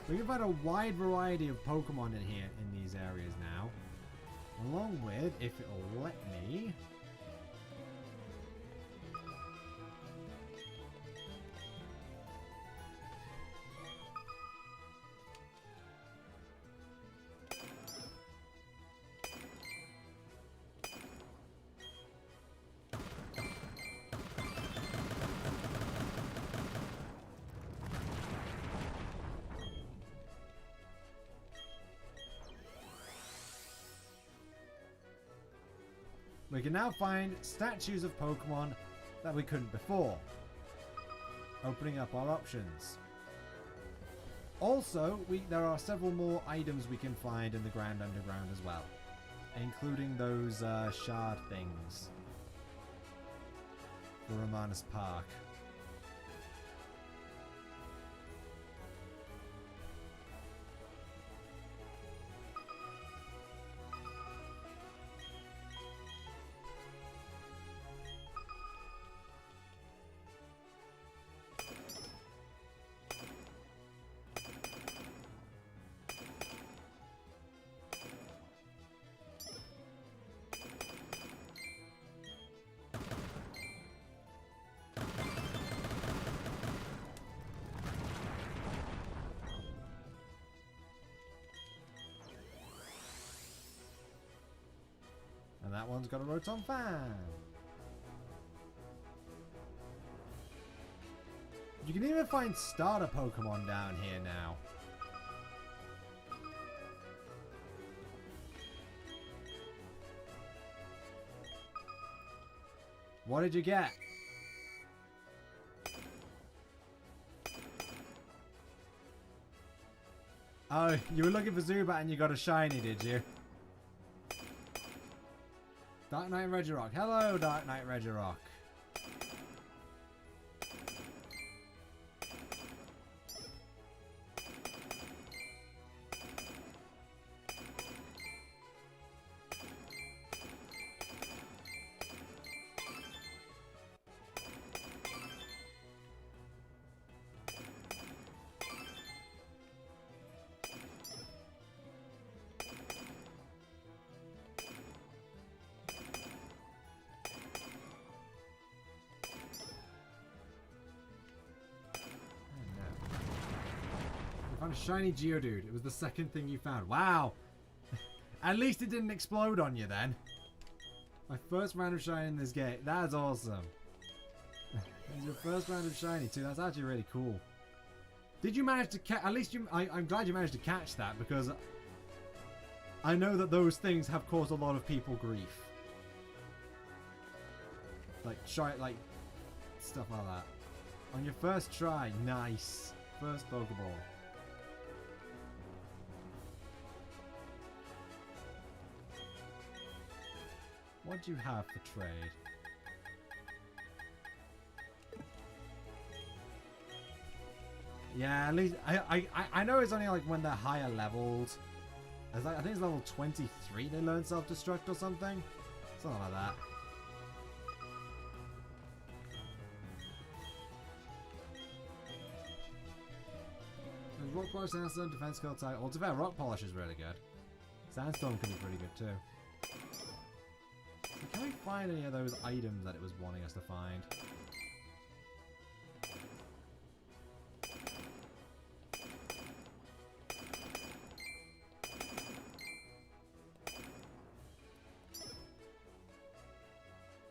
we can find a wide variety of Pokemon in here, in these areas now. Along with, if it'll let me... We can now find statues of Pokemon that we couldn't before, opening up our options. Also, there are several more items we can find in the Grand Underground as well, including those shard things for Romanus Park. And that one's got a Rotom fan. You can even find starter Pokemon down here now. What did you get? Oh, you were looking for Zubat and you got a shiny, did you? Dark Knight Regirock. Hello, Dark Knight Regirock. Found a shiny Geodude. It was the second thing you found. Wow! At least it didn't explode on you then. My first random shiny in this game. That's awesome. It's your first random shiny too. That's actually really cool. Did you manage to catch... At least you... I'm glad you managed to catch that because... I know that those things have caused a lot of people grief. Like, like... Stuff like that. On your first try. Nice. First Pokeball. What do you have for trade? Yeah, at least I know it's only like when they're higher leveled. It's like, I think it's level 23 they learn self-destruct or something. Something like that. There's Rock Polish, Sandstorm, Defense Skill type. Well, to be fair, Rock Polish is really good. Sandstorm can be pretty good too. So can we find any of those items that it was wanting us to find?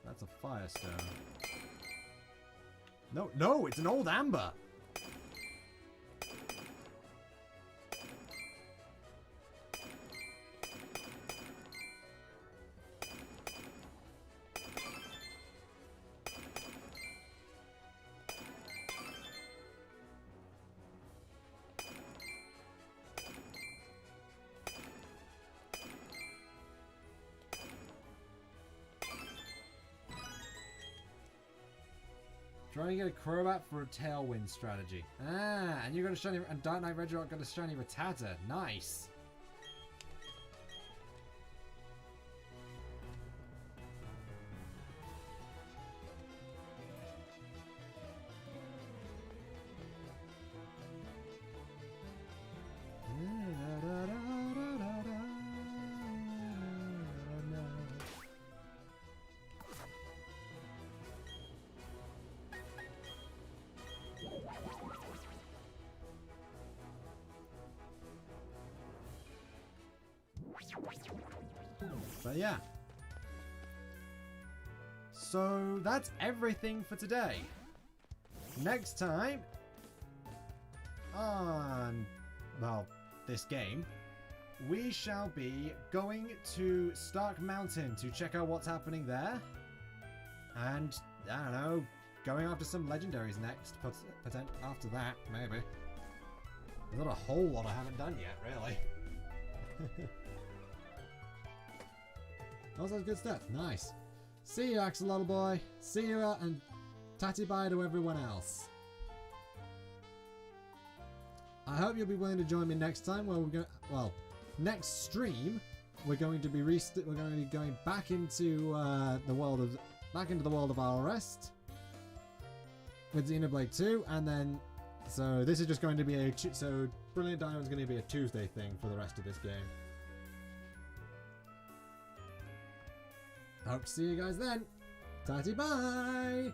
That's a Firestone. No, it's an old Amber! Trying to get a Crobat for a Tailwind strategy. Ah, and you got a shiny, and Dark Knight Regirock got a shiny Rattata. Nice. But yeah. So that's everything for today. Next time on, well, this game, we shall be going to Stark Mountain to check out what's happening there. And, I don't know, going after some legendaries next. After that, maybe. There's not a whole lot I haven't done yet, really. Also good stuff. Nice. See you, Axolotl boy. See you, and tatty bye to everyone else. I hope you'll be willing to join me next time where we're going. Well, next stream we're going to be going back into the world of our rest with Xenoblade 2, and then so this is just going to be so Brilliant Diamond is going to be a Tuesday thing for the rest of this game. Hope to see you guys then. Tatty bye!